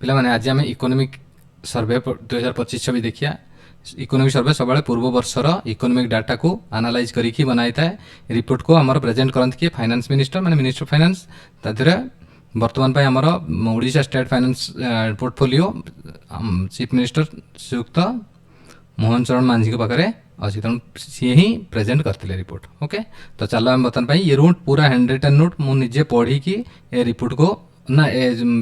पे आज आम इकोनोमिक सर्वे 2025-26 देखिया। इकोनोमिक सर्वे सब पूर्व वर्षर इकोनोमिक डाटा को आनालाइज करके बनाई था रिपोर्ट को आमर प्रेजेंट करते किए फाइनेंस मिनिस्टर माने मिनिस्टर ऑफ फाइनेंस। तादर बर्तमान आमर Odisha state finance portfolio chief minister श्रीयुक्त मोहन चरण मांझी पाखे अच्छी तेणु सी ही प्रेजेंट करते रिपोर्ट। ओके तो चलो आम बर्तमान ये रूट पूरा हैंड रिटन नोट मुझे पढ़ी कि ए रिपोर्ट को ना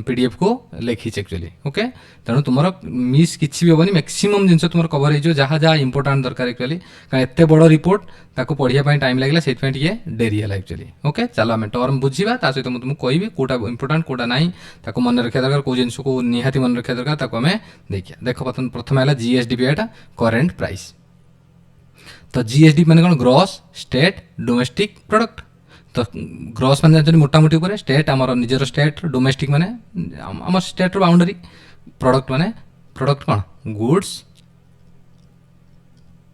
पीडीएफ को लिखी एक्चुअली। ओके तेणु तुम मिस किसी भी हेनी मैक्सिमम जिन तुम कवर हो जहाँ जहाँ इंपोर्टाट दरकार एक्चुअली कारण एत बड़ रिपोर्ट ताको पढ़ाई टाइम लगे से डेरी है एक्चुअली। ओके चलो आम टर्म बुझा सहित मुझे तुमको कहबी कौटा इंपोर्टाट कौटा ना ताको मन रखा दरकार कौ जिन को निहाती मन रखा दरकार ताको आम देखिए। देख प्रथम है जीएसडीपी एटा करेन्ट प्राइस। तो जीएसडी माने कौन ग्रॉस स्टेट डोमेस्टिक प्रोडक्ट। तो ग्रॉस माने जानते मोटामोटी ऊपर स्टेट आमर निजर स्टेट डोमेस्टिक माने आम स्टेट बाउंडरी प्रोडक्ट माने प्रोडक्ट कौन गुड्स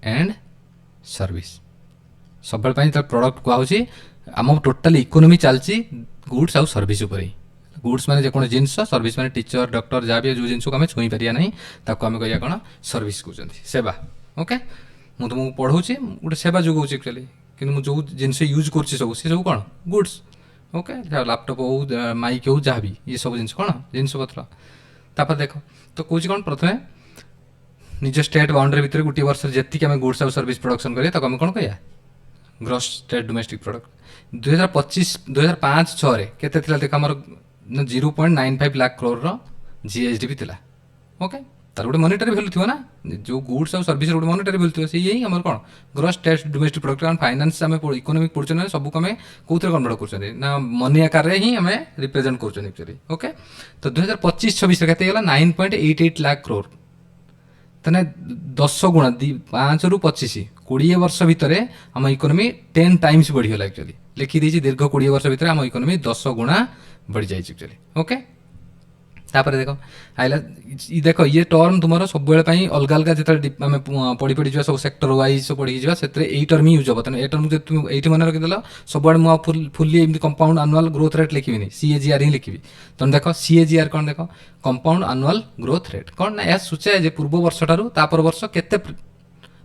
एंड सर्विस सब प्रोडक्ट कहूँ आम टोटाल इकोनोमी चलती गुड्स आउ सर्विस उपर। गुड्स माने जेको जिनस सर्विस माने टीचर डॉक्टर जहाँ भी जो जिन को आम छुई पारिया नहीं ताको आम कह कौन सर्विस कहते सेवा। ओके मुझे तुमको पढ़ाऊँ गोटे सेवा जोगाऊँ एक्चुअली कि जो जिनस यूज कर सब सी सब कौन गुड्स। ओके लैपटॉप हो माइक हो जहाँ भी ये सब जिन कौन जिनस पत्र देख तो कौन कौन प्रथम निज स्टेट बाउंड्री भितर गोटे वर्ष जी आम गुड्स आउ सर्विस प्रोडक्शन करें कौन कह ग्रॉस स्टेट डोमेस्टिक प्रोडक्ट 2005-06 केते देख आम 0.95 लाख करोड़ जीएसडीपी थिला। ओके तार गोटे मॉनिटरी वैल्यू थी ना जो गुड्स और सर्विस गोटे मॉनिटरी वैल्यू थी यही आम कौन ग्रॉस स्टेट डोमेस्टिक प्रोडक्ट कारण फाइनेंस आम इकोनोमिक पढ़ुना सब आम कौन कन्वर्ट कर ना मनी आकार ही आम रिप्रेजेंट कर एक्चुअली। ओके तो 2025-26 के 9.88 लाख करोड़ तेने 10 गुणा 5 ରୁ 25 20 वर्ष भितर आम इकोनोमी 10 टाइम्स बढ़ीगला एक्चुअली लिखिदी दीर्घ 20 वर्ष भितर आम इकोनोमी 10 गुणा बढ़ी जाए एक्चुअली। ओके तापर देख आइला देख ये टर्म तुम सब अलग अलग जो आम पढ़ी पढ़ी सब सेक्टर वाइज सब पढ़ी जा से टर्म ही यूज हम तेना टर्म तुम ये मन रखीदेल सब मुझे फुल्ली एमती कंपाउंड आनुआल ग्रोथ रेट लिखी सीएजीआर ही लिखी। तेणु देख सीएजीआर कौन देख कंपाउंड आनुआल ग्रोथ रेट कौन ना यह सूचाए पूर्व वर्ष ठारू तापर वर्ष केते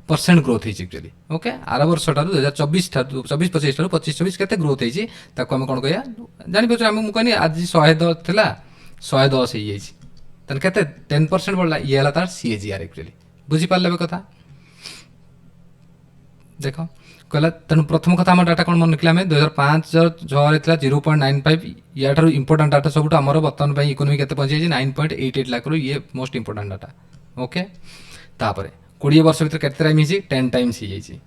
परसेंट ग्रोथ होती एक्चुअली। ओके आर वर्ष ठारू 2024-25 ठारू 25-26 केते ग्रोथ होती आम कौन कह जापर आम कहनी आज 110 थिला 110 हो जाए के 10% बढ़ला ये है तार सीएजीआर एक्चुअली बुझीपारे कथा देख कहला। तेणु प्रथम कथा आम डाटा कौन मन रखिले आम 2005-06 0.95 या इंपोर्टाट डाटा सब आम बर्तमान इकोनोमी के पहुंची 9.88 लाख ये मोस्ट इंपोर्टाट डाटा। ओके तापर 20 वर्ष भर के टाइम 10 टाइम्स हो जाए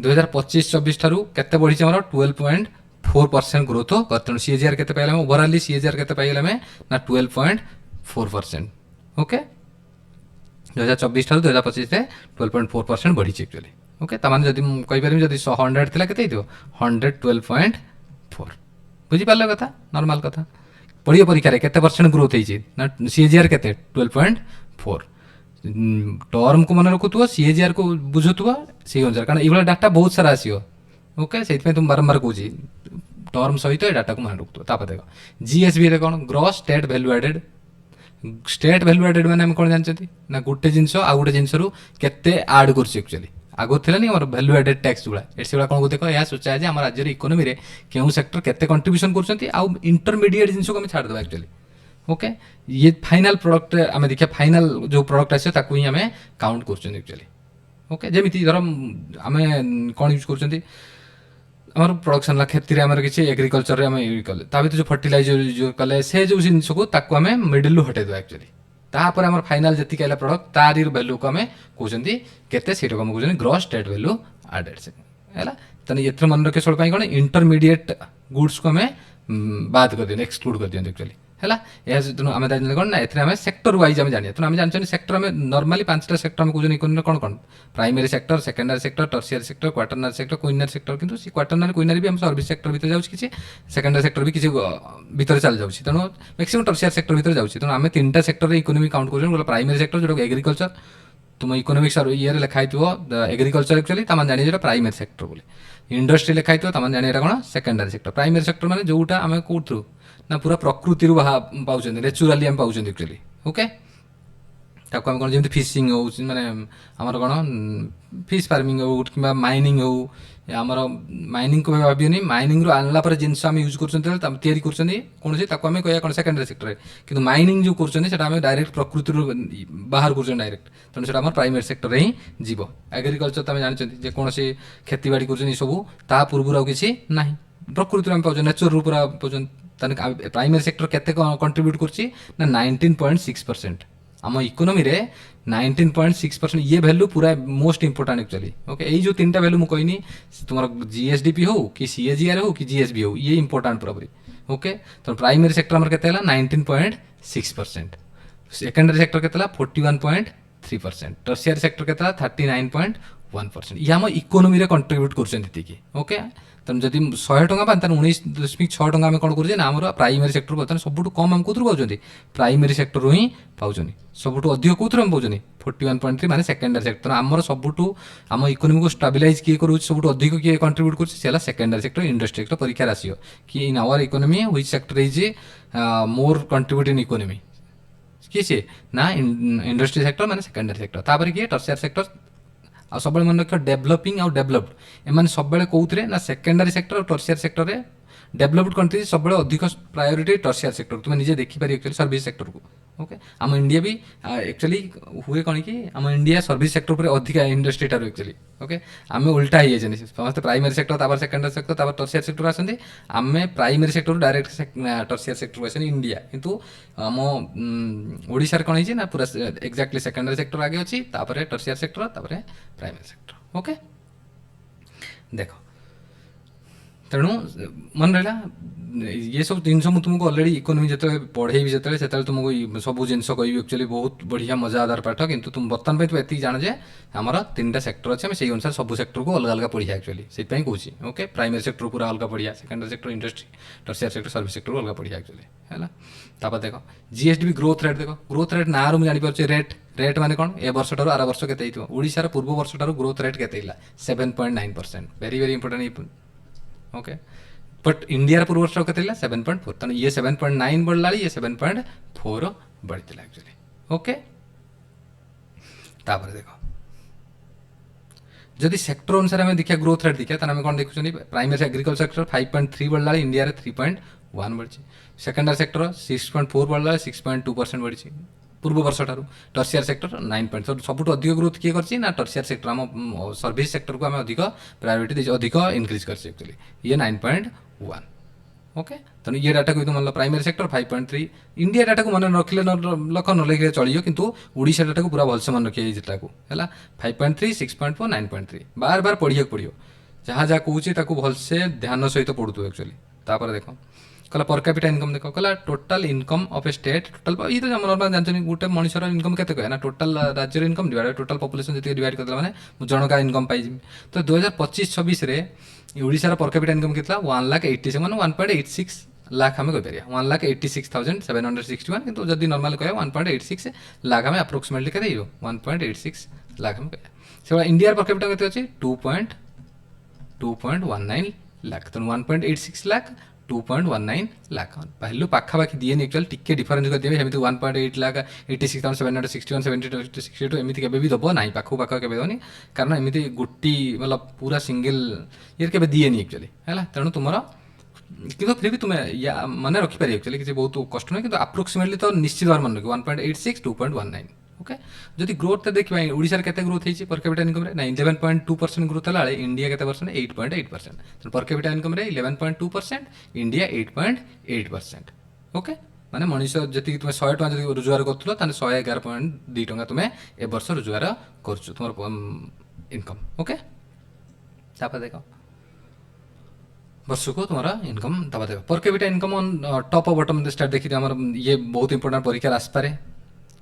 2025-24 ठारू के बढ़ी आम 12.4% ग्रोथ हो तेणु सीएजीआर के पाइल ओवरऑल सीएजीआर के पाइल ना 12.4%। ओके 2024 ठारू 2025 12.4% बढ़ी एक्चुअली। ओके ताने जब कहींपारि जब 100 थिला केते 112.4 बुझीपारे कथा नॉर्मल कथा पढ़ियो परीक्षा केते परसेंट ग्रोथ होती ना सीएजीआर के 12.4 टर्म को मन रखुव सीएजीआर को बुझुव से अनुसार कारण ये डाटा बहुत सारा आसो। ओके से तुम बारंबार कौच टर्म सहित डाटा को मन रखुव। तापर देख जीएसबी कौन gross state value added state value added मैंने कौन जानते ना गोटे जिनस आ गोटे जिनस केते आड कर आगो थे नहीं वैल्यू एडेड टैक्स गुड़ा एसगुड़ा कौन देख यह सूचाए आम राज्य इकोनोमी रे क्यों सेक्टर केते कंट्रीब्यूशन कर इंटरमीडिएट जिन को छाड़द एक्चुअली। ओके ये फाइनल प्रोडक्ट आम देखिए फाइनल जो प्रोडक्ट आस ही आम काउंट कर एक्चुअली। ओके जमी धर आम कौन यूज कर प्रोडक्शन खेती आम किसी एग्रिकल्चर आम यूज कले भर जो फर्टिलाइजर यूज कले से जो जिन को आम मिडिल हटेद एक्चुअली तापर आम फाइनाल जी आइला प्रोडक्ट तार वैल्यू को आम कहते केते से कहते ग्रॉस स्टेट वैल्यू एडेड है तेना ये मन रखे सब कौन इंटरमीडिएट गुड्स को आम बाद कर दिखाँ एक्सक्लूड कर दिखाँ एक्चुअली है तेणु आम जान कौन ना आम सेक्टर वाइज आम जाना तेणु आम जानते सेक्टर आम नॉर्मली 5टा सेक्टर आम कहते इकोनोमी कौन कौन primary sector secondary sector tertiary sector quaternary sector quinary sector किंतु क्वाटरनरी क्वीनरी भी आम सर्विस सेक्टर भीतर जाऊँ किसी सेकेंडरी सेक्टर भी किसी भीतर चल जाऊँ तेणु मैक्सिमम टर्शियरी सेक्टर भीतर जाऊँ तेणु आम 3टा सेक्टर इकोनोमी काउंट कर प्राइमरी सेक्टर जो एग्रिकल्चर तुम इकोनोमिक्स ये लिखाई एग्रिकल्चर एक्चुअली तमाम जानी प्राइमरी सेक्टर बोले इंडस्ट्री लिखाई तमाम जानी कौन सेकेंडरी सेक्टर प्राइमरी सेक्टर मैंने जोटा आम कौट ना पूरा प्रकृति पाँच नेचुराली आम पाँच एक्चुअली ओके ତାକୁ ଆମେ କ'ଣ ଯେମିତି ଫିସିଂ ହଉ ମାନେ ଆମର କ'ଣ ଫିସ୍ ଫାର୍ମିଂ ହଉ କିମ୍ବା ମାଇନିଂ ହଉ ଆମର ମାଇନିଂକୁ ଭାବିବନି ମାଇନିଂରୁ ଆଣିଲା ପରେ ଜିନିଷ ଆମେ ୟୁଜ୍ କରୁଛନ୍ତି ତିଆରି କରୁଛନ୍ତି କୌଣସି ତାକୁ ଆମେ କହିବା କ'ଣ ସେକେଣ୍ଡାରୀ ସେକ୍ଟରରେ କିନ୍ତୁ ମାଇନିଂ ଯେଉଁ କରୁଛନ୍ତି ସେଇଟା ଆମେ ଡାଇରେକ୍ଟ ପ୍ରକୃତିରୁ ବାହାର କରୁଛନ୍ତି ଡାଇରେକ୍ଟ ତେଣୁ ସେଇଟା ଆମର ପ୍ରାଇମେରୀ ସେକ୍ଟରରେ ହିଁ ଯିବ ଏଗ୍ରିକଲଚର ତ ଆମେ ଜାଣିଛନ୍ତି ଯେକୌଣସି ଖେତିବାଡ଼ି କରୁଛନ୍ତି ସବୁ ତା ପୂର୍ବରୁ ଆଉ କିଛି ନାହିଁ ପ୍ରକୃତିରୁ ଆମେ ପାଉଛନ୍ତି ନେଚରରୁ ପୁରା ପାଉଛନ୍ତି ତାହେଲେ ପ୍ରାଇମେରୀ ସେକ୍ଟର କେତେ କଣ୍ଟ୍ରିବ୍ୟୁଟ୍ କରୁଛି ନା 19.6% आम इकोनॉमी रे 19.6% ये वैल्यू पूरा मोस्ट इंपोर्टेंट एक्चुअली ओके यही जो तीन वैल्यू मुझे कहनी तुम जीएसडीपी हो कि सीएजीआर हो कि जीएसबी हो ये इंपोर्टेंट पूरा ओके तो प्राइमरी सेक्टर आम के 19.6% सेकेंडरी सेक्टर के 41.3% टर्शियरी सेक्टर के 39.1% ये आम इकोनॉमी रे कंट्रीब्यूट कर ओके तेणु जब 100 टଙ୍କା पाने 19.6 ଟଙ୍କା ଆମେ କ'ଣ କରୁଛେ ନା ଆମର ପ୍ରାଇମେରୀ ସେକ୍ଟର ବର୍ତ୍ତମାନ ସବୁଠୁ କମ୍ ଆମେ କେଉଁଥିରୁ ପାଉଛନ୍ତି ପ୍ରାଇମେରୀ ସେକ୍ଟରରୁ ହିଁ ପାଉଛନ୍ତି ସବୁଠୁ ଅଧିକ କେଉଁଥିରୁ ଆମେ ପାଉଛନ୍ତି 41.3 ମାନେ ସେକେଣ୍ଡାରୀ ସେକ୍ଟର ଆମର ସବୁଠୁ ଆମ ଇକୋନୋମିକୁ ଷ୍ଟାବିଲାଇଜ୍ କିଏ କରୁଛି ସବୁଠୁ ଅଧିକ କିଏ କଣ୍ଟ୍ରିବ୍ୟୁଟ୍ କରୁଛି ସେ ହେଲା ସେକେଣ୍ଡାରୀ ସେକ୍ଟର ଇଣ୍ଡଷ୍ଟ୍ରି ସେକ୍ଟର ପରୀକ୍ଷାରେ ଆସିବ କି in our economy which sector is more contribute in economy କିଏ ସିଏ ନା ଇଣ୍ଡଷ୍ଟ୍ରି ସେକ୍ଟର ମାନେ ସେକେଣ୍ଡାରୀ ସେକ୍ଟର ତାପରେ କିଏ ଟର୍ସିୟାରୀ ସେକ୍ଟର आ सब मन रख डेभलपिंग आउ डेभलप्ड एम सब कौन ना सेकेंडरी सेक्टर और टर्शियरी सेक्टर में डेभलप्ड कंट्री सब अधिक प्रायोरीटी टर्शियरी सेक्टर तुम निजे देखिपार एक्चुअली सर्विस सेक्टर को ओके आम इंडिया भी एक्चुअली हुए कौन कि आम इंडिया सर्विस सेक्टर पर अधिक इंडस्ट्री ठार एक्चुअली ओके आम उल्टा ही समस्त primary sector secondary sector tertiary sector आसती आम primary sector direct tertiary sector आस इंडिया किंतु आम ओडिशा कौन है ना पूरा एक्जाक्टली सेकेंडरी सेक्टर आगे अच्छी tertiary sector primary sector okay देख तेणु मन रहा ये सब जिन तुमको अलरेडी इकोनोमी जो पढ़ेबी जो तुमको सब जिन कह एक्चुअली बहुत बढ़िया मजादार पाठ किंतु तुम बर्तमान तुम ये जान जे आमर 3टा सेक्टर अच्छे से अनुसार सब सेक्टर को अलग अलग पढ़िया एक्चुअली से कौन ओके प्राइमरी सेक्टर पूरा अलग पढ़िया secondary sector industry tertiary sector service sector को अलग पढ़िया एक्चुअली है तापर देख जीएसडी ग्रोथ रेट देख ग्रोथ रेट ना मुझे जानीपारे रेट रेट माने कौन ए वर्ष ठार आर वर्ष के ओडिशार पूर्व वर्ष ठार ग्रोथ रेट के 7.9% very very important okay but India पूर्व वर्ष के 7.4 तेना ये 7.9 बढ़ला ये 7.4 बढ़ी एक्चुअली ओके तापर देख जदि सेक्टर अनुसार आम देखिए ग्रोथ रेट देखिए आम कौन देखुं प्राइमरी एग्रीकल्चर सेक्टर 5.3 बढ़ला इंडिया 3.1 बढ़ी सेकेंडरी सेक्टर 6.4 बढ़ला 6.2% बढ़ी पूर्व वर्ष ठार टर्शियरी सेक्टर 9. सबुठ अधिक ग्रोथ किए कर टर्शियरी सेक्टर आम सर्विस सेक्टर को आम अधिक प्रायोरीटी अधिक इनक्रीज कर एक्चुअली ये 9.1 ओके तेणु ये डाटा को मन प्राइमरी सेक्टर 5.3 इंडिया डाटा को मन रखिले लख न लिखे चलिए किंतु ओडिशा डाटा को पूरा भलसे मन रखिए डाटा को है 5.3 6.4 9.3 बार बार पढ़िया पड़ो जहाँ जहाँ कहूँ भलसे ध्यान सहित पढ़ुत एक्चुअली तापर देख कहला पर कैपिटा इनकम देख कहला total income of A state total ये तो नॉर्मल जानते गोटे मनुष्यर इनकम केते कहे ना टोटाल राज्यर इनकम डिवाइड टोटाल पॉपुलेशन जी डिवाइड करदेला माने जनका इनकम पाई तो 2025-26 रे Odisha per capita income केतला 1,87 1.86 lakh आम कहीपर 1,86,761 किंतु जदि नॉर्मल कह 1.86 लाख आम अप्रोक्सीमेटली के 1.86 लाख आम कह से इंडिया पर कैपिटा केते अछि 2.19 लाख तो 1.86 लाख 2.19 लाख वैल्यू पाखापाखि दिए एक्चुअल टिके डिफरेन्स कर दिए सेमती 1.8 लाख 86,761 72 एमती के दब ना पाख पाख के देनी कारण एमती गोटी मतलब पूरा सिंगल ये के दिए एक्चुअली है तेणु तुम कि फिर भी तुम्हें मन रखिपार एक्चुअली किसी बहुत कष्ट नहीं कि अप्रोक्सीमेटली तो निश्चित भाव मन रखिए 1.86 2.19 ओके जदि ग्रोथ देखा ओडिशा के ग्रोथ होती पर कैपिटा इनकम रे 11.2% ग्रोथ है इंडिया के 8.8% पर कैपिटा इनकम रे 11.2% इंडिया 8.8% ओके माने मनीष जी तुम 100 टଙ୍କା जब रोजगार करूँ 111.2 टଙ୍କା तुम्हें ए वर्ष रोजगार कर तुम इनकम ओके तापर देख वर्ष को तुम्हारा इनकम तापर देख per capita income on top और बॉटम स्टार्ट देखिए ये बहुत इंपोर्टेंट परीक्षा आसपे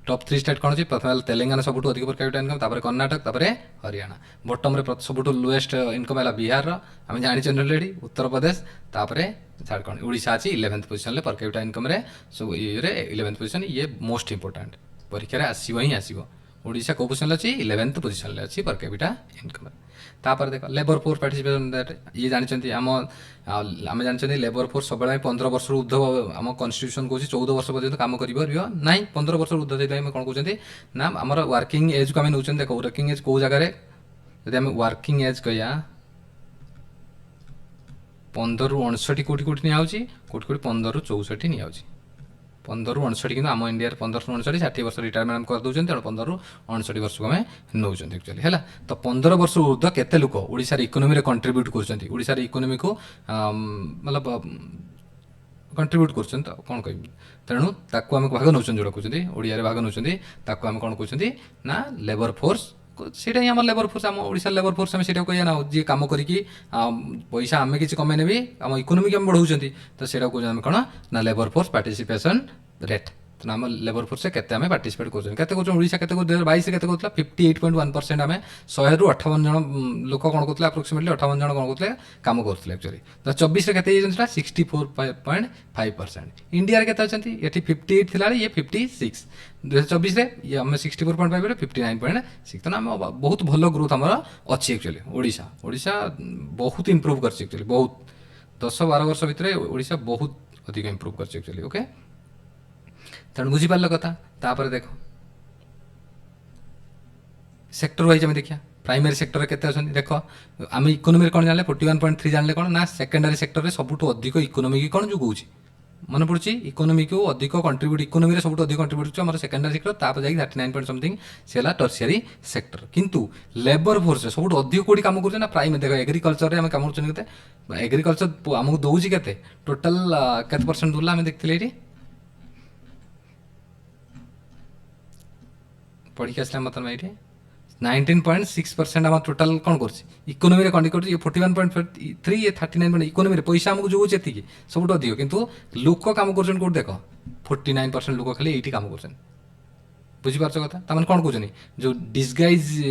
टॉप 3 स्टेट कौन अच्छी प्रथम तेलंगाना सबुठ अधिक पर कैपिटा इनकम तापर कर्नाटक तापर हरियाणा बॉटम रे सबुठ लोएस्ट इनकम है बिहार आम जानी ऑलरेडी उत्तर प्रदेश तापर झारखंड ओडिशा अच्छी 11th position per capita income रे सब ये 11th पोजिशन ये मोस्ट इंपोर्टेंट परीक्षा आसो ही आसो ओडिशा को पोजिशन अच्छी 11th पोजिशन अच्छी पर कैपिटा इनकम तापर देख लेबर फोर्स पार्टिसिपेशन ये जानते आम आम जानते लेबर फोर्स सब 15 वर्ष ऊर्ध्व आम कन्स्टिट्यूशन कौन 14 वर्ष पर्यटन काम कर ना 15 वर्ष ऊर्ध्व से कौन कहते ना आम वर्किंग एज को आम नौ देख वर्किंग एज कौ जगह जब आम वर्किंग एज कह 15 ରୁ 59 कोटी कोटी निआउची कोटी कोटी 15 ରୁ 64 निआउची 15 ରୁ 59 कि आम इंडिया 15 ରୁ 59 60 वर्ष रिटायरमेंट कर दूसरे तेणु 15 ରୁ 59 वर्ष को आम नौ एक्चुअली है तो 15 वर्ष ऊर्ध्व केते लोक ओडिशार इकोनोमी रे कंट्रीब्यूट करछंती ओडिशार इकोनोमी को मतलब कंट्रीब्यूट करछन तो कौन कह तेणु ताकू आम भाग नौ जोड़ा कहते ओडिया भाग नौ ताकू आम कौन कहते ना लेबर फोर्स सीटा ही आम लेबर फोर्स आम ओडिशा लेबर फोर्स आम सीटा कह ना जी कम करके पैसा आम कि कमे भी आम इकोनोमी आम बढ़ाऊँ तो सीटा कौन कौन ना लेबर फोर्स पार्टिसिपेशन रेट तो आम लेबर फोर्स से केते आम पार्टिसिपेट कर ओडिशा के 2022 के 58.1% आम 100 ରୁ 58 जन लोक कौन कहते अप्रोक्सीमेटली 58 जन कौन कहते काम करते एक्चुअली तो 24 के 64.5%। इंडिया के 58 थी ये 56 2024 ये आम 64.5 59.6 तो आम बहुत भल ग्रोथ आम अच्छी एक्चुअली ओडिशा ओडिशा बहुत इम्प्रूव कर एक्चुअली बहुत 10-12 वर्ष भितर ओडिशा बहुत अधिक इम्प्रूव कर एक्चुअली ओके तेणु बुझीपार कथा तापर देख सेक्टर वाइज आम देखिए प्राइमरी सेक्टर केते अछंती देख आम इकोनोमी कौन जाने 41.3 जाने कौन ना सेकेंडरी सेक्टर में सबुठ अधिक इकोनोमी की कौन जुगुची मन पड़ी इकोनोमी को अधिक कंट्रीब्यूट इकोनोमी सब अधिक कंट्रीब्यूट हमारे सेकेंडरी सेक्टर तापर जाकि 39 समथिंग से टर्सियरी सेक्टर किंतु लेबर फोर्स सब अधिक कौटी कम कर प्राइमरी देख एग्रीकल्चर में कम कर एग्रीकल्चर आमको दौर के टोटाल के परसेंट दूला आम देखते ये पढ़ी आसला मतलब ये 19.6% आम टोटाल कौन कर इकोनोमी रे कंडी कर 41.3 ये 39 इकोनोमी रे पैसा आमको जो ये सब अधिक किंतु लोक काम कर देख 49% लोक खाली ये काम कर बुझीपार कथा तमें कौन कहते जो डिस्गाइज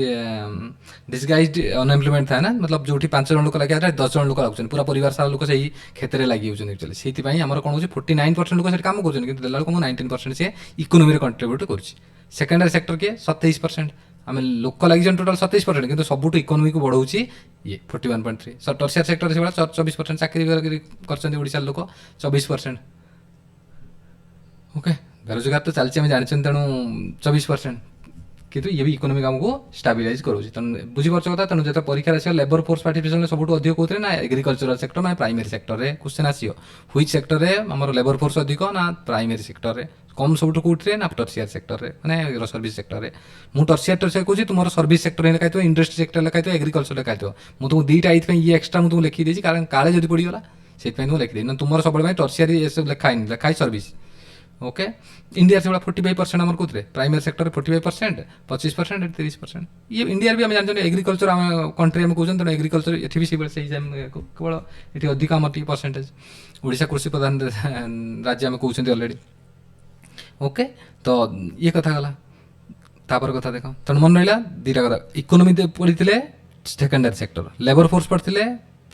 अनएम्प्लॉयमेंट था ना मतलब जो 5 जन लोक लगे 10 जन लोक लगुन पूरा परिवार सारा लोक से क्षेत्र में लगी एक्चुअली से आम कौन हो 49% लोक काम कर 19% से इकोनोमी रे कंट्रीब्यूट कर सेकेंडरी सेक्टर के 27% आम लोक लगी टोटाल 27% किंतु सबुठ इकोनोमी को बढ़ाऊँ ये 41.3 टर्सियर सेक्टर से 24% चाकरी कर लोक 24% ओके बेरोजगार तो चलती आम जानते तेणु 24% किंतु ये भी इकोनोमी आमको स्टाबिलाइज करोची तेणु बुझीपार कथा तेणु जो परीक्षा आस लेबर फोर्स पार्टिसिपेशन सब अधिक कहते ना एग्रीकल्चरल सेक्टर ना प्राइमरी सेक्टर में क्वेश्चन आसो व्हिच सेक्टर में आम लेबर फोर्स अधिक ना प्राइमरी सेक्टर में कम सब कौटे ना टर्सियर सेक्टर में मैंने सर्विस सेक्टर में मुझे टर्सियर कहूँ तुम सर्विस सेक्टर लिखाई इंडस्ट्री सेक्टर लिखाई एग्रीकल्चर लिखाई मुझे तुमको दुईटा ये एक्सट्रा मुझे लिखी देती कारण काले जब पड़गला से लिखिदी तुम सब टर्सियर ये सब लिखाई सर्विस ओके इंडिया से 45% आम कौन प्राइमरी सेक्टर 45% 25% 30% ये इंडिया भी आम जानते एग्रीकल्चर आम कंट्री आम कहते तेनाली एग्रीकल्चर ये भी से केवल ये अधिक आम परसेंटेज ओडिशा कृषि प्रधान राज्य आम कहते अलरेडी ओके तो ये कथा गला तापर कथा देख तेणु मन रहा दुईटा कथा इकोनोमी पढ़ी सेकेंडरी सेक्टर लेबर फोर्स पढ़ते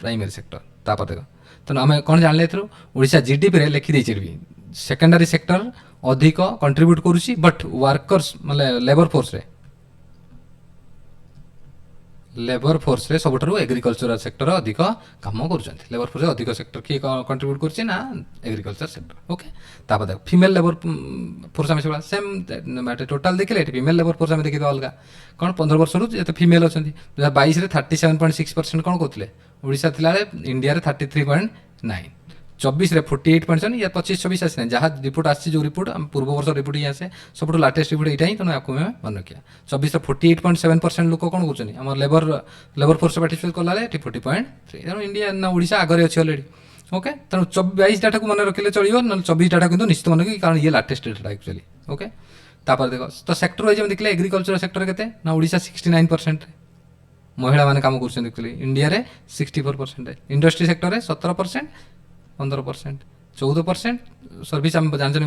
प्राइमरी सेक्टर तापर देख तेणु आम कौन जान ओडिशा जीडीपी लिखी देची भी सेकेंडरी सेक्टर अधिक कंट्रीब्यूट करुच्ची बट वर्कर्स मतलब लेबर फोर्स रे सब एग्रीकल्चरल सेक्टर अधिक काम कर लेबर फोर्स अधिक सेक्टर किए कंट्रीब्यूट कर ना एग्रीकल्चर सेक्टर ओके तापर देख फीमेल लेबर फोर्स आम सब सेम टोटाल देखिए फीमेल लेबर फोर्स आम देखिए अलग कौन 15 वर्ष जो फीमेल अच्छा 2022 में 37.6% कौन कहते ओडिशा थिला इंडिया 33.9 24 48% या 25-26 आसी ना जहाँ रिपोर्ट आसी जो रिपोर्ट पूर्व वर्ष रिपोर्ट ही आसे सब लाटेस्ट रिपोर्ट यहाँ ही तेनाली आपको मन रखा 24 48.7% लोक कौन कर आम लेबर फोर्स पार्टिसिपेट कला 40.3 तेणु इंडिया ना ओडिशा आगे अच्छी अलरेडी ओके तेणु 22 डाटा को मन रखिले चलो ना 24 डाटा किंतु निश्चित मन रखिए कारण ये लाटेस्ट डाटा एक्चुअली ओके तापर देख तो सेक्टर वाइज देखिए एग्रीकल्चर सेक्टर के ना ओडिशा 69% महिला मैंने काम कर इंडिया 64% इंडस्ट्री सेक्टर 17% 15% 14% सर्विस आम जानते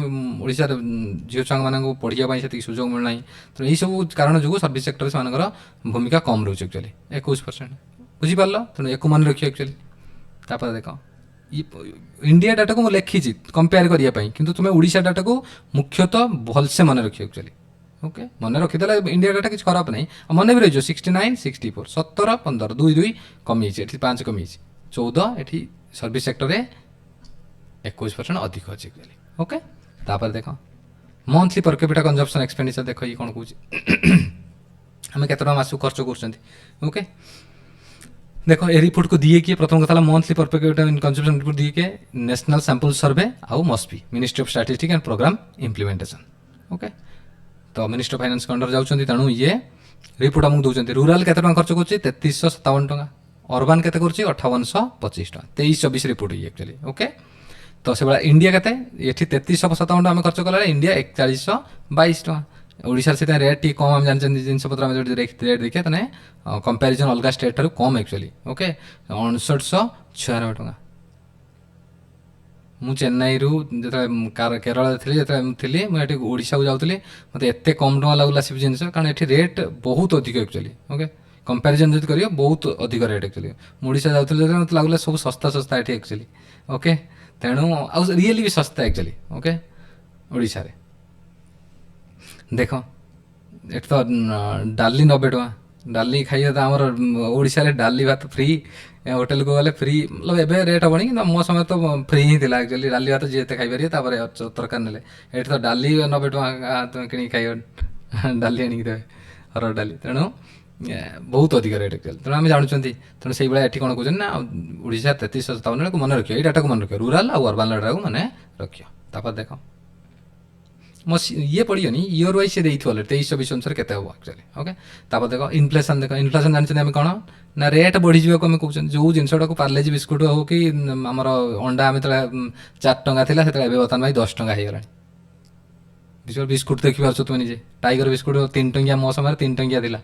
ओडिशा झील छुआ मानक पढ़ाई से सुजोग मिलना तो यही सब कारण जो सर्विस सेक्टर से भूमिका कम रोचे एक्चुअली 21% बुझीपार तेणु एक मन रखिए एक्चुअली तापर देख इंडिया डाटा को लिखी कंपेयर करने कि तुम्हें ओडिशा डाटा को मुख्यतः भलसे मन रखिए एक्चुअली ओके मन रखीदे इंडिया डाटा किसी खराब नहीं मन भी रही 69 64 17 15 2 2 कमी ये 5 कमी 14 ये सर्विस सेक्टर में 21% अधिक अच्छे एक्चुअली ओके तापर देख monthly per capita consumption expenditure देख ये कौन कौन आम के मासक खर्च कर ओके देख ए रिपोर्ट को दिए किए प्रथम कथा monthly per capita consumption report दिए किए नेशनल सैंपल सर्वे आउ मस्पी ministry of statistics and programme implementation okay तो मिनिस्ट्री ऑफ फाइनेंस के अंडर जाऊँच तेणु ये रिपोर्ट आमको दौरान रूराल के खर्च कर 3357 टका अर्बान के 5825 टका 23-24 रिपोर्ट ये एक्चुअली ओके तो से भाई इंडिया के ये 3357 टका आम खर्च कला इंडिया 4122 टका ओडिशा से रेट टी कम आम जानते जिनपतर आम रेट देखिए तेने कंपेरिजन अलग स्टेट ठार कम एक्चुअली ओके 5996 टका मु चेन्नई रू जो केरल थी मुझे ओडिशा को जाऊँगी मत एत कम टका लगला सब जिन कारण ये रेट बहुत अधिक एक्चुअली ओके कंपेरिजन जो करियो बहुत अधिक रेट एक्चुअली ओडिशा जाऊँगी मत लगला सब सस्ता सस्ता ये एक्चुअली ओके तेणु आ रियली भी सस्ता एक्चुअली ओके ओडिशा रे देख ये तो डाली 90 टका डाली खाइए तो आमर ओडिशा रे डाली भात फ्री होटेल को गले फ्री मतलब एवं रेट हेनी कि मो समय तो फ्री ही थी एक्चुअली डाली भात जी खाई पारे तरकारी ने ये तो डाली 90 टका तुम कि खाइ डाली आनिक देवे हरड़ डाली तेणु बहुत अधिक रेट एक्चुअली तेणु आम जानूँ तेणु से भाई ये कौन कहते ना ओडिशा 3357 को मन रखिए ये डाटा को मन रखिए रूराल और अर्बान डाटा को मन रखिए तापर देख मो ये पड़ियोनी इयर वाइज से देखिए अलरेडी 23-24 अनुसार केते हम एक्चुअली ओके तापर देख इनफ्लेशन जानते आम कौन ना रेट बढ़ी जावाक आम कहते जो जिनटा को पार्लेजी बिस्कुट हो कि आमर अंडा आम जो 4 टंका था से बर्तमान भाई 10 टंका हो गला बिस्कुट देखिए तुम निजे टाइगर बिस्कुट 3 टंकिया मो समय 3 टंकिया था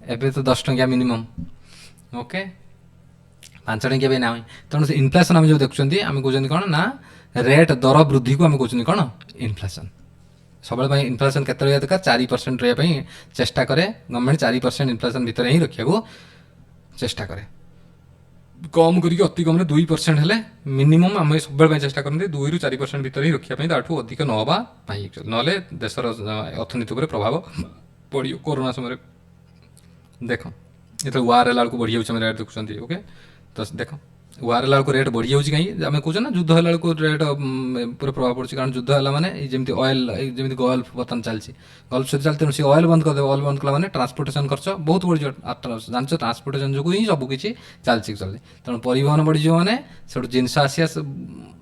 एवं तो 10 टंकिया मिनिमम ओके 5 टंकिया भी ना तेणु से इनफ्लेशन आम जो देखुं आम कहते कौन ना रेट दर वृद्धि को आम कहते कौन इनफ्लेशन सब इनफ्लेशन के दरकार 4% रही चेष्टा करे गवर्नमेंट 4% इनफ्लेशन भितर ही रखा को चेष्टा करे कम करके अति कम 2% हेले मिनिमम आम सब चेष्टा करते 2-4% भितर ही रखापी ताठू अधिक नवा ना देशर अर्थनीति पर प्रभाव पड़ो कोरोना समय देख ये वार है बढ़ी जाए रेट देखुं ओके तो देख वार है रेट बढ़ी जाऊँगी कहीं आम कहे ना युद्ध है रेट पूरा प्रभाव पड़े कारण युद्ध है माने जमी ऑयल जमी गल्फ बर्तमान चलती गल्फ सहित चलते तेणु सी ऑयल बंद करदे ऑयल बंद कला ट्रांसपोर्टेशन खर्च बहुत बढ़ी जानते ट्रांसपोर्टेशन जो ही सबकि चलती चलती तेणु परिवहन बढ़ी मैंने से जिनस आसिया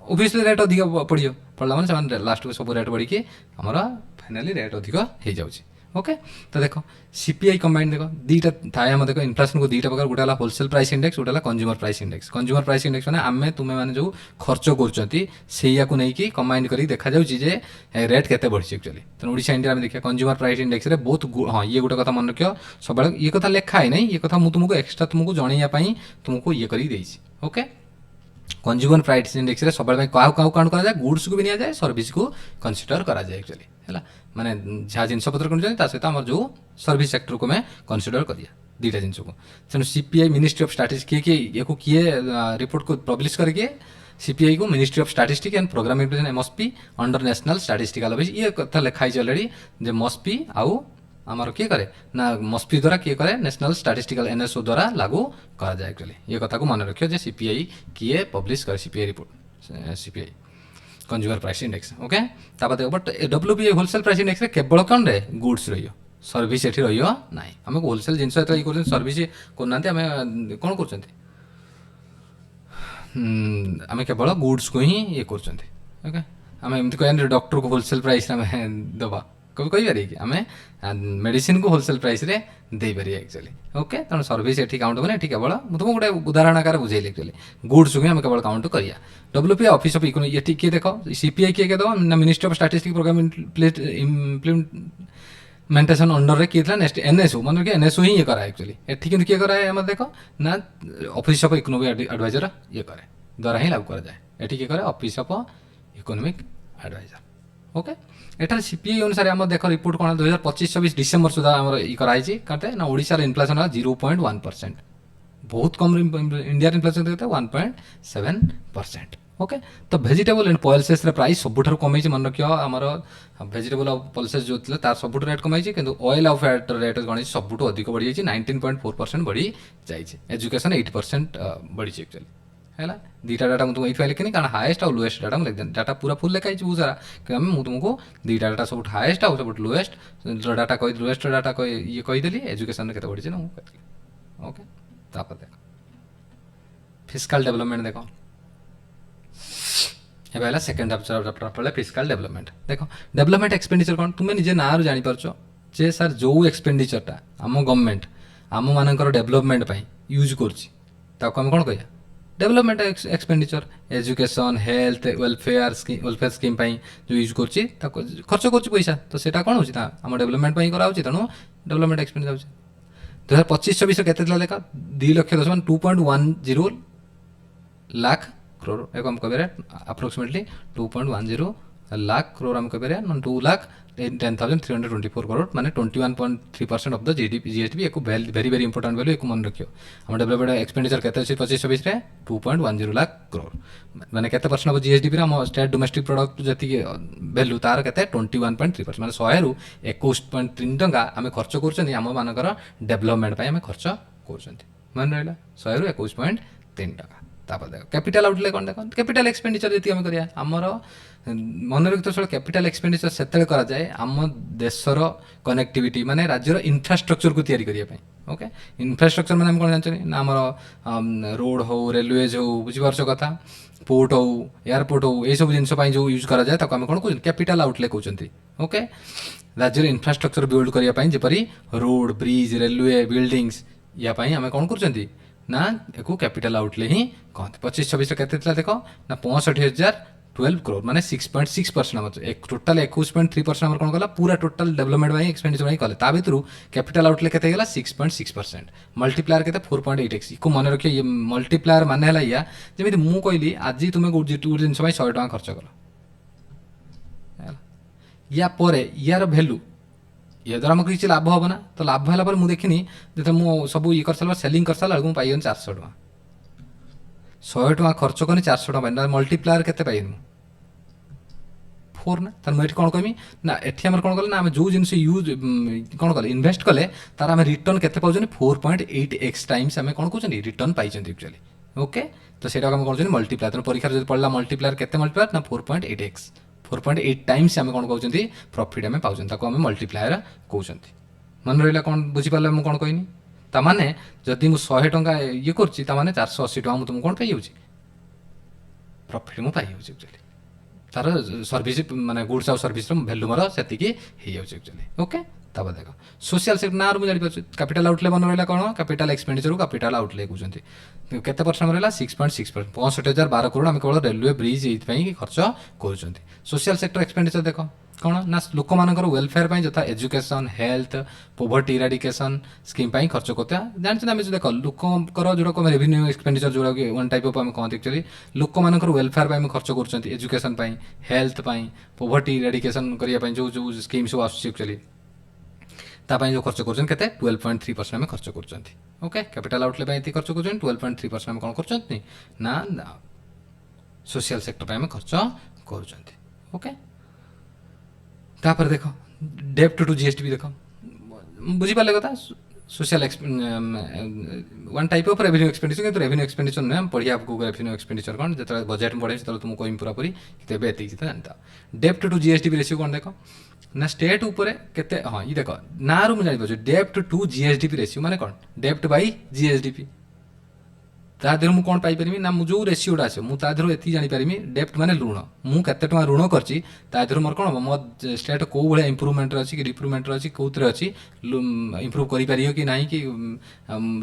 ओबियसली रेट अधिक पड़ा मैंने लास्ट को सब रेट बढ़ी आमर फाइनाली रेट अधिक हो जाऊँगी ओके तो देख सीपीआई कंबाइंड देख दीटा थाए आम देख इनफ्लेशन को दीटा प्रकार गोटे होलसेल प्राइस इंडेक्स गोटे consumer price index consumer price index मैंने आम तुम्हें मैंने जो खर्च कर नहीं कंबाइन कर देखा जे रेट केते बढ़ी एक्चुअली तेणु ओडिशा इंडिया में देखिए कंज्यूमर प्राइस इंडेक्स रे बहुत हाँ ये गोटे कथा मन रख सब ये कथा लिखा है नहीं ये कथा मुझे तुमको एक्सट्रा तुमको जनवाई तुमको ये कर ओके कंज्यूमर प्राइस इंडेक्स रे सब काउंट करा जाए गुड्स को भी निया जाए सर्विस को कंसीडर करा जाए एक्चुअली है माने जहाँ जिनपतर किणुचे सहित आम जो सर्विस सेक्टर को मैं कंसीडर करिया दीटा जिन को तेणु सीपीआई मिनिस्ट्री ऑफ स्टैटिस्टिक्स किए रिपोर्ट को पब्लिश करके सीपीआई को ministry of statistics and programme implementation MSP under national statistical office ये कथा लिखाई अलरेडी जे मस्पी आउ आमर किए करे ना मस्पी द्वारा किए करे नेशनल स्टैटिस्टिकल एनएसओ द्वारा लागू करा जाए एक्चुअली ये कथा को मन रखियो जे सीपीआई किए पब्लिश करे CPI report CPI consumer price index okay तापर देखो but WPI wholesale price index रे केवल कौन रे गुड्स रही सर्विस एठी रही ना आम होलसेल जिनस ये कर सर्विस करना आम कौन कर आम केवल गुड्स को ही ये कर ओके आम एमती कह डॉक्टर को होलसेल प्राइस दबा कभी कही पारे कि आम मेडिसिन को होलसेल प्राइस रे दे पारे एक्चुअली ओके तेणु सर्विस ये काउंट मैंने केवल तुमको गोटे उदाहरण आकार बुझेली एक्चुअली गुड्स को आम केवल काउंट करिया डब्ल्यूपीआई ऑफिस ऑफ इकोनॉमी ये किए देख सीपीआई किए दो ना ministry of statistics programme implementation under रे किए नेक्स्ट एनएसओ मन रखिए एनएसओ ही ये करा एक्चुअली एठी किंतु किए कराए आम देख ना ऑफिस ऑफ इकोनॉमिक एडवाइजर ये करे द्वारा ही लागू करा जाए एठी किए करे office of economic advisor okay एटार सीपीआई अनुसार आम देख रिपोर्ट कौन 2025-26 डिसेम्बर सुधा आम कराई कहते ना ओडिशार इनफ्लेशन है 0.1% बहुत कम इंडिया इनफ्लेशन कहते 1.7% ओके तो भेजिटेबल एंड पल्सेस प्राइस सबुठार कमी मन रख आमर भेजिटेबल और पल्सेस जो थे तार सबुठ रेट कमी कि ऑयल और फैट रेट गणी सबुठ अधिक बढ़ी जाइए 19.4% बढ़ी जाइए एजुकेशन 8% बढ़ी एक्चुअली है दीटा डाटा मुझे तुमको ये लिखनी कारण हाएस्ट और लोएस्ट डाटा मुझे डाटा पूरा फुल लिखाई बहुत सारा कि मुझे तुमको दीटा डाटा सब हाएस्ट और सब लोएस्ट डाटा कही लोएस्ट डाटा ये कहीदेली एजुकेशन के बढ़ी ना ओके तापर देख फिस्काल डेवलपमेंट देख एवं सेकेंड चैप्टर फिस्काल डेवलपमेंट देख डेवलपमेंट एक्सपेंडिचर कौन तुम्हें निजे ना जानीपार जे सार जो एक्सपेंडिचरटा आम गवर्नमेंट आम मानकर डेवलपमेंट यूज करें कौन कह development expenditure education health welfare scheme जो यूज कर खर्च कर पैसा तो सेटा कौन होता आम डेवलपमेंट कराऊँ तेणु डेवलपमेंट एक्सपेंडिचर 2025-26 के देख 2,10,000 2.10 लाख करोड़ एक हम कह अप्रोक्सीमेटली 2.10 लाख करोड़ हम कह 2,10,324 करोड़ माने 21.3% ऑफ द जीएसटी एक वेरी वेरी इंपोर्टेंट वैल्यू एक मन रखियो हम डेवलपमेंट एक्सपेंडिचर के 25-26 रे 2.10 लाख करोड़ माने केते परसेंट ऑफ जीएसटी हम स्टेट डोमेस्टिक प्रोडक्ट जति वैल्यू तार केते 21.3% माने 100 रु 21.3 टंका आम खर्च कर आम मानकर डेवलपमेंट आम खर्च कर मन रहा 100 रु 21.3 टंका तापर देख कैपिटल आउटले कौन देख कैपिटल एक्सपेंडिचर जी आम करिया आमर मन रखित सब कैपिटल एक्सपेंडिचर से कराए आम देशर कनेक्टिविटी माने राज्यर इंफ्रास्ट्रक्चर को तैयारी करने ओके इंफ्रास्ट्रक्चर माने कौन जानते ना आमर रोड हो रेलवेज हो बुझीपार कथा पोर्ट हो एयरपोर्ट हो यही सब जिनस जो यूज कराए आम कौन कह कैपिटल आउटले कहते ओके राज्यर इंफ्रास्ट्रक्चर बिल्ड करने जपरी रोड ब्रिज रेलवे बिल्डिंग्स यापाई आम कौन कर ना एक कैपिटल आउटले ही कहते 25-26 के देख ना 65,012 करोड़ माने 6.6% एक टोटाल 21.3% कौन कला पूरा टोटाल डेवलपमेंट एक्सपेंडिचर कले ता भर कैपिटल आउटले के 6.6% मल्टीप्लायर के 4.8x को मन रखिए ये मल्टीप्लायर मान है या जमी मुझे कहली आज तुम्हें गोटे जिनस 100 टका खर्च कल या यार भैल्यू ये द्वारा आमको किसी लाभ हम ना तो लाभ है मुझे देखनी जो मुझे सब ये कर सारा सेलिंग कर सारा मुझे पाई 400 टका 100 टका खर्च कनी 400 टका मल्टीप्लायर के पाई 4 ना तार मुझे कौन कहमी ना एटी आम कौन कले ना आम जो जिन यूज कौन कले इन्वेस्ट कले तार आम रिटर्न के 4.8x टाइम्स आम कौन कहते रिटर्न पाई एक्चुअली ओके तो सेटा आम कौन मल्टीप्लायर तेनाली परीक्षा जो पढ़ला मल्टीप्लायर के मल्टीप्लायर ना 4.8x 4.8 टाइम्स आम कौन कहते प्रॉफिट आम पाँच मल्टीप्लायर कहते मन रहा कौन बुझीपारे मुझे कौन कहनी ताने जदि मुझे 100 टका ये कर 480 टका तुमको कौन पाई प्रॉफिट मुझे पाई एक्चुअली तार सर्विस माने गुड्स और सर्विस वैल्यू मोर से एक्चुअली ओके तब देख सोशल सेक्टर ना मुझे जापर कैपिटल आउटले मन रहा कौन कैपिटल एक्सपेंडिचर को कैपिटल आउटले कहते केते परसेंट रहा 6.6% 65,012 करोड़ आम केवल रेलवे ब्रिज ये खर्च कर सोशल सेक्टर एक्सपेंडिचर देख कौन ना लोक मानकर वेलफेयर जथा education health poverty eradication scheme खर्च करते जानते आम देख लोकर जो रेवेन्यू एक्सपेंडिचर जो वन टाइप ऑफ आम कहते एक्चुअली लोक मानकर वेलफेयर खर्च कर एजुकेशन हेल्थ पोवर्टी इराडिकेशन करने जो जो स्कीम सब आसुच्चुअली तापाई जो खर्च कर 12.3% आम खर्च कर ओके कैपिटल आउटले ये खर्च कर 12.3% आम कौन कर ना सोशल सेक्टर आम खर्च कर ओके तापर देख डेप्ट टू जीएसटी भी देख बुझीपारे कथा social one type of revenue expenditure कि रेवेन्यू एक्सपेंडिचर नुहे पढ़िया आपको रेवेन्यू एक्सपेंडिचर कौन जो बजेट में पढ़े तो तुमको कहीं पूरापूरी तेज एति जानता डेप्ट टू जीएसटी रेशियो कौन देख ना स्टेट उपरे केते हाँ ये देख ना रू मुझे जानी डेप्ट टू जीएसडीपी रेशियो माने कौन डेप्ट बाई जीएसडीपी तादेह मुझे कौन पाइपरि ना जो रेसीोटा आस मुझे ये जानीपारि डेप्ट माने ऋण मुझे केते टଙ୍କା ऋण कर मोर कौन मो स्टेट कौ भाया इम्प्रुवमेंट अच्छी कि डिप्रुवमेंट अच्छी कौन अच्छी इम्प्रुव कर कि ना कि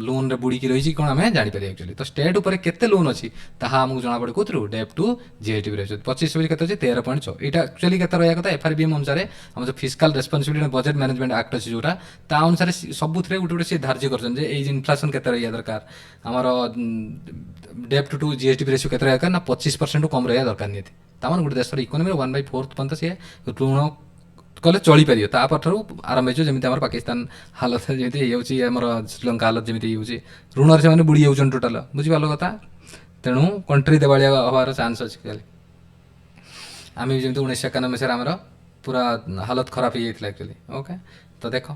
लोन रे बुड़ी रही कौन आम जापर एक्चुअली तो स्टेट उपर केते लोन अच्छी ताहा आमको जना पड़े कौन डेप्ट टू जीएसटी रेशियो 25 के 13.6 यहाँ एक्चुअली के रहा कथा एफआरबीएम अनुसार आम जो फिस्काल रेस्पॉन्सिबिलिटी बजेट मैनेजमेंट एक्ट अच्छी जोटा ता अनुसार सबुथ गोटे गोटे सी धार्य कर इनफ्लेशन के रहा दरकार आमर डेप्ट टू जीएसटी रेशियो के दरकार ना 25% कम रहा दरकार नहीं तामान गोटे देश इकोनोमी 1/4 पर्यंत सी ऋण कले चली पार तापर आरंभ जमी आम पाकिस्तान हालत जमी होमर श्रीलंका हालत जमी ऋण से बुड़ी जाऊँ टोटाल बुझीपार कथा तेणु कंट्री देवालिया हबार चान्स अच्छी खाली आम भी जमी 1991 मसीह आमर पूरा हालत खराब हो जाता एक्चुअली ओके तो देख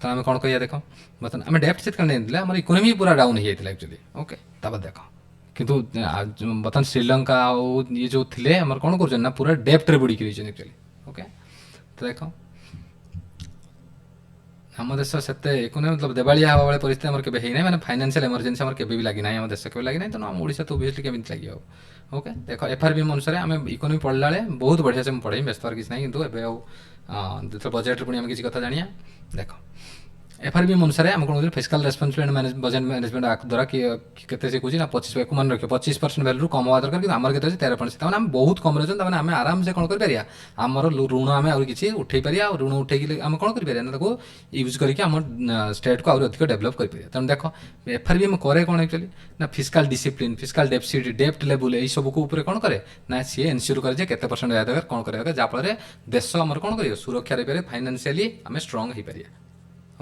तो आम कौन कह देख बर्तमान आम डेप्ट से नहीं आम इकोनोमी पूरा डाउन हो जाता एक्चुअली ओके तापर देख किंतु बर्तमान श्रीलंका ये जो थे आम कौन कर पूरा डेप्ट बुड़ी एक्चुअली ओके तो देख आम देश से इकोनोमी मतलब देवालिया हवा वाले परिस्थिति आम के मैंने फाइनेंशियल इमरजेंसी आम के लगी ना आम देश के लगी ना तेना आम ओडिशा तो ओबियसली केमी लगे ओके देख एफआरबीएम अनुसार आम इकोनोमी पढ़ला बहुत बढ़िया से पढ़े व्यस्त किसी ना कि जो बजेट पुणी आम किसी कथा जानिया देख एफआरबीएम अनुसार आम कौन फिस्काल रेस्पॉन्सिबिलिटी बजेट मैनेजमेंट द्वारा केते से कौन 25 मान रखिए 25% वैल्यू कम हवा दरकार कि आम के 13% आम बहुत कम रही आम आराम से कौन कर आमर ऋण आम आ किसी उठे पारिया ऋण उठे आम कौन कर यूज करके आम स्टेट को अधिक डेभलप कर तेणु देख एफआरबीएम करे कौन एक्चुअली ना फिस्काल डिसिप्लिन फिस्काल डेफिसिट डेप्ट लेवल यही सब को कौन करे ना सी एनश्योर करे जे केते परसेंट दरकार कौन कर जहाँफल देश आम कौन कर सुरक्षा रही फाइनान्शियली आम स्ट्रंग हो पारिया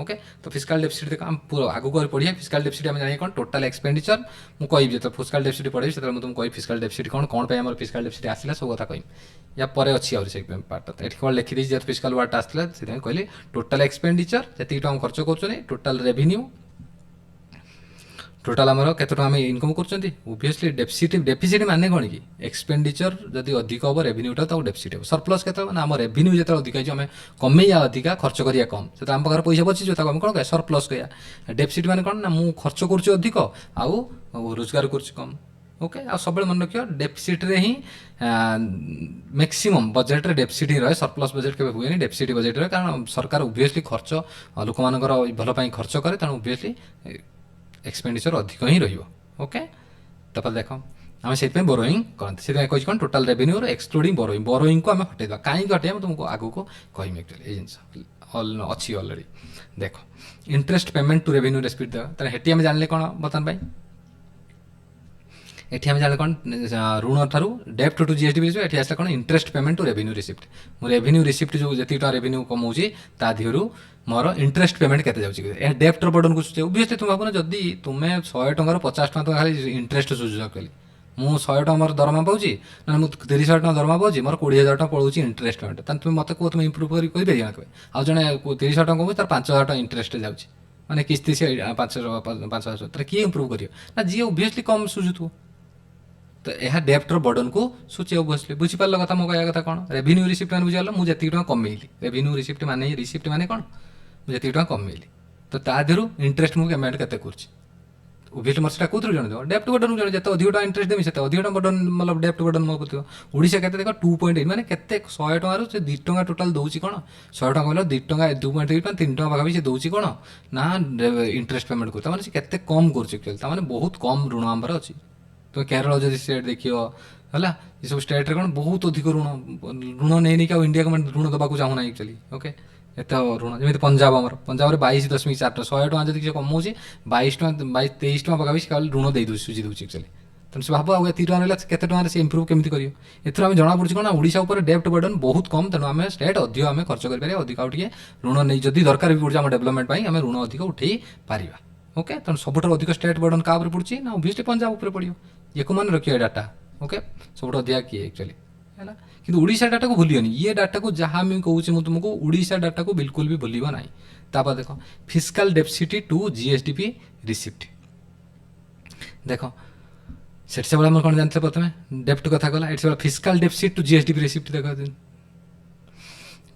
ओके तो फिस्काल डेफिसिट देखो हम पूरा आगू पढ़िया फिस्काल डेफिसिट आम जानिए कौन टोटाल एक्सपेंडिचर मुझे कहि जो फिस्काल डेफिसिट पढ़ी से तुमको कहि फिस्काल डेफिसिट कौन कौन पे आम फिस्काल डेफिसिट आसला सब कथा कहि या पर अच्छी आउरी से पार्ट तो ये केवल लिखी जो फिस्काल वार्ड आसला से कहली टोटाल एक्सपेंडिचर जी खर्च कर टोटाल रेभिन्यू टोटाल आमर केत आम इनकम कर ओबियसली डेफिसिट माने कौन कि एक्सपेंडिचर जब अधिक हम रेभिन्यूटा तो डेफिसिट हम सरप्लस के मैंने आम रेभिन्यू जो अधिक आम कमेया अधिका खर्च करिया कम से आम पाखे पैसा बची आम कौन कह सरप्लस कह डेफिसिट माने कौन ना मुझे खर्च करुच्च आउ रोजगार कम ओके आ सब मन रखियो डेफिसिट रे ही मैक्सिमम बजेट रे डेफिसिट ही रहे सरप्लस बजेट के हुए डेफिसिट बजेट रहे कारण सरकार ओबियसली खर्च लोक मान भल खर्च करे तेणु ओबियसली एक्सपेंडिचर अधिक ही रोके तब देख आम से बोरोइंग करते से कही कौन टोटाल रेवेन्यू और एक्सक्लूडिंग बोरोइंग को आम हटेदा कहीं हटेगा तुमको आगू को कहमी एक्चुअली ये जिन अच्छी अलरेडी देख इंटरेस्ट पेमेंट टू रेवेन्यू रेस्पिट देगा हेटी आम जाने कौन बर्तमान एठी आम जाने कौन ऋण ठारू डेप्ट टू जीएसटी बेस एठी आसला कौन interest payment to revenue receipt मो रेवेन्यू रिसिप्ट जो जी रेवेन्यू कमाऊँगी ता दिहरु मोर इंटरेस्ट पेमेंट केते जाउची डेप्टर बर्डन को सूचे ओबियसली तुम भावना जदि तुम्हें 100 टंकार 50 टका खाली इंटरेस्ट सूझ कली मु 100 टका मोर दरमा पाऊँगी ना मुझे 30,000 टका दरमा पाऊँगी मोर 20,000 टका पड़ोची इंटरेस्ट पेमेंट तान तुम मत कह तुम इम्प्रूव कर आज जड़े 30,000 टका कमाऊँ तार 5,000 टका इंटरेस्ट जाऊँगी मैंने किस्ती से 5,000 तर किए इम्प्रूव कर ना जी ओबियसली कम सूझुव तो यह डेप्टर बर्डन को सूचे ओबियसली बुझीपार कथा मो कह कथा कौन रेवेन्यू रिसिप्ट मैंने बुझीगल मुझे टका कमेली रेवेन्यू रिसिप्ट माने रिसिप्ट माने कौन मुझे टका कमेली तो ता देहरु इंटरेस्ट मुझे पेमेंट केते करछि ओबियसली मोर कौन जन डेप्ट बर्डन जन जिते अधिक इंटरेस्ट देवी से अधिक बर्डन मतलब डेप्ट बर्डन मो पड़ो ओडिशा के देख 2.8 माने केते 100 टकर से 2 टका टोटाल दौची कौन 100 टका कहल 2 टका 2.8 3 टका पाखा से दौची कौन ना इंटरेस्ट पेमेंट करता मैंने केते कम कर बहुत कम ऋण आमर अच्छी तुम केरल जब स्टेट देखियो है ये सब स्टेट रे कौन बहुत अधिक ऋण नहीं नहीं इंडिया गवर्नमेंट ऋण देवाक चाहूना एक्चुअली ओके एत ऋण जमी पंजाब आमर पंजाब 22.4 100 टका जब किसी कमाऊँ 22 टका 23 टका पाखा केवल ऋण दे दूँ सुझी दूँ एक्चुअली तेणु से भाव आगे 30 टका केते टका से इम्प्रूव केमी कर एथर आम जना पड़ी कौन ओडिशा डेप्ट बर्डन बहुत कम तेणु आम स्टेट अधिक आम खर्च करें अधिक आगे ऋण नहीं जदि दरकार भी पड़े डेभलपमेंट आम ऋण अधिक उठे पारिबा ओके तेणु सबुठ अधिक स्टेट बर्डन क्या पड़ी ना ओबियसली पंजाब उपर पड़ो ये को मन रखिए डाटा ओके सब अधिक किए एक्चुअली है कि ओडिशा डाटा को भूलियोनी ये डाटा को जहाँ मैं कहूँ तुमको ओडिशा डाटा को बिल्कुल भी भूल ना तापर देख fiscal deficit to GSDP receipt देख से बड़ा कौन जानते प्रथम डेप्ट कथा गला ये fiscal deficit to GSDP receipt देख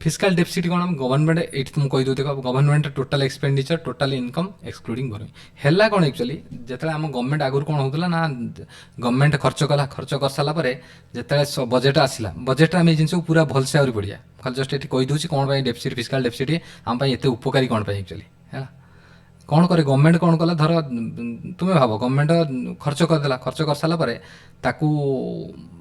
फिस्काल डेफिसिट कौन गवर्नमेंट ये तुम कहीदे देख government total expenditure total income excluding borrowing है कौन एक्चुअली जिते आम गवर्नमेंट आगुरी कौन होता ना गवर्नमेंट खर्च कला खर्च कर सारापर जिते बजेट आसला बजेट आम जिन पूरा भलसे आहरी बढ़िया खाली जस्ट ये कहीदे कौन डेफिसिट फिस्काल डेफिसिट आम एत उपकारी कौन एक्चुअली है कौन करे गवर्नमेंट कौन कला धर तुम्हें भाव गवर्नमेंट खर्च करदेला खर्च कर सारापर ताकू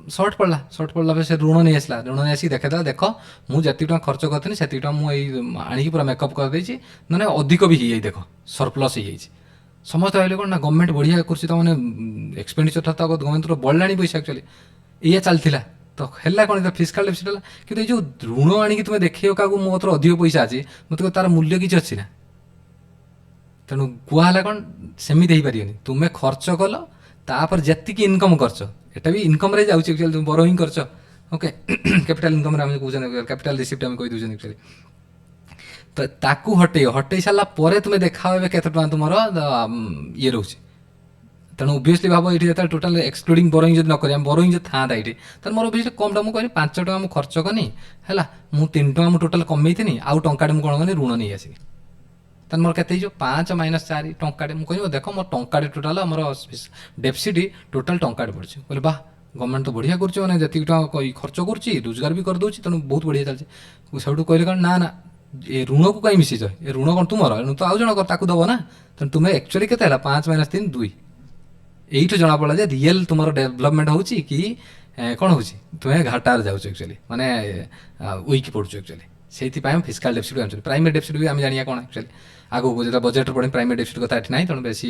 सर्ट पड़ा से ऋण नहीं आसला ऋण नहीं आसिक देखा देख मुझे जी खर्च करी से मुझे आणिकी पूरा मेकअप करदे ना अधिक भी हो देख सरप्लस हो समस्त भाई कौन ना गवर्नमेंट बढ़िया कर एक्सपेंडिचर था गवर्नमेंट बढ़ला पैसा एक्चुअली ये चलता तो है कौन फिस्काल डेफिसिट है कि जो ऋण आणिकी तुम देख क्या मोर अधिक पैसा अच्छी मतलब तार मूल्य किसी अच्छी ना ତେଣୁ କୁହାହେଲା କ'ଣ ସେମିତି ହେଇପାରିବନି, ତୁମେ ଖର୍ଚ୍ଚ କଲ ତାପରେ ଯେତିକି ଇନକମ୍ କରିଛ, ଏଟା ବି ଇନକମ୍ରେ ଯାଉଛି ଆକ୍ଚୁଆଲି, ତୁମେ ବରୋଇଂ କରିଛ। ଓକେ କ୍ୟାପିଟାଲ ଇନକମ୍ରେ ଆମେ କହୁଛନ୍ତି କ୍ୟାପିଟାଲ ରିସିପ୍ଟ ଆମେ କହିଦେଉଛନ୍ତି ଆକ୍ଚୁଆଲି। ତ ତାକୁ ହଟେଇ ସାରିଲା ପରେ ତୁମେ ଦେଖାଅ ଏବେ କେତେ ଟଙ୍କା ତୁମର ଇଏ ରହୁଛି। ତେଣୁ ଓଭିୟସଲି ଭାବ ଏଇଠି ଯେତେବେଳେ ଟୋଟାଲ ଏକ୍ସକ୍ଲୁଡ଼ିଂ ବରୋଇଂ ଯଦି ନ କରିବା, ବରୋଇଂ ଯଦି ଥାନ୍ତା ଏଇଠି, ତାହେଲେ ମୋର ଓଭିୟସଲି କମ୍ ଟଙ୍କା, ମୁଁ କହିଲି 5 ଟଙ୍କା ମୁଁ ଖର୍ଚ୍ଚ କନି ହେଲା, ମୁଁ 3 ଟଙ୍କା ମୁଁ ଟୋଟାଲ କମେଇଥିନି, ଆଉ ଟଙ୍କାଟେ ମୁଁ କ'ଣ କନି ଋଣ ନେଇ ଆସିବି, ତାହେଲେ ମୋର କେତେ ହେଇଯିବ 5 - 4 ଟଙ୍କାଟେ। ମୁଁ କହିବି ଦେଖ ମୋର ଟଙ୍କାଟେ ଟୋଟାଲ ଆମର ଡେଫିସିଟ୍ ଟୋଟାଲ ଟଙ୍କାଟେ ପଡ଼ିଛି। କହିଲେ ବାହ ଗଭର୍ଣ୍ଣମେଣ୍ଟ ତ ବଢ଼ିଆ କରୁଛି, ମାନେ ଯେତିକି ଟଙ୍କା ଖର୍ଚ୍ଚ କରୁଛି ରୋଜଗାର ବି କରିଦେଉଛି, ତେଣୁ ବହୁତ ବଢ଼ିଆ ଚାଲିଛି। ସେଠୁ କହିଲେ କ'ଣ ନା ନା ଏ ଋଣକୁ କାହିଁ ମିଶିଛ, ଏ ଋଣ କ'ଣ ତୁମର, ଋଣ ତ ଆଉ ଜଣକ ତାକୁ ଦେବ ନା। ତେଣୁ ତୁମେ ଆକ୍ଚୁଆଲି କେତେ ହେଲା 5 - 3 2, এইଠୁ ଜଣାପଡ଼ିଲା ଯେ ରିଏଲ୍ ତୁମର ଡେଭଲପମେଣ୍ଟ ହେଉଛି କି କ'ଣ ହେଉଛି, ତୁମେ ଘାଟାରେ ଯାଉଛ ଆକ୍ଚୁଆଲି, ମାନେ ୱିକ୍ ପଡ଼ୁଛ ଆକ୍ଚୁଆଲି। ସେଇଥିପାଇଁ ଫିସ୍କାଲ ଡେଫିସିଟ୍ ଜାଣିଛନ୍ତି। ପ୍ରାଇମେରୀ ଡେଫିସିଟ୍ ବି ଆମେ ଜାଣିବା କ'ଣ ଆକ୍ଚୁଆଲି ଆଗକୁ ଯେତେବେଳେ ବଜେଟ୍ରେ ପଢ଼ି, ପ୍ରାଇମେରୀ ଡେଫିସିଟ୍ କଥା ଏଠି ନାହିଁ, ତେଣୁ ବେଶୀ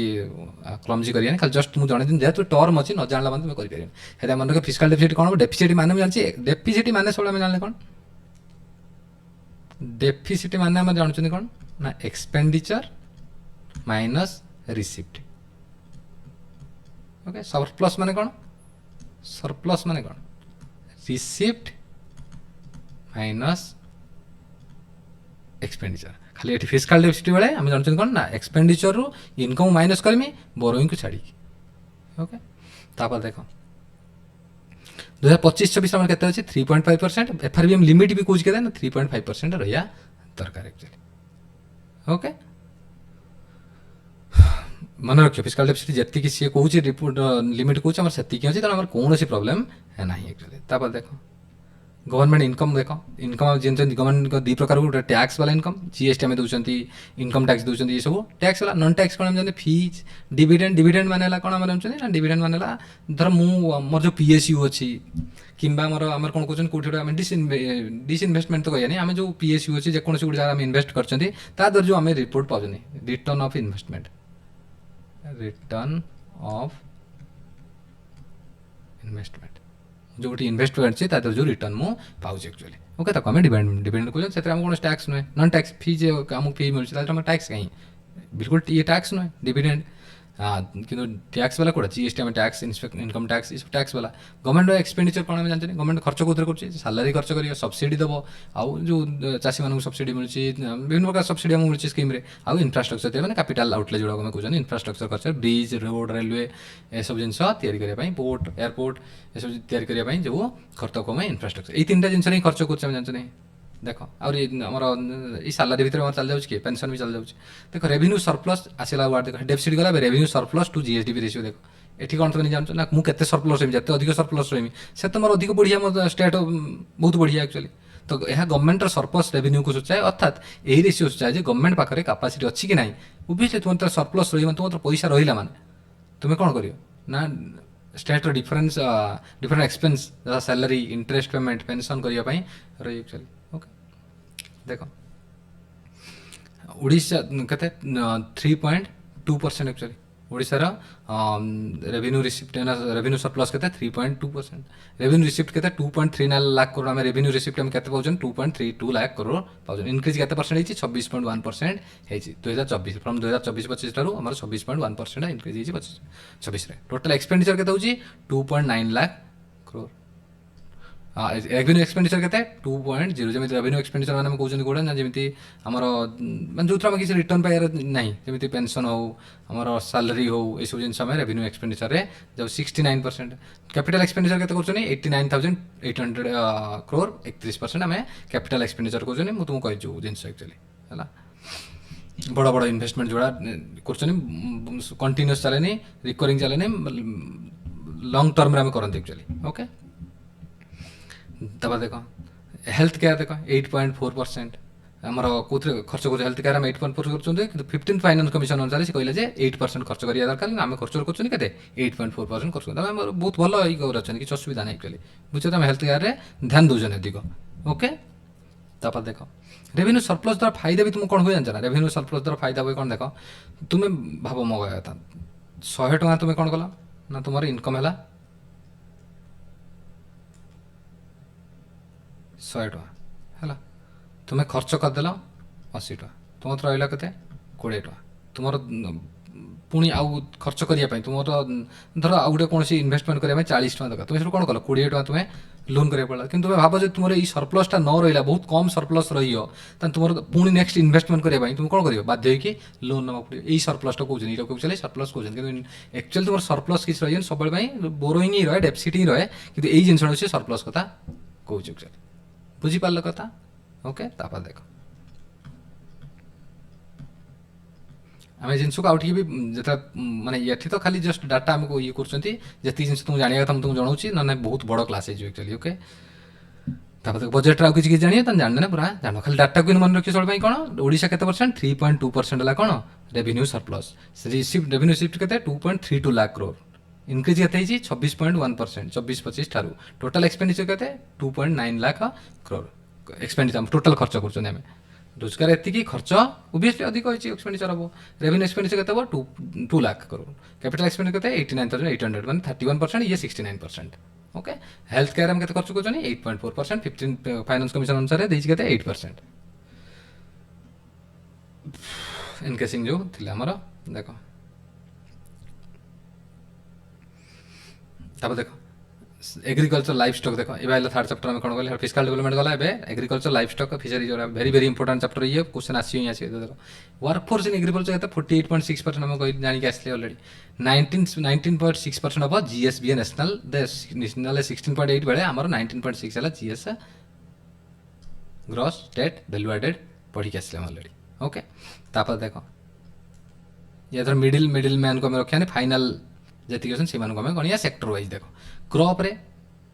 କ୍ଲମ୍ଜି କରିବାନି, ଖାଲି ଜଷ୍ଟ ମୁଁ ଜଣେଇଦିନ ଯେହେତୁ ଟର୍ମ ଅଛି, ନ ଜାଣିଲା ମାନେ ତୁମେ କରିପାରିବନି। ସେଇଟା ମନେ ରଖ, ଫିସ୍କାଲ ଡେଫିସିଟ୍ କ'ଣ ହେବ, ଡେଫିସିଟ୍ ମାନେ ମୁଁ ଜାଣିଛି, ଡେଫିସିଟ୍ ମାନେ ସବୁବେଳେ ଆମେ ଜାଣିଲେ କ'ଣ, ଡେଫିସିଟ୍ ମାନେ ଆମେ ଜାଣୁଛନ୍ତି କ'ଣ ନା expenditure minus receipt. Okay surplus ମାନେ କ'ଣ, ସରପ୍ଲସ୍ ମାନେ କ'ଣ ରିସିପ୍ଟ ମାଇନସ୍ ଏକ୍ସପେଣ୍ଡିଚର। ଖାଲି ଏଠି ଫିସ୍କାଲ ଡେଫିସିଟ୍ ବେଳେ ଆମେ ଜାଣୁଛନ୍ତି କ'ଣ ନା ଏକ୍ସପେଣ୍ଡିଚରରୁ ଇନକମ୍ ମାଇନସ୍ କରିମି ବୋରୋଇଂକୁ ଛାଡ଼ିକି। ଓକେ ତାପରେ ଦେଖ 2025-26 ଆମର କେତେ ଅଛି 3.5%। ଏଫଆରବିଏମ୍ ଲିମିଟ୍ ବି କହୁଛି କେତେ ନା 3.5% ରହିବା ଦରକାର ଆକ୍ଚୁଆଲି। ଓକେ ମନେ ରଖିବ ଫିସ୍କାଲ ଡେଫିସିଟ୍ ଯେତିକି ସିଏ କହୁଛି ରିପୋର୍ଟ ଲିମିଟ୍ କହୁଛି ଆମର ସେତିକି ଅଛି, ତେଣୁ ଆମର କୌଣସି ପ୍ରୋବ୍ଲେମ୍ ନାହିଁ ଆକ୍ଚୁଆଲି। ତାପରେ ଦେଖ ଗଭର୍ଣ୍ଣମେଣ୍ଟ ଇନକମ୍ ଦେଖ, ଇନକମ୍ ଆମେ ଜାଣିଛନ୍ତି ଗଭର୍ଣ୍ଣମେଣ୍ଟ ଦୁଇ ପ୍ରକାର, ଗୋଟେ ଟ୍ୟାକ୍ସ ବାଲା ଇନକମ୍, ଜିଏସ୍ଟି ଆମେ ଦେଉଛନ୍ତି, ଇନକମ୍ ଟ୍ୟାକ୍ସ ଦେଉଛନ୍ତି, ଏସବୁ ଟ୍ୟାକ୍ସ ବାଲା। ନନ୍ ଟ୍ୟାକ୍ସ କ'ଣ ଆମେ ଜାଣିଛନ୍ତି ଫିଜ୍, ଡିଭିଡେଣ୍ଡ। ଡିଭିଡେଣ୍ଡ ମାନେ ହେଲା କ'ଣ ଆମେ ଜାଣିଛନ୍ତି ନା ଡିଭିଡେଣ୍ଡ ମାନେ ହେଲା ଧର ମୁଁ ମୋର ଯେଉଁ PSU ଅଛି, କିମ୍ବା ଆମର କ'ଣ କହୁଛନ୍ତି କେଉଁଠି ଗୋଟେ ଆମେ ଡିସ୍ଇନଭେଷ୍ଟମେଣ୍ଟ ତ କହିବାନି, ଆମେ ଯେଉଁ PSU ଅଛି ଯେକୌଣସି ଗୋଟେ ଜାଗାରେ ଆମେ ଇନଭେଷ୍ଟ କରିଛନ୍ତି, ତା ଦ୍ୱାରା ଯେଉଁ ଆମେ ରିପୋର୍ଟ ପାଉଛନ୍ତି return of investment, return of investment, ଯେଉଁଠି ଇନଭେଷ୍ଟ କରିଛି ତା ଦେହରୁ ଯେଉଁ ରିଟର୍ନ ମୁଁ ପାଉଛି ଆକ୍ଚୁଆଲି। ଓକେ ତାକୁ ଆମେ ଡିପେଣ୍ଡ କହୁଛନ୍ତି, ସେଥିରେ ଆମକୁ କୌଣସି ଟ୍ୟାକ୍ସ ନୁହେଁ। ନନ୍ ଟ୍ୟାକ୍ସ ଫିଜ୍ ଆମକୁ ଫି ମିଳୁଛି, ତା ଦେହରେ ଆମେ ଟ୍ୟାକ୍ସ କାହିଁ, ବିଲକୁଲ ଇଏ ଟ୍ୟାକ୍ସ ନୁହେଁ ଡିଭିଡେଣ୍ଡ। କିନ୍ତୁ ଟ୍ୟାକ୍ସ ବାଲା କୋଉଟା ଜିଏସ୍ଟି ଆମେ ଟ୍ୟାକ୍ସ, ଇନକମ୍ ଟ୍ୟାକ୍ସ, ଏସବୁ ଟ୍ୟାକ୍ସ ବାଲା। ଗଭର୍ଣ୍ଣମେଣ୍ଟ ଏକ୍ସପେଣ୍ଡିଚର କ'ଣ ଆମେ ଜାଣିଛନ୍ତି, ଗଭର୍ଣ୍ଣମେଣ୍ଟ ଖର୍ଚ୍ଚ କେଉଁଥିରେ କରୁଛି, ସାଲାରୀ ଖର୍ଚ୍ଚ କରିବ, ସବସିଡ଼ି ଦେବ, ଆଉ ଯେଉଁ ଚାଷୀମାନଙ୍କୁ ସବସିଡ଼ି ମିଳୁଛି, ବିଭିନ୍ନ ପ୍ରକାର ସବସିଡ଼ି ଆମକୁ ମିଳୁଛି ସ୍କିମ୍ରେ, ଆଉ ଇନଫ୍ରାଷ୍ଟ୍ରକ୍ଚର ତିଆରି ମାନେ କ୍ୟାପିଟାଲ ଆଉଟଲେ ଯେଉଁଟାକୁ ଆମେ କହୁଛନ୍ତି ଇନଫ୍ରାଷ୍ଟ୍ରକ୍ଚର ଖର୍ଚ୍ଚ, ବ୍ରିଜ୍, ରୋଡ଼, ରେଲୱେ, ଏସବୁ ଜିନିଷ ତିଆରି କରିବା ପାଇଁ, ପୋର୍ଟ, ଏୟାରପୋର୍ଟ, ଏସବୁ ତିଆରି କରିବା ପାଇଁ ଯେଉଁ ଖର୍ଚ୍ଚକୁ ଆମେ ଇନଫ୍ରାଷ୍ଟ୍ରକ୍ଚର, ଏଇ ତିନିଟା ଜିନିଷରେ ହିଁ ଖର୍ଚ୍ଚ କରୁଛୁ ଆମେ ଜାଣିଛନ୍ତି। ଦେଖ ଆହୁରି ଆମର ଏଇ ସାଲାରୀ ଭିତରେ ଆମର ଚାଲିଯାଉଛି କି ପେନ୍ସନ୍ ବି ଚାଲିଯାଉଛି। ଦେଖ ରେଭିନ୍ୟୁ ସରପ୍ଲସ୍ ଆସିଲା ୱାର୍ଡ଼, ଦେଖ ଡେଫିସିଟ୍ ଗଲା, revenue surplus to GSDP ratio. ଦେଖ ଏଠି କ'ଣ ତୁମେ ଜାଣିଛ ନା ମୁଁ କେତେ ସରପ୍ଲସ୍ ରହିବି, ଯେତେ ଅଧିକ ସରପ୍ଲସ୍ ରହିବି ସେତେ ମୋର ଅଧିକ ବଢ଼ିଆ, ମୋ ଷ୍ଟେଟ୍ ବହୁତ ବଢ଼ିଆ ଆକ୍ଚୁଆଲି। ତ ଏହା ଗଭର୍ଣ୍ଣମେଣ୍ଟର ସରପ୍ଲସ୍ ରେଭିନ୍ୟୁକୁ ସୂଚାଏ, ଅର୍ଥାତ୍ ଏହି ରେସିଓ ସୂଚାଏ ଯେ ଗଭର୍ଣ୍ଣମେଣ୍ଟ ପାଖରେ କାପାସିଟି ଅଛି କି ନାହିଁ। ଓଭିୟସଲି ତୁମର ଯେତେବେଳେ ସରପ୍ଲସ୍ ରହିବ, ତୁମର ପଇସା ରହିଲା ମାନେ ତୁମେ କ'ଣ କରିବ ନା ଷ୍ଟେଟ୍ର difference expense, salary, interest payment, pension କରିବା ପାଇଁ ରହିବ ଆକ୍ଚୁଆଲି। ଓକେ ଦେଖ ଓଡ଼ିଶା କେତେ 3.2% ଆକ୍ଚୁଆଲି। ଓଡ଼ିଶାର ରେଭିନ୍ୟୁ ରିସିପ୍ଟ ରେଭିନ୍ୟୁ ସରପ୍ଲସ୍ କେତେ 3.2%। ରେଭିନ୍ୟୁ ରିସିପ୍ଟ କେତେ 2.39 ଲାख କରୋଡ଼। ଆମେ ରେଭିନ୍ୟୁ ରିସିପ୍ଟ ଆମେ କେତେ ପାଉଛନ୍ତି 2.32 ଲାख କରୋଡ଼ ପାଉଛନ୍ତି। ଇନକ୍ରିଜ୍ କେତେ ପରସେଣ୍ଟ ହେଇଛି 26.1% ହେଇଛି 2024 ଫ୍ରମ୍ 2024-25 ଠାରୁ ଆମର 26.1% ଇନକ୍ରିଜ୍ ହେଇଛି 25-26ରେ। ଟୋଟାଲ୍ ଏକ୍ସପେଣ୍ଡିଚର କେତେ ହେଉଛି 2.9 ଲାख କରୋଡ଼। ରେଭିନ୍ୟୁ ଏକ୍ସପେଣ୍ଡିଚର କେତେ 2.0। ଯେମିତି ରେଭିନ୍ୟୁ ଏକ୍ସପେଣ୍ଡିଚର ମାନେ ଆମେ କହୁଛନ୍ତି କେଉଁଟା ନା ଯେମିତି ଆମର ମାନେ ଯେଉଁଥିରେ ଆମେ କିଛି ରିଟର୍ନ ପାଇବାର ନାହିଁ, ଯେମିତି ପେନ୍ସନ୍ ହେଉ, ଆମର ସାଲାରୀ ହେଉ, ଏସବୁ ଜିନିଷ ଆମେ ରେଭିନ୍ୟୁ ଏକ୍ସପେଣ୍ଡିଚରରେ ଯାଉ 69%। କ୍ୟାପିଟାଲ ଏକ୍ସପେଣ୍ଡିଚର କେତେ କରୁଛନ୍ତି 89,800 crore, 31% ଆମେ କ୍ୟାପିଟାଲ ଏକ୍ସପେଣ୍ଡିଚର କରୁଛନ୍ତି। ମୁଁ ତୁମକୁ କହିଛି ଯେଉଁ ଜିନିଷ ଆକ୍ଚୁଆଲି ହେଲା ବଡ଼ ବଡ଼ ଇନଭେଷ୍ଟମେଣ୍ଟ ଯେଉଁଟା କରୁଛନ୍ତି କଣ୍ଟିନ୍ୟୁଅସ୍ ଚାଲେନି, ରିକରିଂ ଚାଲେନି, ଲଙ୍ଗ୍ ଟର୍ମରେ ଆମେ କରନ୍ତି ଆକ୍ଚୁଆଲି। ଓକେ ତାପରେ ଦେଖ ହେଲ୍ଥ କେୟାର ଦେଖ 8.4% ଆମର କେଉଁଥିରେ ଖର୍ଚ୍ଚ କରୁଛୁ, ହେଲ୍ଥ କେୟାର ଆମେ 8.4 କରୁଛନ୍ତି, କିନ୍ତୁ 15th ଫାଇନାନ୍ସ କମିଶନ ଅନୁସାରେ ସେ କହିଲେ ଯେ 8% ଖର୍ଚ୍ଚ କରିବା ଦରକାର, କିନ୍ତୁ ଆମେ ଖର୍ଚ୍ଚ କରୁଛନ୍ତି କେତେ 8.4% କରୁଛନ୍ତି। ଆମେ ବହୁତ ଭଲ ଏଇ ଗୌର ଅଛନ୍ତି, କିଛି ଅସୁବିଧା ନାହିଁ ଆକ୍ଚୁଆଲି ବୁଝୁଛ, ଆମେ ହେଲ୍ଥ କେୟାରରେ ଧ୍ୟାନ ଦେଉଛନ୍ତି ଅଧିକ। ଓକେ ତାପରେ ଦେଖ ରେଭିନ୍ୟୁ ସରପ୍ଲସ୍ ଦ୍ୱାରା ଫାଇଦା ବି ତୁମକୁ କ'ଣ ହୁଏ ଜାଣିଛ ନା, ରେଭିନ୍ୟୁ ସରପ୍ଲସ୍ ଦ୍ୱାରା ଫାଇଦା ହୁଏ କ'ଣ ଦେଖ, ତୁମେ ଭାବ ମୋ କହିବା କଥା 100 ଟଙ୍କା ତୁମେ କ'ଣ କଲ ନା ତୁମର ଇନକମ୍ ହେଲା 100 ଟଙ୍କା ହେଲା, ତୁମେ ଖର୍ଚ୍ଚ କରିଦେଲ 80 ଟଙ୍କା, ତୁମର ରହିଲା କେତେ 20 ଟଙ୍କା। तुमर पुणी आउ खर्च करने तुम धर आउ गोटे कौन इनभेस्टमेंट करने 40 टका दरकार तुम कौन कल 20 टका तुम्हें लोन करा पड़ा कि तुम्हें भाव जो तुम ये सरप्लसटा न रहा बहुत कम सरप्लस रही तुम पुणी नेक्स्ट इनभेस्टमेंट करने तुम कौन कर बाध्य कि लोन ना पड़े यही सरप्लसटा कहते हैं ये सरप्लस कहते एक्चुअली तुम सरप्लस किसी रही सब बोरोइंग ही रहे डेफिसिट ही रहे कि यही जिन सरप्लस कथा कौच एक्चुअली बुझीपार कथा ओके तापर देख आम जिनस को आउट भी जो माने ये तो खाली जस्ट डाटा आमको ये कर जिन तुम जाना था तुमको जनाऊँगी ना बहुत बड़ क्लास एक्चुअली ओके तापर बजेट आउ किसी जानिए जाने पूरा जान खाली डाटा को मन रखिए सब कौन ओडिशा के परसेंट 3.2% है कौन revenue surplus receive revenue shift के 2.32 लाख करोड़ इनक्रीज के 26.1% 24-25 ठारू टोटाल एक्सपेंडिचर के 2.9 लाख करोड़ एक्सपेंडिचर टोटाल खर्च कर रोजगार एति खर्च ओबियसली अधिक होती एक्सपेंडिचर हम रेवेन्यू एक्सपेंडिचर के 2 लाख करोड़ कैपिटल एक्सपेंडिचर के 89,800 मैंने 31% ये 69% ओके हेल्थ केयर में खर्च कर 8.4% 15 फाइनेंस कमिशन अनुसार देखे 8% इनकेसिंग जो थी आमर देख तापर देख एग्रीकल्चर लाइफ स्टॉक देखो ये थर्ड चैप्टर में कौन कहले फिजिकल डेवलपमेंट गला एग्रीकल्चर लाइफ स्टॉक फिशरी जो वेरी वेरी इंपोर्टेंट चैप्टर ये क्वेश्चन आसी देखो वर्कफोर्स इन एग्रीकल्चर 48.6% हम जानिक आसले ऑलरेडी 19.6% हम जीएसबीए नेशनल नेशनल 16.8 बेले आमर 19.6 है GS gross state value added पढ़ी के आसले ऑलरेडी ओके तापर देख ये धर मिडिल मैन को रखा फाइनाल जी अच्छे आम गणिया सेक्टर वाइज देख क्रॉप रे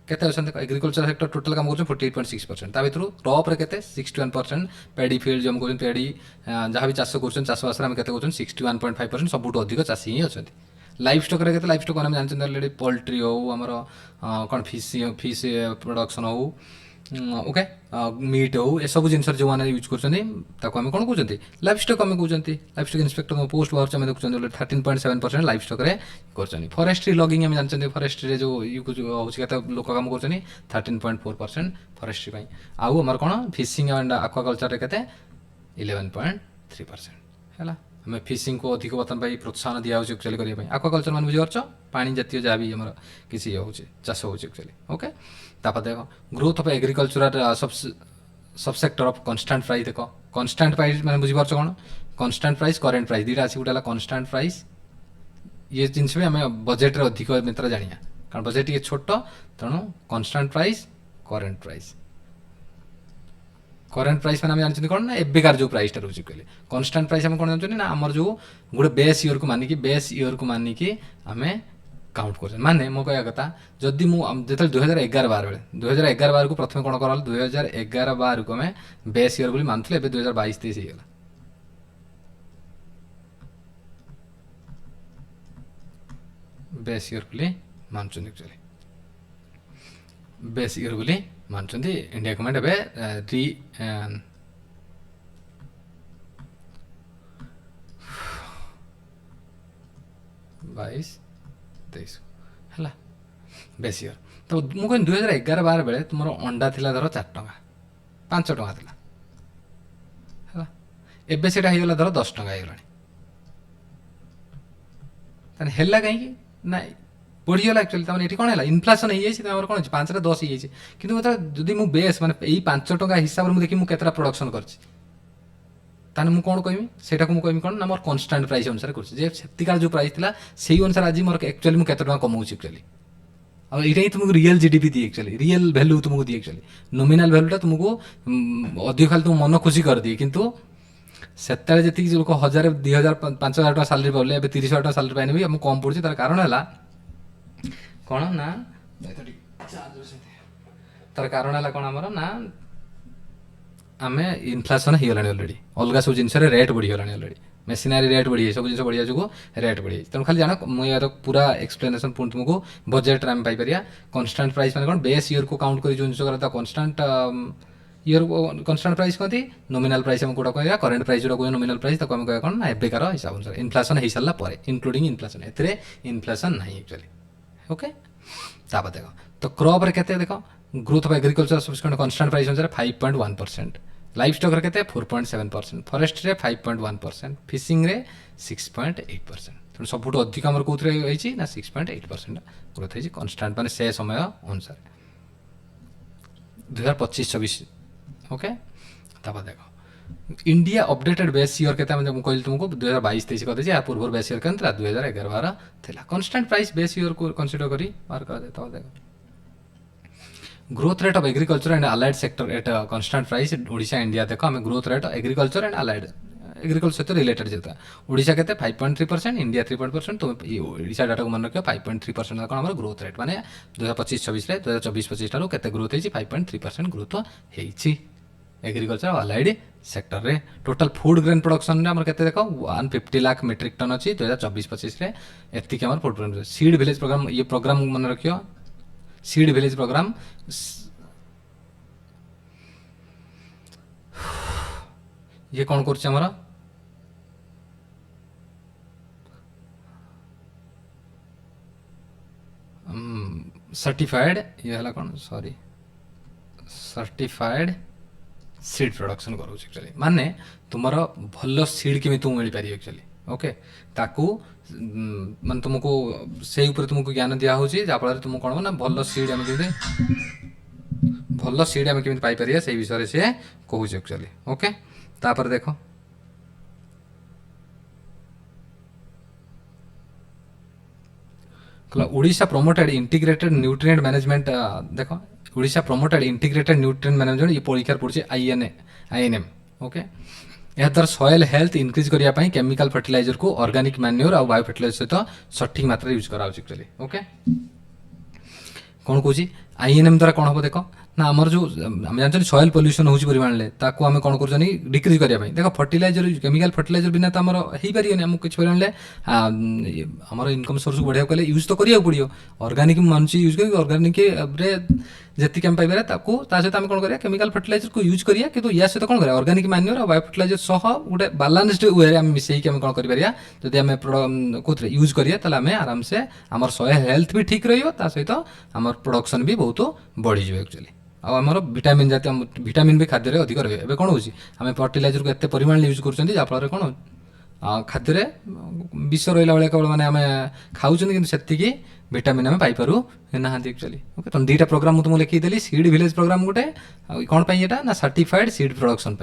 केते देख एग्रीकल्चर सेक्टर टोटल काम कर 48.6% ता भर क्रॉप रे केते 61% पेडी फील्ड जो कहते पेडी जहाँ भी चाष कर चाषबास आम के 61.5% सबुठ अधिक चाषी ही अच्छा लाइफ स्टॉक रे लाइफ स्टॉक आम जानते ऑलरेडी पोल्ट्री हो आमर कौन फिश प्रोडक्शन हो ओके मीट हो ये सब जिन जो मैंने यूज कर कौन कहते लाइफ स्टॉक आम कहते लाइफ स्टॉक इंस्पेक्टर पोस्ट बाहर आम देखुं 13.7% लाइफ स्टॉक कर फॉरेस्ट्री लॉगिंग आम जानते फॉरेस्ट्री जो होते लोक काम कर 13.4% फॉरेस्ट्री आउ आम कौन फिशिंग एंड एक्वाकल्चर के 11.3% है आम फिशिंग को अधिक बर्तमान प्रोत्साहन दिया एक्चुअली करने एक्वाकल्चर मान बुझीपार पानी जातीय जहाँ भी आम किसी हो चाष हो एक्चुअली ओके तापर देख ग्रोथ ऑफ एग्रीकल्चर सब सेक्टर ऑफ कांस्टेंट प्राइस देख कांस्टेंट प्राइस मैंने बुझीपार कौन कांस्टेंट प्राइस करेंट प्राइस दुटा अच्छी गोटे कांस्टेंट प्राइस ये जिनस भी आम बजेट अधिक मात्रा जाना कारण बजेट ये छोट तेणु constant price current price current price मैंने जानते कौन ना एबेकार जो प्राइसटा रोचे कहले कांस्टेंट प्राइस आम कौन जानते ना आमर जो गोटे बेस इयर को मानिकी आम काउंट कर माने मो कह कथा जदि मुझे 2011-12 बेले 2011-12 को प्रथम कौन कर 2011-12 को आम बेस इयर बोली मानुले 2022-23 होगा बेस इयर बोली मानुंट एक्चुअली बेस इयर बोली मानुंट इंडिया गवर्नमेंट एवं री 22-23 है बेस इयर तो मुझे कह 2011-12 बेले तुम अंडा थिला धर 4 टଙ୍କା 5 टଙ୍କା थिला है एबे सेटा हेगला धर 10 टଙ୍କା हेगला ताने हेला कहीं ना बढ़ीगला एक्चुअली तमाने ये कौन है इनफ्लेशन हो कौन 5 रे 10 हो कि मतलब जदि मु बेस माने यही 5 टଙ୍କା हिसाब से देखी मुझे प्रोडक्शन करछि ताने मु कौन कहमी सेटा को मु कहमी कौन ना मोर कांस्टेंट प्राइस अनुसार करछि जे सेतिकार जो प्राइस थिला सेही अनुसार आज मोर एक्चुअली मु केते टଙ୍କା कमाउछि एक्चुअली अब ये तुमको रियल जीडीपी दिए एक्चुअली रियल वैल्यू तुमको दिए एक्चुअली नॉमिनल वैल्यूटा तुमको अधिक खाली तुम मन खुशी कर दिए किंतु सेतले जी लोक 1000 2000 5000 टଙ୍କା सैलरी पाले 30,000 टଙ୍କା सैलरी पाइने भी कम पड़े तार कारण है कौन ना तार कारण है कौन आमर ना आम इनफ्लेशन होगा अलरेडी अलग सब जिन रेट बढ़ीगला अलरेडी मेसिनारी रेट बढ़ी सब जिन बढ़िया जो रेट बढ़ी तेणु खाली जान मुझे पूरा एक्सप्लेनेशन पुणी तुमको बजेट आम पाइपर कांस्टेंट प्राइस मैंने कौन बेस इयर को काउंट कर जो जिन कांस्टेंट इयर कांस्टेंट प्राइस कहती नॉमिनल प्राइस हम कौटा कह करेंट प्राइस जो कह नॉमिनल प्राइस आम कह कौन ना एबेकार हिसाब अनुसार इनफ्लेशन हो सारा पर इनक्लूडिंग इनफ्लेशन ए इनफ्लेशन ना एक्चुअली ओके तापर देख तो क्रॉप रे केते देख growth of agriculture subsequent constant price अनुसार 5.1% लाइफ स्टॉक रे केते 4.7%, फॉरेस्ट रे 5.1%, फिशिंग रे 6.8%। तेणु सबुठ अधिक आमर कौन होती ना 6.8% ग्रोथ होती कन्स्टाट मान से समय अनुसार 2025-26। ओके तापर देख इंडिया अपडेटेड बेस ईयर के कहली तुमको 2022-23 कहते या पूर्व बेस ईयर के 2011-12 था कन्स्टाट प्राइस बेस ईयर को कनसीडर करी बाहर कर देता देख growth rate of agriculture and allied sector at constant price Odisha India देख आम growth rate agriculture and allied agriculture सहित रिलेटेड जेता ओडिशा के 5.3%, इंडिया 3%। तुम ओडिशा डाटा को मन रख 5.3% कौन आम ग्रोथ रेट माने 2025-26 2024-25 ठार के ग्रोथ होती 5.3% ग्रोथ होती एग्रीकल्चर अलाइड सेक्टर रे। टोटल फूड ग्रेन प्रोडक्शन आम के देख 150 लाख मेट्रिक टन अच्छी 2024-25 एतिक आम food grain seed village programme ये प्रोग्राम मन रखियो सीड विलेज प्रोग्राम ये कौन कर सर्टिफाइड ये है कौन सॉरी सर्टिफाइड सीड प्रोडक्शन करूँ माने तुम भल सीड केमी तुम मिल पार एक्चुअली ओके ताकू मान तुमको से ऊपर तुमको ज्ञान दिया होची जहाँफल तुम कौन ना भल सीड आम भल सीड आम केमी पाइपर से विषय से कहूँ एक्चुअली ओके तापर देख Odisha promoted integrated nutrient management देख Odisha promoted integrated nutrient management ये परीक्षा पड़े आईएनएम ओके यह द्वारा सॉइल हेल्थ इंक्रीज करने केमिकल फर्टिलाइजर को ऑर्गेनिक मैन्योर और बायो फर्टिलाइजर सहित सठिक मात्रा यूज करा एक्चुअली ओके कौन कौन आईएनएम द्वारा कौन हम देख ना आमर जो आम जानते सॉइल पॉल्यूशन होची परिमाण ले ताको आम कौन कर डिक्रिज करने देख फर्टिलाइजर केमिकल फर्टिलाइजर बिना तो आमर हो पारे आमको किसी परिमाण आमर इनकम सोर्स को बढ़िया कले यूज तो करिया पड़ो ऑर्गेनिक मनुष्य यूज कर ऑर्गेनिक जी आम पाइपर सहित आम कौन करिया केमिकल फर्टिलाइजर को यूज करिया कि या सहित कौन करिया ऑर्गेनिक मैन्योर और बायो फर्टिलाइजर सह गोटे बैलेंस्ड वे आम मिसेक आम कौन करिया जदि आम कौन यूज करिया ताले आम आराम से आमर सॉइल हेल्थ भी ठीक रहियो ता सहित आमर प्रोडक्शन भी बहुत बढ़ी जाए एक्चुअली आमर विटामिन जातीय विटामिन भी खाद्य अधिक रही है कौन होमें फर्टिलाइजर को एत परिमाण यूज कर जहाँफल कौन खाद्य विष रहा भाई केवल मैंने आम खाऊँ कि विटामिन आम पाइपरू ना एक्चुअली ओके तो दुईटा प्रोग्राम मुझे लिखीदेली सीड विलेज प्रोग्राम गोटे कौन यहाँ ना सर्टिफाइड सीड प्रोडक्शन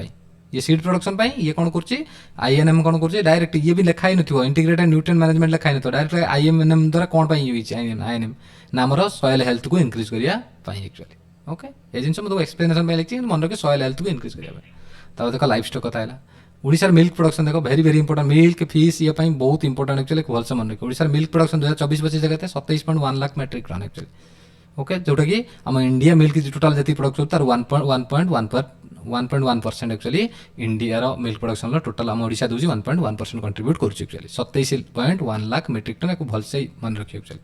ये सीड प्रोडक्शन ये कौन कर आईएनएम कौन कर डायरेक्ट ये भी लिखाई न इंटीग्रेटेड न्यूट्रिएंट मैनेजमेंट लिखाई न डायरेक्ट आईएनएम द्वारा कौन आईएनएम ना आमर सॉइल हेल्थ को इंक्रीज करने एक्चुअली ओके ये जिन मुझे एक्सप्लेनेशन लिखी मन रखिए सॉइल हेल्थ को इंक्रीज करने देख लाइफ स्टॉक कथा है ओडिशा मिल्क प्रोडक्शन देख very very important milk fish ये बहुत इंपोर्टेंट एक्चुअली भलसे मन रखिए ओडिशा मिल्क प्रोडक्शन 2024-25 जगह 27.1 lakh metric tonne actually okay जोटा कि आम इंडिया मिल्क टोटाल जी प्रोडक्ट तार 1.1% actually India milk production total आम ओडिशा दूसरी 1.1% कंट्रीब्यूट करुच्ची एक्चुअली 27.1 लाख मेट्रिक टन या भलसे मन रखिए एक्चुअली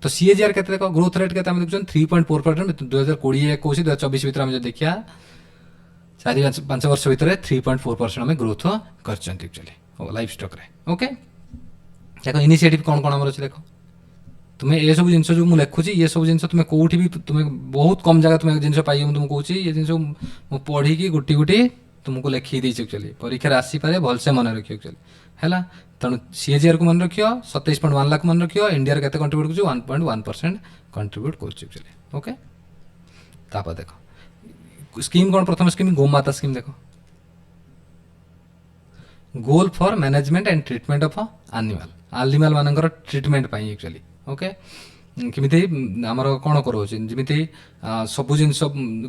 तो सीएजीआर के देख ग्रोथ रेट के 3.4% 2020-21 2024 भर आम देखिए 4-5 वर्ष भितर 3.4% आम ग्रोथ कर लाइफ स्टॉक रे ओके देख इनिशिएटिव कौन कौन आमर अच्छे देख तुम्हें ये सब जिन जो मुझे लिखुची ये सब जिन तुम्हें कौटी भी तुम्हें बहुत कम जगह तुम्हें जिन पाई तुमको कहूँ ये जिन पढ़ी की गोटी गोटी तुमको लिखी देती एक्चुअली परीक्षा आसीपे भलसे मन रखिए एक्चुअली है तेणु सीएजीआर को मन रखियो 27.1 लाख मन रखियो इंडिया के कंट्रीब्यूट कर 1.1% कंट्रीब्यूट कर ओके तापर देख स्कीम कौन प्रथम स्कीम गोमाता स्कीम देख goal for management and treatment of animal मानकर ट्रीटमेंट एक्चुअली ओके किमिति आमर कौन करोच जमी सब जिन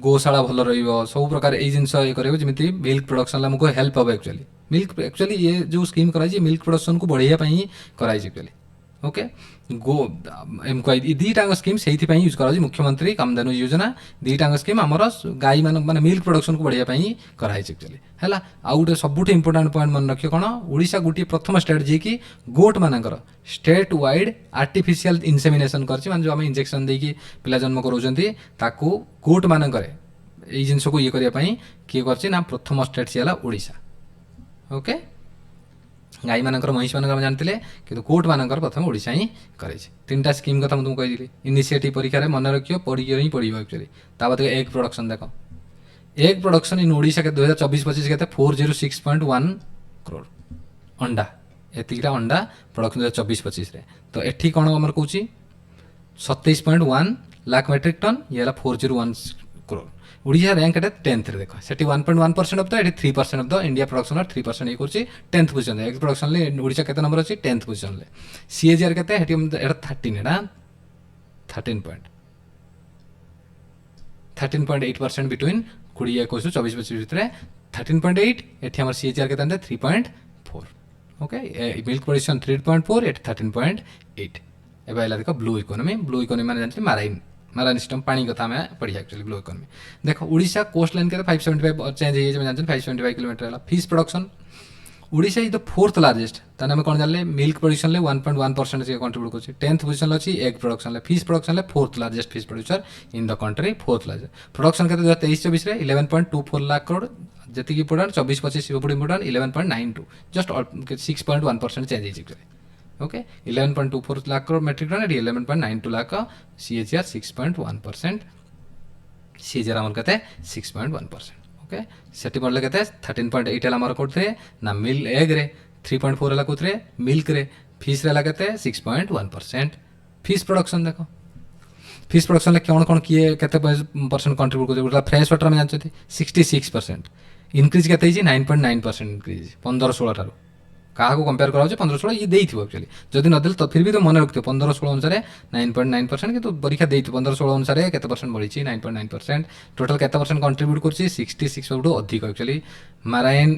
गोशाला भल सब प्रकार ये जिन ये कर मिल्क प्रोडक्शन आमको हेल्प हम एक्चुअली मिल्क एक्चुअली ये जो स्कीम कराई मिल्क प्रोडक्शन को बढ़ाई कराई एक्चुअली ओके गो एमक्वाई दुईटा स्कीम से यूज कर मुख्यमंत्री कामधेनु योजना दुईटा स्कीम आमर गाई मान मिल्क प्रोडक्शन को बढ़ाई कराई एक्चुअली है आउ गोटे सबुठ इंपोर्टाट पॉइंट मन रखिए कौन ओडिशा गोटे प्रथम स्टेट जी कि गोट मानकर स्टेट वाइड आर्टिफिशियल इनसेमिनेशन कर जो आम इंजेक्शन देकी पिला जन्म करों गोट मानकर ये जिनस को ये करने किए कर प्रथम स्टेट सी ओडिशा ओके गाई मानकर महिष मान जानते कि कोर्ट मानकर प्रथम ओडिशा ही करे 3टा स्कीम कथा मुझे कही इनिशिएटिव परीक्षा मन रखियो पढ़ी ही पढ़ो एक्चुअली ताबद एग प्रोडक्शन देख एग प्रोडक्शन इन ओडिशा के 2024-25 के 406.1 करोड़ अंडा एतिकटा अंडा प्रोडक्शन 2024-25 रे। तो एठी कौन आमर कहूँ 27.1 लाख मेट्रिक टन ये 401 crore. Odisha rank eight 10th रे देखो सेठी 1.1% of the eighty 3% of the India production 3% ये करछि 10th पोजीशन एग प्रोडक्शन ले ओडिशा केते नंबर अछि 10th पोजीशन ले। सीएजीआर केते हेठी एटा 13 एटा 13.8% बिटवीन 2021-24-25 भितर 13.8 एठी हमर सीएजीआर केते 3.4 ओके मिल्क प्रोडक्शन 3.4 एट 13.8 एबे आइला देखो ब्लू इकोनॉमी माने जानछि माराइन सिस्टम पानी कथा में पढ़िया एक्चुअली ब्लू इकोनॉमी। देखो ओडिशा कोस्ट लाइन के 575 चेंज हो जानछि 575 किलोमीटर है fish production Odisha is the 4th largest ताने हम कोन जानले मिल्क प्रोडक्शन ले 1.1% से कंट्रीब्यूट करछि 10th पोजीशन अछि एग प्रोडक्शन ले फिश प्रोडक्शन ले 4th largest fish producer in the country 4th largest production के 2023-24 रे 11.24 लाख करोड़ जति की इम्पोर्टेंट 24-25 इम्पोर्टेंट 11.92 जस्ट 6.1% चेंज हिच okay 11.24 lakh crore metric ton 11.92 lakh सीएचआर 6.1% सीएचआर हमर कते 6.1% ओके सेटी पड़ले कते 13.8 हला हमर कोथरे ना मिल एग रे 3.4 हला कोथरे मिल्क रे फिश रे कते 6.1% फिश प्रोडक्शन देखो फिश प्रोडक्शन ले कोन किए कते परसेंट कंट्रीब्यूट कर फ्रेश वाटर में जानछथि 66% इंक्रीज केते 9.9% इंक्रीज 15-16 ठारू क्या कंपेयर कराऊँ 15-16 ये देइथिबो एक्चुअली जदि नदेल तो फिर भी तो मन रखियो 15-16 अनुसार 9.9% कि तो परीक्षा देइथि 15-16 अनुसार केते परसेंट बढ़ी 9.9% टोटल केते परसेंट कंट्रीब्यूट करछि 66 सबटू अधिक एक्चुअली माराइन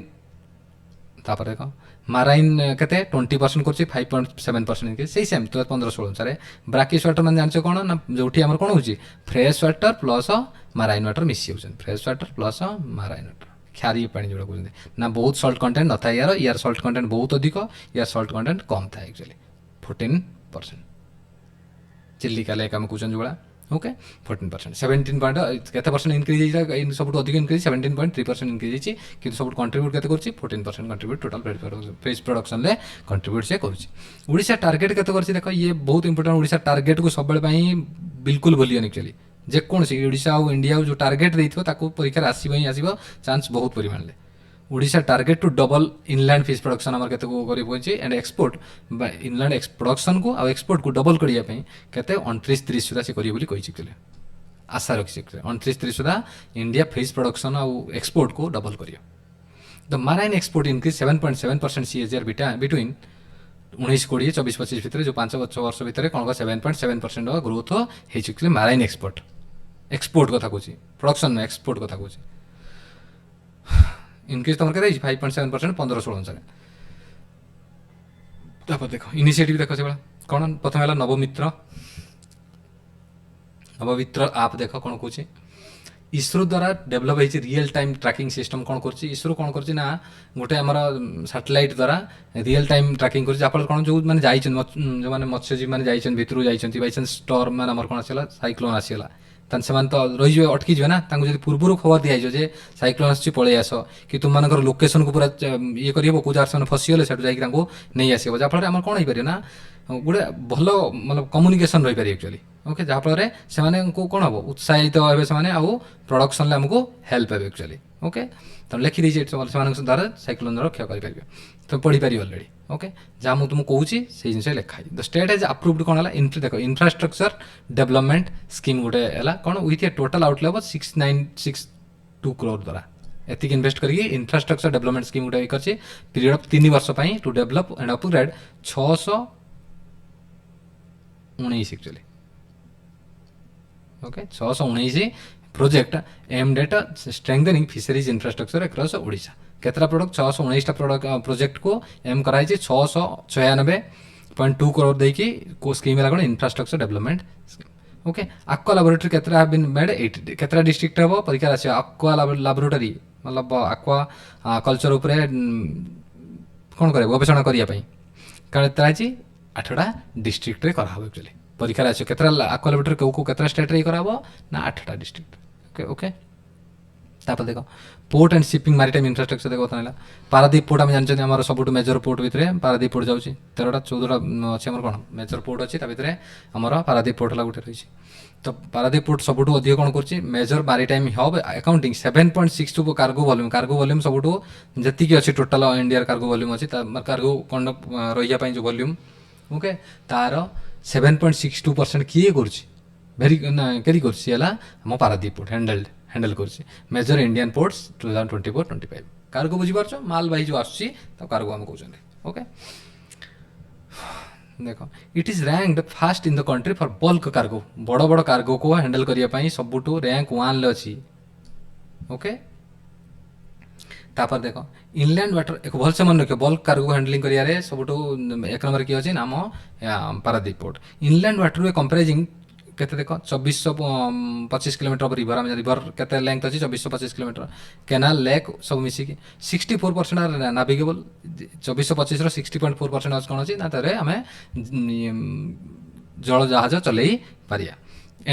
तापर देखो माराइन केते 20% करछि 5.7% के सही सेम तो 15-16 अनुसार ब्राकिश वाटर मन जानछो कोन ना जोठी हमर कोन होछि फ्रेश वाटर प्लस माराइन वाटर मिसी होछन फ्रेश वाटर प्लस माराइन वाटर खारी पानी जोड़ा कहते ना बहुत सल्ट कंटेंट न था यार सल्ट कंटेंट बहुत अधिक यार सल्ट कंटेंट कम था एक्चुअली 14% चिल्लिका लेक आम कहते जोड़ा ओके 14% 17 केते परसेंट इंक्रीज इन सब अधिक इंक्रीज 17.3% इंक्रीज कि सब कंट्रीब्यूट केते करछि 14% कंट्रीब्यूट टोटल फिश प्रोडक्शन ले कंट्रीब्यूट से करछि। ओडिशा टारगेट केते करछि देखो ये बहुत इंपोर्टेंट ओडिशा टारगेट को सब बेले बिल्कुल भूलियन एक्चुअली जेकोसी ओडिशा और इंडिया जो टारगेट देइथो ताको परीक्षा आसीबो ही आसीबो चांस बहुत परिमाण ले Odisha target to double inland fish production हमर केते को करि पहुंची एंड एक्सपोर्ट इनलैंड प्रोडक्शन को और एक्सपोर्ट को डबल करिया पई केते 29-30 सुधा से करियो बोली कहि छिकले आशा रखि छिकले 29-30 सुधा इंडिया फिश प्रोडक्शन और एक्सपोर्ट को डबल करियो। The marine export increase 7.7% CAGR between 19-20 24-25 भितर जो 5 वर्ष भितर कौन 7.7% ग्रोथ हो चुकी माराइन एक्सपोर्ट कथा कहूँ प्रोडक्शन में एक्सपोर्ट कथा कहूँ इनक्रीज तुम के 5.7% 15-16 अनुसार। तापर देखो इनिशिएटिव देखो से कौन प्रथम है नवमित्र आप देखो कौन कहूँ इसरो द्वारा डेभलप होती रियल टाइम ट्रैकिंग सिस्टम कौन कर इसरो कौन कर गोटे आमर सैटेलाइट द्वारा रियल टाइम ट्रैकिंग कर जहाँ कौन जो मैंने जो मैंने मत्स्यजीवी मैंने जाइए भितर जाइए बाई चान्स स्टॉर्म मैंने कौन आसला साइक्लोन आसीगला से तो रही अटकी जी ना जब पूर्व खबर दिखाई जे साइक्लोन आस पलि आस कि तुम मान लोकेशन को पूरा ये कर कौ जगह से फसीगले से नहीं आसो जहाँफल आम कौन हो ना गोटे भल मतलब कम्युनिकेशन रही पारे एक्चुअली ओके जहाँफल से कौन हम उत्साहित हे से आउ प्रोडक्शन आमको हेल्प हे एक्चुअली ओके तो लिखी से द्वारा साइक्लोन द्वारा क्षय करेंगे तो पढ़ी पारि अलरेडी ओके जहाँ मुझे तुमको कहूँ से जिन लिखाई द स्टेट हैज अप्रूव्ड कौन है देख इंफ्रास्ट्रक्चर डेवलपमेंट स्कीम गोटे है कौन with a total outlay 6962 crore द्वारा एतिक इन्वेस्ट करके इंफ्रास्ट्रक्चर डेवलपमेंट स्कीम गोटे कर पीरियड ऑफ 3 वर्ष to develop and upgrade 619 actually okay 619 project aimed at strengthening fisheries infrastructure across Odisha केतरा प्रोडक्ट 619 प्रोजेक्ट को एम कराई 696.2 करोड़ देकी को स्कीम है कौन infrastructure development scheme okay aqua laboratory केतरा हैव बीन मेड 8 केतरा डिस्ट्रिक्ट हम परीक्षा आस आक्वा लैबोरेटरी मतलब आक्वा कल्चर उपरे कौन करे गवेषणा करने केतरा 8टा डिस्ट्रिक्ट रे करा एक्चुअली परीक्षा आस केतरा आक्वा लैबोरेटरी को केतरा स्टेट रे करा ना 8टा डिस्ट्रिक्ट ओके ओके तापर देखो port and shipping maritime infrastructure देखो ना पारादीप पोर्ट आम जानते हैं सब मेजर पोर्ट भितर पारादीप पोर्ट जाऊँगी 13टा 14टा अच्छे कौन मेजर पोर्ट अच्छी भितर आमर पारादीप पोर्ट है गोटे रही तो पारादीप पोर्ट सबुठू अधिक कौन कर major maritime hub accounting 7.62 cargo volume सबुठू जी अच्छी टोटाल इंडिया कार्गो वॉल्यूम अच्छी कार्गो कौन रही जो वॉल्यूम ओके तार 7.62% किए करी कर पारादीप पोर्ट हैंडल कर मेजर इंडियन पोर्ट्स 2024-25 कार्गो बुझीपार माल बाही जो आसूँ कार्गो आम कहते ओके देख it is ranked fast in the country for bulk cargo बड़ बड़ कार्गो को हैंडल करने सबुठू रैंक 1 अच्छी ओके तापर देख इनलैंड वाटर एक भलसे मन रख बल्क कार्गो हैंडलिंग करियारे सबुठू एक नंबर किए अच्छे नाम Paradip port inland water way कंपेरिजिंग केते देख 2425 किलोमीटर ऑफ रिवर आम रिवर केते लेंथ अच्छी 2425 किलोमीटर केनाल लेक सब मिसिकी 64% आर नाविगेबल 2425 रो 60.4% आज कौन अच्छी ना तारे आम जल जहाज चलई पारिया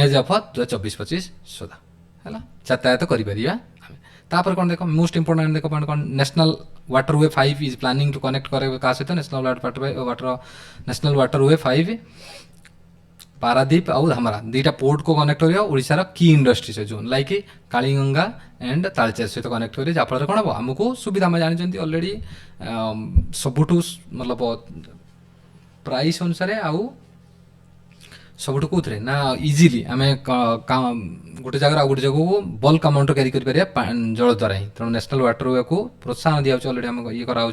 एज अफ 2024-25 सुधा है यातायात करिपारिया तापर कौन देख मोस्ट इंपोर्टेंट देख पॉइंट कौन national water way 5 is planning to connect करे का सहित नेशनल वाटर वे 5 पारादीप आउ धामरा दुईटा पोर्ट को कनेक्ट कर ओडिशार की इंडस्ट्री से zone like Kaliganga and Talcher सहित कनेक्ट कर जहाँफल कौन हम आमको सुविधा आम जानते अलरेडी सबुठू मतलब प्राइस अनुसार आउ सबुठू कौन ना इजिली आम गोटे जगह गोटे जगह को बल्क अमाउंट क्यारी कर जल द्वारा ही तेणु नेशनल वाटर वे को प्रोत्साहन दिया अलरेडी आम ये कराऊँ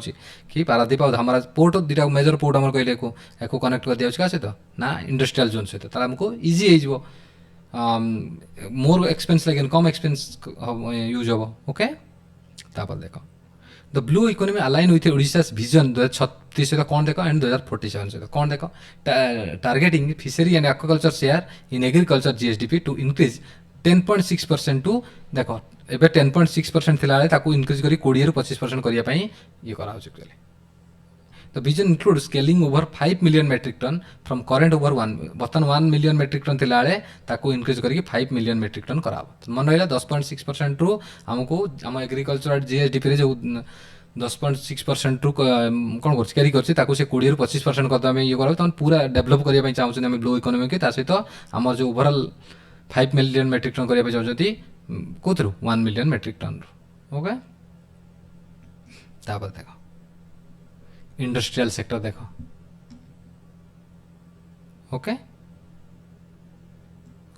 कि पारादीप और धामरा पोर्ट दुटा मेजर पोर्ट आम कहले को कनेक्ट कर दिया क्या सहित ना इंडस्ट्रियल जोन सहित तार आमको इजी हो मोर एक्सपेंस लेकिन कम एक्सपेंस यूज हम ओके तापर देख the blue economy align with Odisha's vision 2036 सहित कौन देख एंड 2047 सहित कौन देख targeting fishery and aquaculture share in agriculture GSDP to increase 10.6% to देख एबे 10.6% थिला इनक्रीज करी 20-25% करने ये कराऊँ actually the vision include scaling over 5 million metric tonne from current over 1 बर्तमान 1 मिलियन मेट्रिक टन थिला इनक्रीज करके 5 मिलियन मेट्रिक टन कराव मन रहा 10.6% रु आमको आम एग्रीकल्चर जीएसडीपी जो 10.6% रु कौन कर कैरी कर 20-25% करदे ये करा पूरा डेभलप करने चाहते हैं ब्लू इकोनॉमी के सहित आम जो ओवरऑल 5 मिलियन मेट्रिक टन करने चाहते कौन 1 मिलियन मेट्रिक टन ओके तापर देख इंडस्ट्रियल सेक्टर देख ओके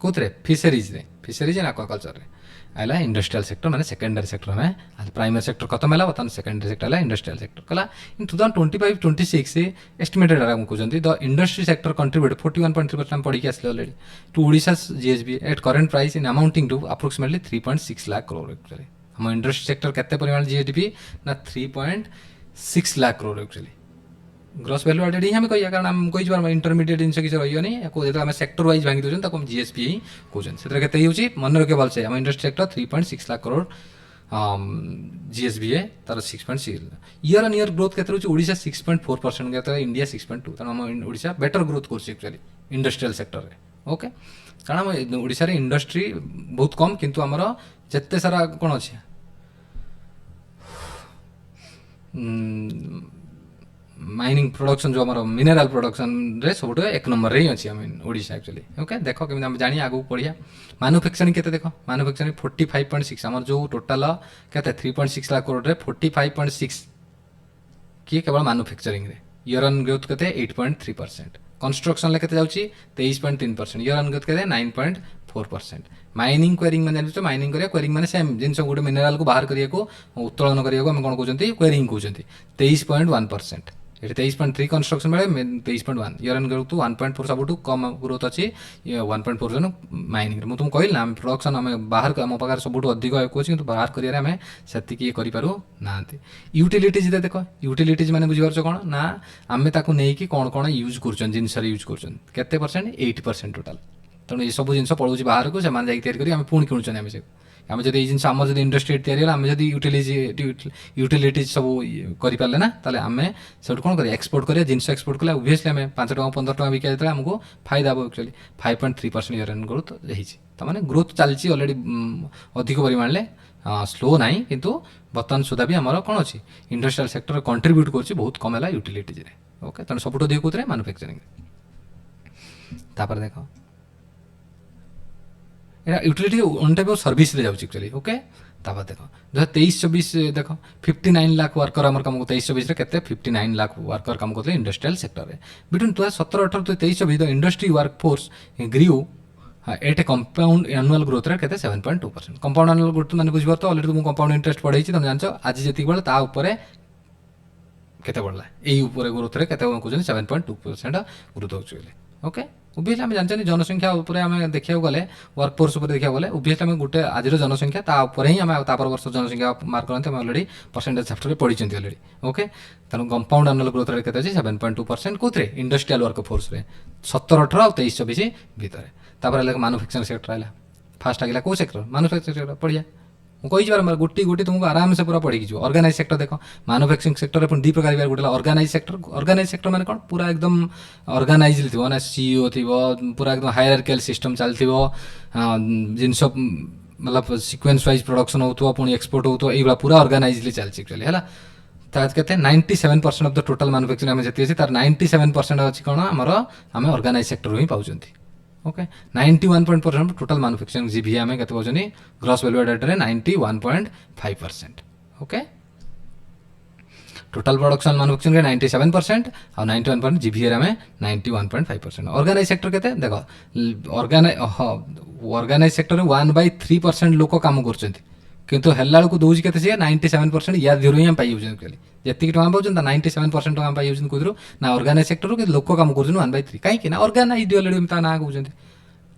कौन फिशरीज एंड एक्वाकल्चर आला इंडस्ट्रियल सेक्टर माने सेकेंडरी सेक्टर में आज प्राइमरी सेक्टर खत्म है बर्तमान सेकेंडरी सेक्टर है इंडस्ट्रियल सेक्टर कला इन 2025-26 एस्टिमेटेड कहते द इंडस्ट्री सेक्टर कंट्रीब्यूट 41.3% पढ़ी आसले already to Odisha GSV at current price in amounting to approximately 3.6 lakh crore actually हम इंडस्ट्री सेक्टर केते परिमाण जीएसडीपी ना 3.6 lakh crore actually gross value added ही हमें कहिए कारण हम कोई बार इंटरमीडिएट जिन किसी रही नहीं जो आम सेक्टर वाइज भांगी दूसरे हम जीएसपी ही कहते से होती मन रखे भलसे आम industry sector 3.6 lakh crore GSB है तार 6.6 ईयर ऑन ईयर ग्रोथ के ओडिशा 6.4% के इंडिया 6.2 तेणु आम ओडिशा बेटर ग्रोथ कर इंडस्ट्रियल सेक्टर ओके कारण आम ओडिशा इंडस्ट्री बहुत कम किंतु आमर जिते सारा कौन अच्छे माइनिंग प्रोडक्शन जो हमारा मिनरल प्रोडक्शन रे सब एक नंबर रे अच्छी आम ओडिशा एक्चुअली ओके देख केमी जानी आगू पढ़िया मैन्युफैक्चरिंग केते देख मैन्युफैक्चरिंग 45.6 आम जो टोटाल केते 3.6 लाख करोड़ 45.6 किए केवल मैन्युफैक्चरिंग रे ईयर ऑन ग्रोथ केते 8.3% कंस्ट्रक्शन ले केते जाउची 23.3% ईयर ऑन ग्रोथ केते 9.4% माइनिंग क्वेरिंग मैंने जानते माइनिंग करिया क्वेरिंग मैंने सेम जिन गोटे मिनराल को बाहर करिया को उत्तोलन करिया को हम कौन कहते क्वेरिंग कहते 23.1% ये 23.3 कंस्ट्रक्शन बेले 23.1 ईयर ऑन ग्रोथ 1.4 सब कम ग्रोथ अच्छी 1.4 माइनिंग मुझे तुम कहली ना आम प्रोडक्शन आम बाहर आम पाखे सब अधिक कहे बाहर करें से करूँ ना यूटिलिटीज देख यूटिलिटीज मैंने बुझीपार कौन ना आम ताक नहीं कौन कौन यूज कर जिनस यूज कर 8% टोटाल तेणु ये सब जिन पड़ोसी बाहर को से पुणी किणुचे आम से आम जब ये जिन आम जब इंडस्ट्री तैयारी आम जब यूटिलिटीज सब करें ना ताले आम से कौन कर एक्सपोर्ट करें जिन एक्सपोर्ट कले ओबियसली आम 5 टका 15 टका बिका जो आमको फायदा हम एक्चुअली 5.3% ईयर ऑन ग्रोथ होने ग्रोथ चलती अलरेडी अधिक परिमाण स्लो ना किंतु बर्तमान सुधा भी आमर कौन अच्छी इंडस्ट्रियल सेक्टर कंट्रीब्यूट कर बहुत कम है यूटिलिटीज ओके तेणु सब अधिक कौन मैन्युफैक्चरिंग तापर देख এটা ୟୁଟିଲିଟି ଅନ୍ ଟାଇପ୍ ଅଫ୍ ସର୍ଭିସ୍ରେ ଯାଉଛି ଆକ୍ଚୁଆଲି। ଓକେ, ତାପରେ ଦେଖ 2023-24 ଦେଖ 59 ଲାख ୱାର୍କର ଆମର କାମ 23-24ରେ କେତେ 59 ଲାख ୱାର୍କର କାମ କରୁଥିଲେ ଇଣ୍ଡଷ୍ଟ୍ରିଆଲ ସେକ୍ଟରରେ। Between 2017-18 to 23-24 the industry work force grew at compound annual growth rate କେତେ 7.2%। କମ୍ପାଉଣ୍ଡ ଆନୁଆଲ ଗ୍ରୋଥ ମାନେ ବୁଝିପାରୁଛ, ଅଲରେଡ଼ି ମୁଁ କମ୍ପାଉଣ୍ଡ ଇଣ୍ଟରେଷ୍ଟ ପଢ଼େଇଛି, ତୁମେ ଜାଣିଛ ଆଜି ଯେତିକି ବେଳେ ତା ଉପରେ କେତେ ବଢ଼ିଲା, ଏଇ ଉପରେ ଗ୍ରୋଥରେ କେତେ କହୁଛନ୍ତି 7.2% ଗ୍ରୋଥ ହେଉଛି ବୋଲି। ଓକେ, ଓବିୟସଲି ଆମେ ଜାଣିଛନ୍ତି ଜନସଂଖ୍ୟା ଉପରେ ଆମେ ଦେଖିବାକୁ ଗଲେ ୱାର୍କଫୋର୍ସ ଉପରେ ଦେଖିବାକୁ ଗଲେ ଓବିୟସଲି ଆମେ ଗୋଟେ ଆଜିର ଜନସଂଖ୍ୟା ତା ଉପରେ ହିଁ ଆମେ ତା ପର ବର୍ଷ ଜନସଂଖ୍ୟା ମାର୍କ କରନ୍ତି, ଆମେ ଅଲରେଡ଼ି ପରସେଣ୍ଟେଜ୍ ଚାପ୍ଟରରେ ପଢ଼ିଛନ୍ତି ଅଲରେଡ଼ି। ଓକେ, ତେଣୁ କମ୍ପାଉଣ୍ଡ ଆନୁଆଲ ଗ୍ରୋଥ ରେଟ୍ କେତେ ଅଛି 7.2% କେଉଁଥିରେ ଇଣ୍ଡଷ୍ଟ୍ରିଆଲ ୱାର୍କଫୋର୍ସରେ 17-18 ଆଉ 23-24 ଭିତରେ। ତାପରେ ହେଲା ମାନୁଫ୍ୟାକ୍ଚରିଂ ସେକ୍ଟର ହେଲା, ଫାଷ୍ଟ ಆಗಿଲା କେଉଁ ସେକ୍ଟର ମାନୁଫ୍ୟାକ୍ଚରିଂ ସେକ୍ଟର ପଢ଼ିଆ ମୁଁ କହିଛି ବାରମ୍ବାର ଗୋଟି ଗୋଟି ତୁମକୁ ଆରାମସେ ପୁରା ପଢ଼ିକି ଯିବ। ଅର୍ଗାନାଇଜ ସେକ୍ଟର ଦେଖ ମାନୁଫ୍ୟାକ୍ଚରିଂ ସେକ୍ଟରରେ ପୁଣି ଦୁଇ ପ୍ରକାର ଗୋଟେ ହେଲା ଅର୍ଗାନାଇଜ ସେକ୍ଟର। ଅର୍ଗାନାଇଜ ସେକ୍ଟର ମାନେ କ'ଣ ପୁରା ଏକଦମ ଅର୍ଗାନାଇଜ ଥିବ ନା, ସିଇଓ ଥିବ, ପୁରା ଏକଦମ ହାୟରାର୍କିଆଲ ସିଷ୍ଟମ ଚାଲିଥିବ, ଜିନିଷ ମତଲବ ସିକ୍ୱେନ୍ସ ୱାଇଜ୍ ପ୍ରଡକ୍ସନ୍ ହେଉଥିବ, ପୁଣି ଏକ୍ସପୋର୍ଟ ହେଉଥିବ, ଏଇଭଳିଆ ପୁରା ଅର୍ଗାନାଇଜଲି ଚାଲିଛି ଆକ୍ଚୁଆଲି ହେଲା। ତାର କେତେ 97% ଅଫ୍ ଦ ଟୋଟାଲ ମାନୁଫ୍ୟାକ୍ଚରିଂ ଆମେ ଯେତିକି ଅଛି ତାର 97% ଅଛି କ'ଣ ଆମର ଆମେ ଅର୍ଗାନାଇଜ ସେକ୍ଟରରୁ ହିଁ ପାଉଛନ୍ତି। ओके 91% टोटल मैन्युफैक्चरिंग जीबीए आम के gross value added 91.5%। Okay, total production manufacturing 97% और 91% जीबीए आम 91.5%। ऑर्गेनाइज सेक्टर के देख ऑर्गेनाइज सेक्टर 1/3% लोक काम कर किंतु हेल्ला बेलू दूसरी के 97% या दिहर ही पाई एक्चुअली जी टाँग पाँच 97% टाँग पाई कौन ना ऑर्गेनाइज सेक्टर कि लोक कम कर 1/3 कहीं ऑर्गेनाइज अलरेडी ता ना कहते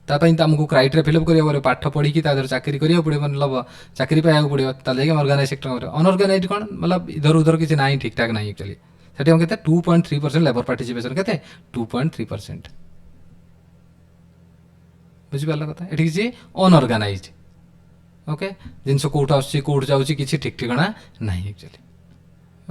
तापाई आमको क्राइटेरिया फिलअप करा पड़े पाठ पढ़ी चाकरी करा पड़े मतलब चाकरी पाइबा पड़े ताल ऑर्गेनाइज सेक्टर अनऑर्गेनाइज कौन मतलब इधर उधर किसी ना ठीक ठाक ना एक्चुअली से 2.3% लेबर पार्टिसिपेशन के 2.3% बुझिपार कथा ये किसी अनऑर्गेनाइज। ओके, जिनस कौट आउट जाऊँगी किसी ठीक ठिकाना ना एक्चुअली।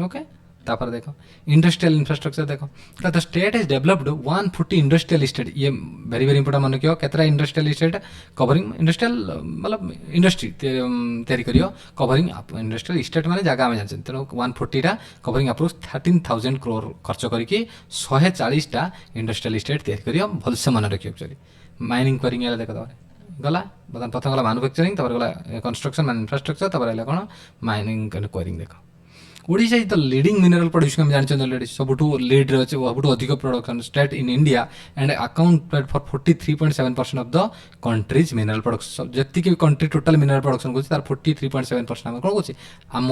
ओके, तापर देख इंडस्ट्रियल इंफ्रास्ट्रक्चर देख the state is developed 140 industrial state. ये वेरी वेरी इंपोर्टेंट मन रखियो केतरा इंडस्ट्रियल स्टेट कवरिंग इंडस्ट्रियल मतलब इंडस्ट्री तैयारी करियो कवरिंग इंडस्ट्रियल स्टेट माने जगह आम जानते तेणु 140टा कवरिंग अप्रोच 13,000 करोड़ खर्च करके 140टा इंडस्ट्रियल स्टेट तैयारी करियो भलसे मन रखियो एक्चुअली। माइनिंग करिंग देख गला बर्तमान प्रथम गला मैन्युफैक्चरिंग गला कंस्ट्रक्शन इंफ्रास्ट्रक्चर है कौन माइनिंग करिंग देख Odisha is the leading mineral producing हम जानते ऑलरेडी सबुठू लीड रे अच्छे सबुठू अधिक production state in India and account for 43.7% of the country's mineral production जी कंट्री टोटल मिनरल प्रोडक्शन कर 43.7% आम कौन कर आम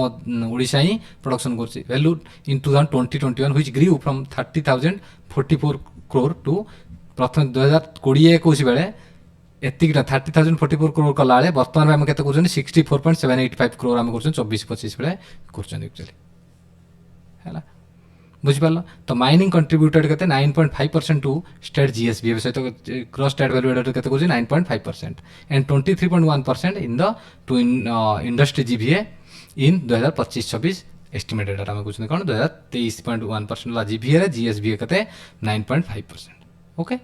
ओडिशा ही प्रोडक्शन कर value in 2020-21 which grew from 30,044 crore to प्रथम 2020-21 बेले एतिकटा 30,044 करोड़ कला बेले बर्तमान आम के 64.785 करोड़ आम कर 24-25 बेले कर है बुझिपार। तो माइनिंग कंट्रीब्यूटेड के 9.5% टू स्टेट जीएसबी सहित ग्रॉस स्टेट वैल्यू एडेड के 9.5% and 23.1% in the two industry GBA in 2025-26 estimated आम कहते कौन 23.1% जीबीए जीएसबी के 9.5%। ओके,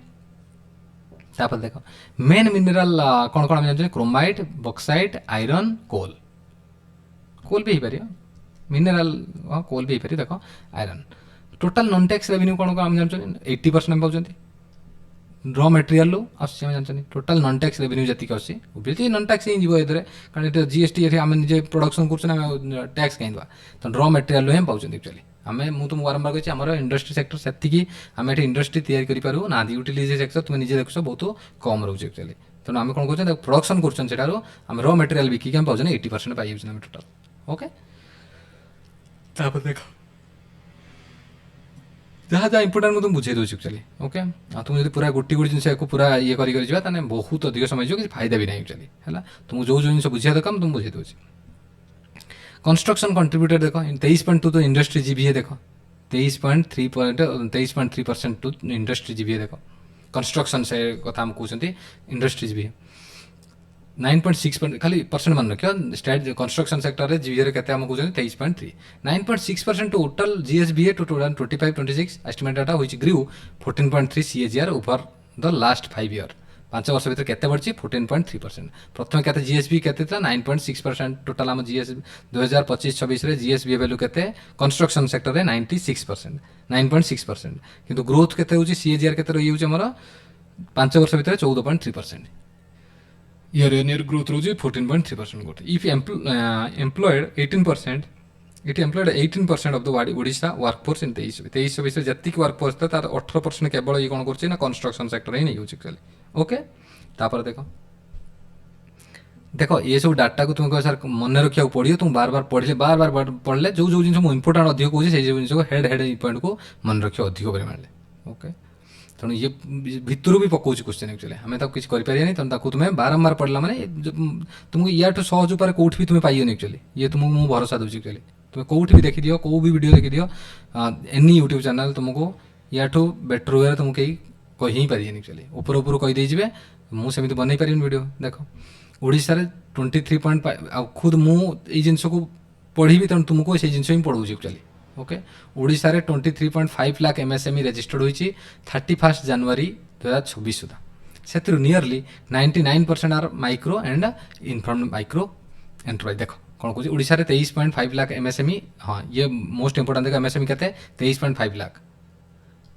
तापर देख मेन मिनरल कौन कौन जानते क्रोमाइट बक्साइट आयरन कोल कोल भी हो मिनरल हाँ कोल भी हो देख iron total non tax revenue कौन कौन जानते 80% आम पाँच रॉ मटेरियल आम जानते टोटल नॉन टैक्स रेवेन्यू जी अच्छी ओबियसली नॉन टैक्स ही जीव ये कारण जीएसटी ये आम निजे प्रोडक्शन कर टैक्स कहीं दवा तो रॉ मटेरियल ही पाँच एक्चुअली आम मुझे बारंबार कही आम इंडस्ट्री सेक्टर से आम ये इंडस्ट्री तैयारी करूँ ना यूटिलिटी सेक्टर तुम निजे देख बहुत कम रोचे एक्चुअली तेणु आम कौन कर प्रोडक्शन करूँ रॉ मटेरियल बिकिक आम पाँच 80% पाई टोटाल। ओके, देख जहाँ जहाँ इंपोर्टाट मुझे बुझे दूसरी एक्चुअली। ओके, तुम जो पूरा गोटी गोटी जिन पूरा ये कर बहुत अधिक समय किसी फायदा भी ना एक्चुअली है तुमको जो जिन बुझा दरकार तुम बुझे दूसरी। कंस्ट्रक्शन कंट्रीब्यूटेड देख 23.2 तो इंडस्ट्री जीबीए देख 23.3% टू इंडस्ट्री जीबीए देख कंस्ट्रक्शन से कथा हम कहते इंडस्ट्री जीबीए 9.6% खाली परसेंट मान रखियो स्टेट कंस्ट्रक्शन सेक्टर रे जीबीए रे केते हम कहते 23.3 9.6% total GSBA to 2025-26 estimate data which grew 14.3 CAGR over the last 5 year 5 वर्ष भर केते बढ़ी 14.3%। प्रथम के जीएसबी के 9.6% टोटाल आम जीएस 2025-26 जीएसबी वैल्यू के कंस्ट्रक्शन सेक्टर में 9.6% किंतु ग्रोथ के सीएजीआर के रही 5 वर्ष भर 14.3%। year growth rose 14.3% growth. If employed 18%, it employed 18% of the Odisha workforce in 23 जतिक वर्कफोर्स था तार 18% केवल ये कौन कर कंस्ट्रक्शन सेक्टर ही नहीं एक्चुअली. ओके तापर देखो देखो ये सब डाटा को तुमको सर मन रखा पड़ो. तुम बार बार पढ़ले बार बार पढ़ले जो जो जिन इंपोर्टाट अधिक कौन से जिन हेड हेड पॉइंट को मन रखियो अधिक परिमाण. ओके तेणु ये भितर भी पकाऊँ क्वेश्चन एक्चुअली आम तो किसी करें तेणु तुम्हें बारंबार पढ़ला मैंने तुमको या सहज उपाय कौट भी तुम्हें पाइबनी एक्चुअली. ये तुमको मुझे भरोसा दूसरी एक्चुअली तुम्हें कौट भी देखी दियो कौ भी वीडियो देखी दियो एनी यूट्यूब चैनल तुमको या बेटर वे तुमको कहीं कही ही पारे एक्चुअली ऊपर ऊपर कहीदे मुझे बनई पारि वीडियो. देखो ओडिशा रे 23.5 खुद मुझे जिनस को पढ़ी तेणु तुमको से जिन ही पढ़ाऊँ एक्चुअली. ओके ओडिशा रे 23.5 लाख एमएसएमई रजिस्टर्ड होती 31 जनवरी 2026 सुधा से nearly 99% are micro and informal micro enterprise. देखो कौन कौन ओडिशा रे 23.5 लाख एमएसएमई. हाँ ये मोस्ट इंपोर्टेंट देखो एमएसएमई के 23.5 lakh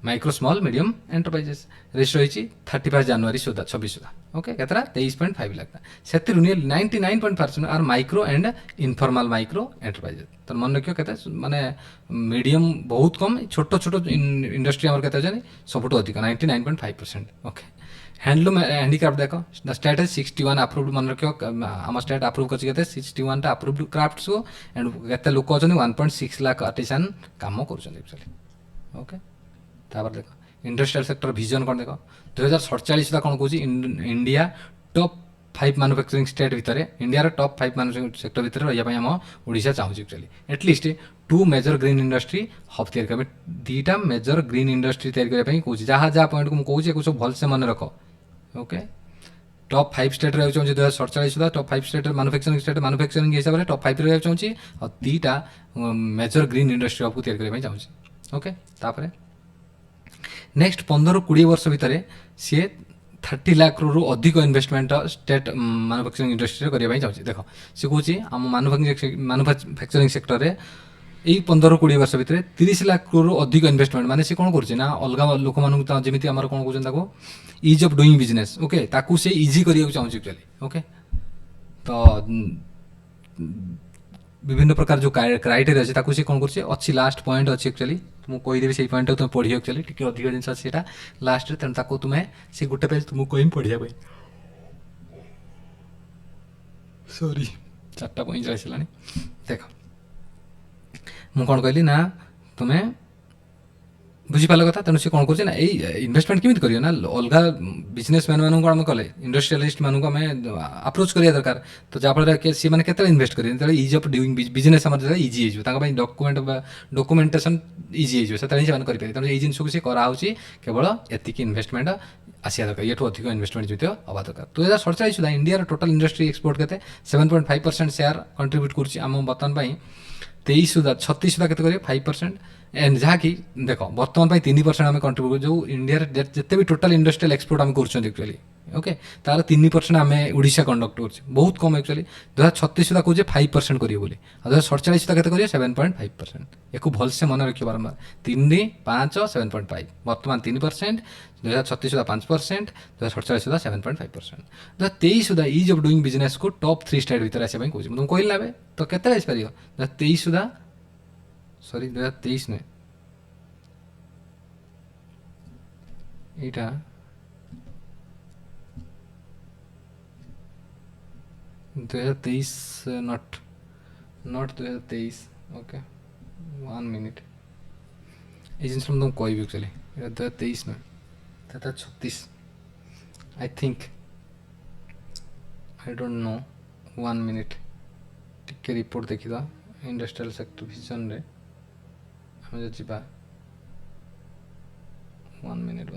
micro small medium enterprises register होती 31 जनवरी सुधा 26 सुधा. ओके केतरा 23.5 लाख से 99% are micro and informal micro enterprises. तो मन रखियो के माने मीडियम बहुत कम छोट छोट इंडस्ट्री आम के सब अधिक 99.5%. ओके हैंडलूम हैंडीक्राफ्ट देखो द स्टेट है 61 अप्रूव्ड मन रखियो आम स्टेट अप्रूव कर 61 अप्रूव्ड क्राफ्ट्स को एंड केते लोक अच्छा 1.6 लाख आर्टिसान काम कर. ओके तापर देखो इंडस्ट्रियल सेक्टर विजन कौन देखो 2047 सुधा कौन कौन इंडिया टॉप 5 मैन्युफैक्चरिंग स्टेट भितर इंडिया टॉप 5 मैन्युफैक्चरिंग सेक्टर भितर रही आम ओडिशा चाहूँ actually at least 2 major green industry hub तैयारी दुईटा मेजर ग्रीन इंडस्ट्री तैयारी कौन जहाँ जहाँ पॉइंट को मुझे कौन सब भलसे मन रख. ओके टॉप 5 स्टेट रही चाहिए 2047 सुधा टॉप 5 स्टेट मैन्युफैक्चरिंग हिसाब से टॉप 5 रही चाहिए और दुईटा मेजर ग्रीन इंडस्ट्री हब को तैयारी चाहूँ. ओके तापर नेक्स्ट 15-20 वर्ष भितर सी 30 लाख रु अधिक इन्वेस्टमेंट स्टेट मैन्युफैक्चरिंग इंडस्ट्री करने चाहिए. देखो सी कौन आम मैन्युफैक्चरिंग सेक्टर में यही 15-20 वर्ष भितर 30 लाख रु अधिक इन्वेस्टमेंट माने सी कौन करना अलग लोक मानू जमी आम कौन कहते is of doing business. Okay ताकू से इजी करने चाहिए एक्चुअली. ओके तो विभिन्न प्रकार जो क्राइटेरिया अच्छे सी कौन कर लास्ट पॉइंट अच्छी एक्चुअली तुमको कहीदेवी से पॉइंट तुम पढ़ी एक्चुअली टी अधिक जिन से लास्ट तेणु तुम्हें से गोटे पेज तुमको कहीं पढ़िया सॉरी 4:45 है. देख मुझे कौन कहली ना तुम्हें बुझीपार कथा तेणु सी कौन कर इन्वेस्टमेंट केमी कर ना अलग बिजनेसमैन मानक आम कले इंडस्ट्रियलिस्ट मानक आम अप्रोच करा दरकार. तो जहाँफल सी मैंने केते इन्वेस्ट करेंगे इज ऑफ डूइंग बिजनेस आम इजी हो डॉक्यूमेंटेशन इजी हो करेंगे तेणु ये जिन को सी कराऊँगी केवल एतिक इन्वेस्टमेंट आसिया दरकार ये इन्वेस्टमेंट जो हवा दरकार. 2047 सुधा इंडिया टोटल इंडस्ट्री एक्सपोर्ट के 7.5% शेयर कंट्रीब्यूट कर बर्तमान 23 सुधा 36 सुधा के 5% एंड जहाँकि देख बर्तमान 3% आम कंट्रीब्यूट जो इंडिया जिते भी टोटल इंडस्ट्रियल एक्सपोर्ट आम कर एक्चुअली. ओके तार 3% आम ओडिशा कंडक्ट कर बहुत कम एक्चुअली 2036 सुधा कहे 5% करेंगे बोली 2047 सुधा के 7.5%. एक भलसे मन रखिए बारंबार 3, 5, 7.5 बर्तमान 3% 2036 सुधा 5% 2047 सुधा 7.5% 2023 सुधा इज ऑफ डूइंग बिजनेस को टॉप 3 स्टेट भर आसपा कौन तुम कहली ना तो केत आसपार 2023 सुधा सॉरी 2023 नुहे यहाँ 2023 नॉट 2023. ओके 1 मिनट ये जिन तुमको कह एक्चुअली 2023 नुहे 2036 I think I don't know 1 minute टिके रिपोर्ट देखी इंडस्ट्रियल सेक्टर विजन रे हम जो जीवा 1 मिनट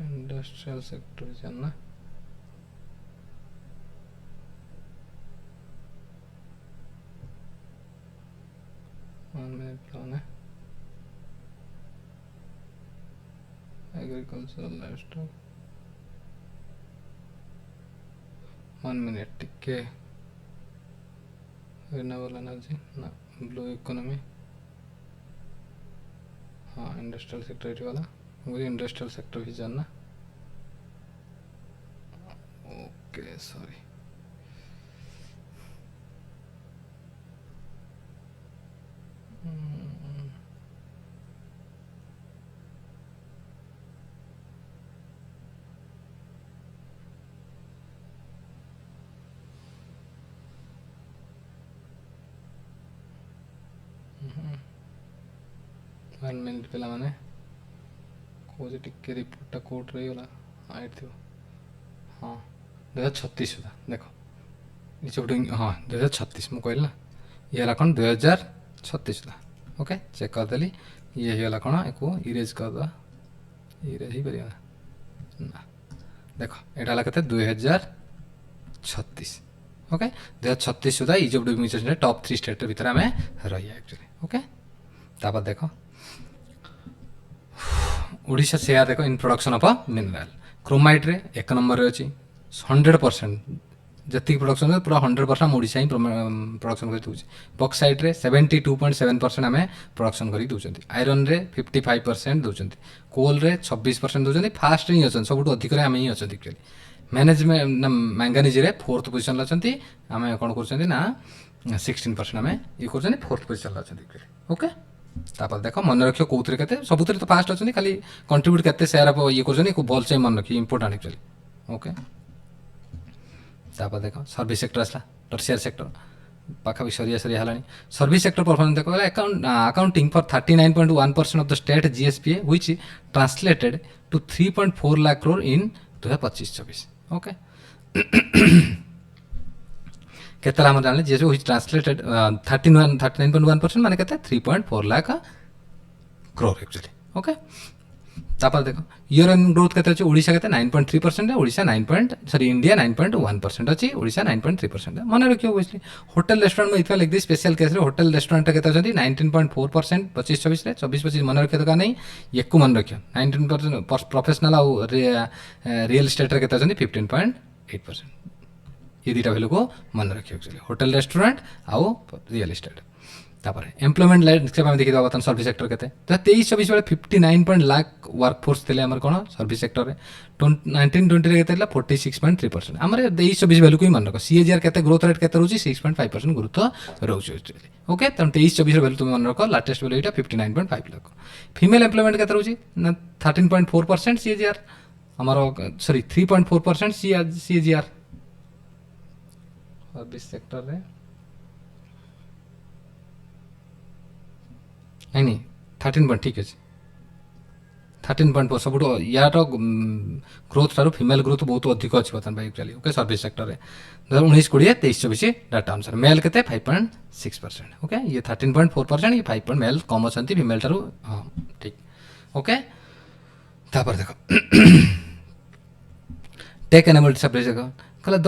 इंडस्ट्रियल सेक्टर विजन ना एग्रीकल्चरल लाइवस्टॉक 1 मिनट टिके रिन्यूएबल एनर्जी ना ब्लू इकोनॉमी हाँ इंडस्ट्रियल सेक्टर ये वाला मुझे इंडस्ट्रियल सेक्टर भी जानना ओके सॉरी वन मिनिट पे मैंने कौन टिके रिपोर्टा कोर्ट रही गला हाँ थी हाँ 2036 सुधा देख ये सब हाँ 2036 मुझे कहली ना ये है कौन 2036 सुधा ओके चेक करदेली ये होगा कौन या इरेज करदे इरेज ही पार ना देख यहाँ के 2036 okay 2036 Sudha is of doing business top 3 state भीतर आम रही एक्चुअली ओके तापर देख ओडिशा शेयर देख in production of mineral chromite रे एक नंबर अच्छी 100% जी प्रोडक्शन पूरा 100% ओडिशा ही प्रोडक्शन कर बक्साइट रे 72.7% आम प्रोडक्शन कर दूसरी आयरन रे 55% दौरान कोल रे 26% दौरान फास्ट ही अच्छा सब अधिक आम ही अच्छा एक्चुअली मैनेजमेंट मैंगानिज रे 4th पोजिशन अच्छा आम कौन कर 16% आम ये कर 4th पोजिशन अच्छा ओके तापर देख मन रख कौन के सब तो फास्ट अच्छे खाली कंट्रीब्यूट के शेयर ये कर भल से मन रखिए इंपोर्टाट एक्चुअली ओके तापर देख सर्विस सेक्टर आसला टर्शियर सेक्टर पाखापी सरिया सरिया है सर्विस सेक्टर परफॉर्मेंस देख accounting for 39.1% of the state GSPA which translated to 3.4 lakh crore in 2025-26 okay केतला हम जान जीएसपी व्हिच ट्रांसलेटेड 39.1% माने केते 3.4 लाख करोड़ एक्चुअली ओके तापर देख ईयर एंड ग्रोथ केते अछि ओडिशा केते 9.3% ओडिशा 9 इंडिया 9.1% अछि ओडिशा 9.3% मन रखियो ओबवियसली होटल रेस्टोरेंट में इतना लिख दी स्पेशल केस रे होटल रेस्टोरेंट केते अछि 19.4% 25-26 रे 24-25 मन रखियो का नहीं एकु मन रखियो 19% प्रोफेशनल आ रियल एस्टेट रे केते अछि 15.8% ये दुटा भैल्यू को मन रखिए एक्चुअली होटल रेस्टोरेंट आउ रियल एस्टेट तापर एम्प्लॉयमेंट लैंडस्केप आम देखिए बर्तमान सर्विस सेक्टर के 23-24 बेले 59 लाख वर्कफोर्स थे आम कौन सर्विस सेक्टर में 19-20 के 46.3% आम 23-24 भैल्यू को ही मन रख सीएजीआर के ग्रोथ रेट के रोचे 6.5% ग्रोथ रोचे ओके तेनाली 23-24 भैल्यू तुम मन रख लाटेस्ट भैल्यू यहाँ 59.5 लाख फीमेल एम्प्लॉयमेंट के रोचे ना 13.4% सीएजीआर आमर सॉरी 3.4% सीएजीआर सर्विस सेक्टर रे नहीं 13 ठीक अच्छे 13.4 सब यार ग्रोथ ठार फीमेल ग्रोथ बहुत अधिक अच्छी बर्तमान भाई एक्चुअली ओके सर्विस सेक्टर में 2019-20 23-24 डाटा अनुसार मेल के 5.6% ओके ये 13.4% ये 5 मेल कम अच्छा फीमेल ठार हाँ ठीक ओके तापर देख टेक एनेबल्ड सर्विस कहले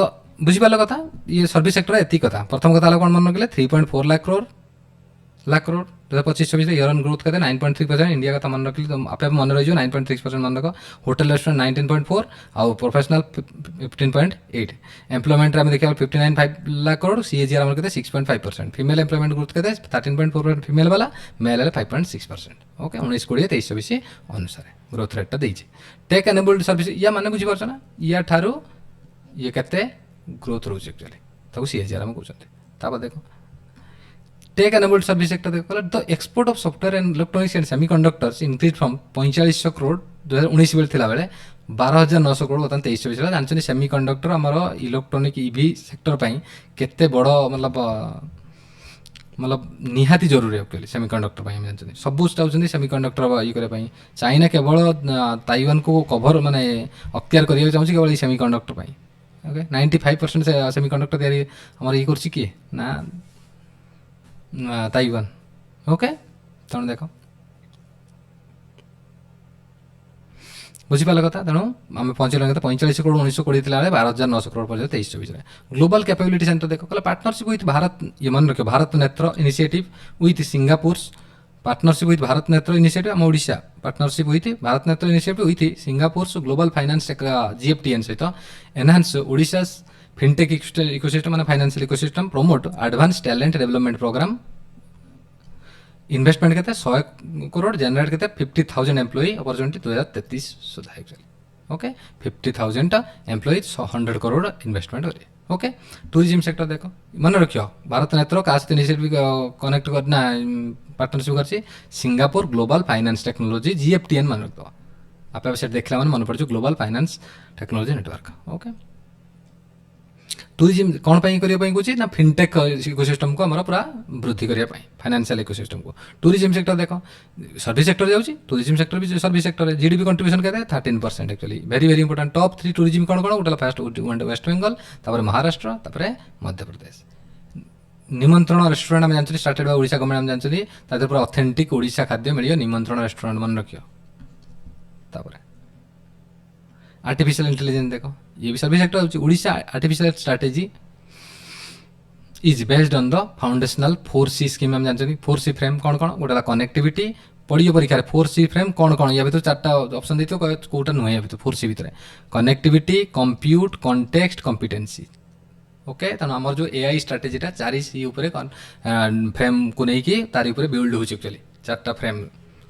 बुझिपार कथा ये सर्विस सेक्टर एति कथा प्रथम कथा कौन मन रखिले 3.4 lakh crore 2025-26 year on growth कहते 9.3% इंडिया कथा मन रखिले तो आपे मन रही 9.6% मन रख होटल रेस्टोरेंट 19.4 आउ प्रोफेशनल 15.8 एम्प्लॉयमेंट आम देखा 59.5 लाख करोड़ सीएजीआर आम कहते 6.5% फीमेल एम्प्लॉयमेंट ग्रोथ कहते 13.4% फीमेल वाला मेल है 5.6% ओके 19-20 अनुसार ग्रोथ रेटा देती टेक एनेबल्ड सर्विस या मैंने बुझीपार ना या ठारू ये कहते ग्रोथ रोज एक्चुअली ताको सीएजीआर हम कहते देखो टेक एनेबल्ड सर्विस सेक्टर देखो the export of software and electronics and semiconductors increase from 4500 crore 2019 बेले थिला बेले 12900 करोड़ बर्तमान 23-24 जानते सेमीकंडक्टर आमर इलेक्ट्रॉनिक ईवी सेक्टर पाई केते बड़ मतलब निहाती जरूरी एक्चुअली सेमीकंडक्टर पाई जानते सब चाहते सेमीकंडक्टर ये करने चाइना केवल ताइवान को कभर माने अख्तियार करिया चाहूँ केवल सेमीकंडक्टर पाई ओके 95% से सेमीकंडक्टर तैयारी हमारे ये करछि किए ना ताइवान ओके तेणु देख बुझीपार कथा तेणु आम पहुँचल 45 करोड़ 1920 थी 12,900 करोड़ पर 23-24 ग्लोबल कैपेबिलिटी सेंटर देख कहला पार्टनरशिप विथ भारत ये मन रख Bharat Netra initiative with Singapore partnership with Bharat Netra initiative आम Odisha partnership with Bharat Netra initiative with Singapore global finance GFTN सहित एनहांस ओडिशा फिनटेक इकोसिस्टम माने financial ecosystem promote advance talent development programme investment के 100 करोड़ जनरेट के 50,000 एम्प्लॉई अपॉर्चुनिटी 2033 सुधा actually okay 50,000 employee 100 crore investment करिए okay tourism sector देखो मन रखियो भारत नेत्र काश इनिशिएटिव कनेक्ट करना पार्टनरशिप कर Singapore global finance technology GFTN मन रख दो आप वेबसाइट देखला मन मन पड़ो global finance technology network okay tourism कौन पाई करिया पाई कुछ ना फिनटेक इकोसिस्टम को हमरा पूरा वृद्धि करिया पाई फाइनेंशियल इकोसिस्टम को टूरिज्म सेक्टर देखो सर्विस सेक्टर जाउची टूरिज्म सेक्टर भी सर्विस सेक्टर है जीडीपी कंट्रीब्यूशन कहते हैं 13% actually very very important top 3 tourism कौन कौन गोटे फर्स्ट वेस्ट बेंगल तापर महाराष्ट्र तापर मध्य प्रदेश निमंत्रण रेस्टोरेंट आम जानते स्टार्टेड बाय ओडिशा गवर्नमेंट आम जानते तापर पूरा ऑथेंटिक ओडिशा खाद्य मिलियो निमंत्रण रेस्टोरेंट मन रखियो तापर आर्टिफिशियल इंटेलिजेंस देखो ये भी सर्विस सेक्टर होची Odisha artificial strategy is based on the foundational 4C scheme हम जानते 4C फ्रेम कौन कौन गोटे कनेक्टिविटी पढ़ियो परीक्षा 4C फ्रेम कौन कौन या भीतर चार्टा ऑप्शन देतो कोटा नुहे या भीतर 4C भीतर connectivity compute context competency okay तेणु आमर जो AI स्ट्राटेजीटा 4C ऊपर फ्रेम को लेकिन तार ऊपर बिल्ड होची एक्चुअली चार्टा फ्रेम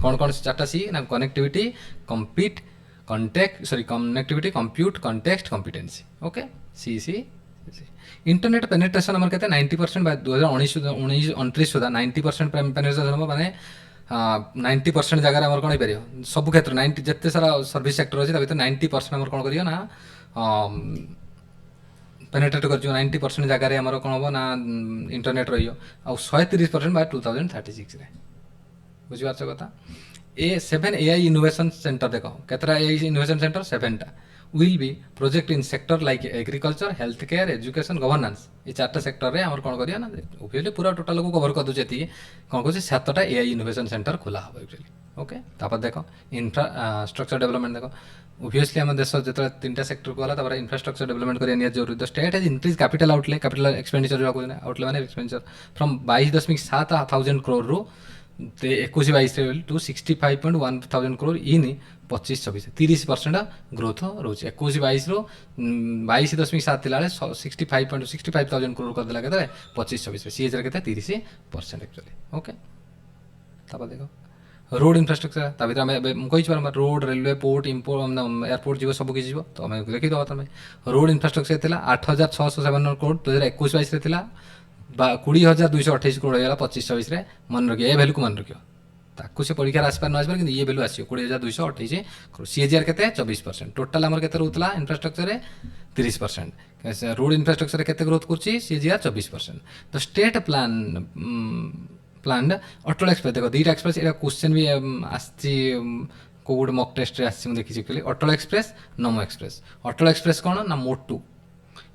कौन कौन चार्टा C ना connectivity compete connectivity compute context competency okay CC internet penetration आम कहते 90% बाय 2029 सुधा 90% पेनिट्रेशन हम माने 90% जगह आम कौन हो सब क्षेत्र 90 जिते सारा सर्विस सेक्टर अच्छे भर 90% आम कौन करियो ना पेनिट्रेट कर 90% जगह आम कौन हम ना इंटरनेट रहियो आ 130% बाय 2036 बुझीपार कथा 7 AI इनोवेशन सेंटर देखो केतरा AI इनोवेशन सेंटर 7टा will be project in sector like agriculture health care education governance ये 4टा सेक्टर रे हमर कोन करिया ना ओबियसली पूरा टोटल को कवर कर दोचे कोन कहै 7टा AI इनोवेशन सेंटर खुला हो एक्चुअली ओके तापर देखो इंफ्रास्ट्रक्चर डेवलपमेंट देखो ओबियसली हम देश जतरा 3टा सेक्टर को होला तापर इंफ्रास्ट्रक्चर डेवलपमेंट करिया निया जरूरी the state has increase capital outlay capital expenditure जो को आउटले माने एक्सपेंडिचर फ्रॉम 22.7 करोड़ रू 21-22 टू 65.1 करोड़ इन 25-26 30% ग्रोथ रोचे 21-22 रो 22.7 थिला 65,000 करोड़ कर देला केते 25-26 सीएचआर केते 30% एक्चुअली ओके तापर देखो रोड इंफ्रास्ट्रक्चर ता भीतर हम कहि छ road railway port import airport जीव सब किछि जीव तो हम देखि दो तमे रोड इंफ्रास्ट्रक्चर थिला 8,657 करोड़ 2021-22 रे थिला 20,228 करोड़ होगा 25-26 मन रखिए ए भैल्यू को मन रखियो ताकू से परीक्षा आसपार न आसपार कि ये भैल्यू आसो 20,228 करोड़ सीएचआर के 24% टोटाल आमर के रोला इंफ्रास्ट्रक्चर 30% रोड इंफ्रास्ट्रक्चर के ग्रोथ कर सीएचआर 24% तो स्टेट प्लान अटल एक्सप्रेस देखो 2टा एक्सप्रेस ये क्वेश्चन भी आसी को गोटे मक टेस्ट देखी अटल एक्सप्रेस नमो एक्सप्रेस अटल एक्सप्रेस कौन ना मोटू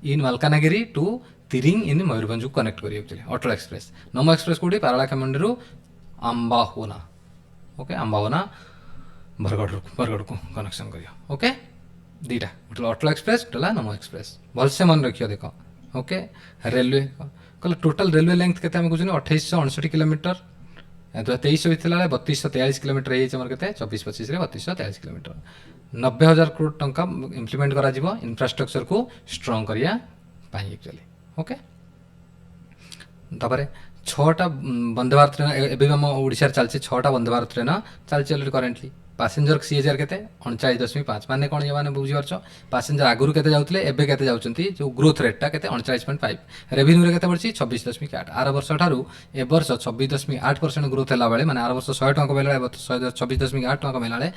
इन मालकानगिरी टू तिरिंग इन मयूरभंज को कनेक्ट करिए एक्चुअली अटल एक्सप्रेस नमो एक्सप्रेस कोठी पारलाखेमुंडी रु अंबाहोना ओके अंबाहोना बरगढ़ को कनेक्शन करियो ओके 2टा गोटे अटल एक्सप्रेस गोटे नमो एक्सप्रेस भलसे मन रखियो देखो ओके रेलवे कहले टोटल रेलवे लेंथ केते हम कहछन 2869 किलोमीटर 23 होइतिला 3243 किलोमीटर हे हमर केते 24-25 रे 3243 किलोमीटर 90,000 करोड़ टंका इम्प्लीमेंट करा जिवो इंफ्रास्ट्रक्चर को स्ट्रांग करिया पाई एक्चुअली ओके तापर 6टा वंदे भारत ट्रेन एबे हम ओडिशा चलছে 6टा वंदे भारत ट्रेन चलছে ऑलरेडी करेंटली पैसेंजर सीएचआर केते 39.5 माने कोन ये माने बुझी परछो पैसेंजर आगुरु केते जाउतले एबे केते जाउचंती जो ग्रोथ रेटटा केते 39.5 रेवेन्यू रे केते पड़छि 26.8 आर वर्ष ठारू ए वर्ष 26.8% ग्रोथ हला बेले माने आर वर्ष 100 टका बेले 26.8 टका बेले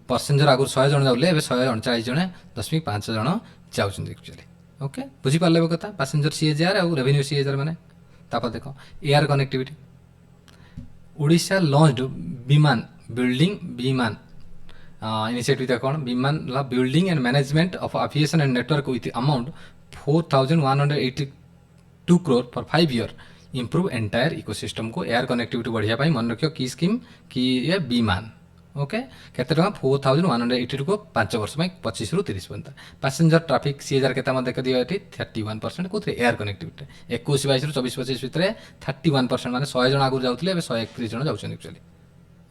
पैसेंजर आगुरु 100 जण जाउले एबे 139 जण 0.5 जण जाउचंती एक्चुअली ओके बुझी पारले कथा पैसेंजर सीएचआर और रेवेन्यू सीएचआर माने तापर देखो एयर कनेक्टिविटी ओडिशा लॉन्च्ड विमान बिल्डिंग विमान इनिशिएटिव देखो विमान building and management of aviation and network with amount 4,182 crore for 5 year improve entire ecosystem को एयर कनेक्टिविटी बढ़िया पाई मन रखियो की स्कीम की ये विमान ओके केते टका 4,182 को 5 वर्ष में 25 रु 30 पर्यंत पैसेंजर ट्रैफिक सीएचआर केते हम देख दियो एटी 31% को एयर कनेक्टिविटी 21-22 रु 24-25 भितर 31% माने 100 जण आगु जाउतले एबे 131 जण जाउछन एक्चुअली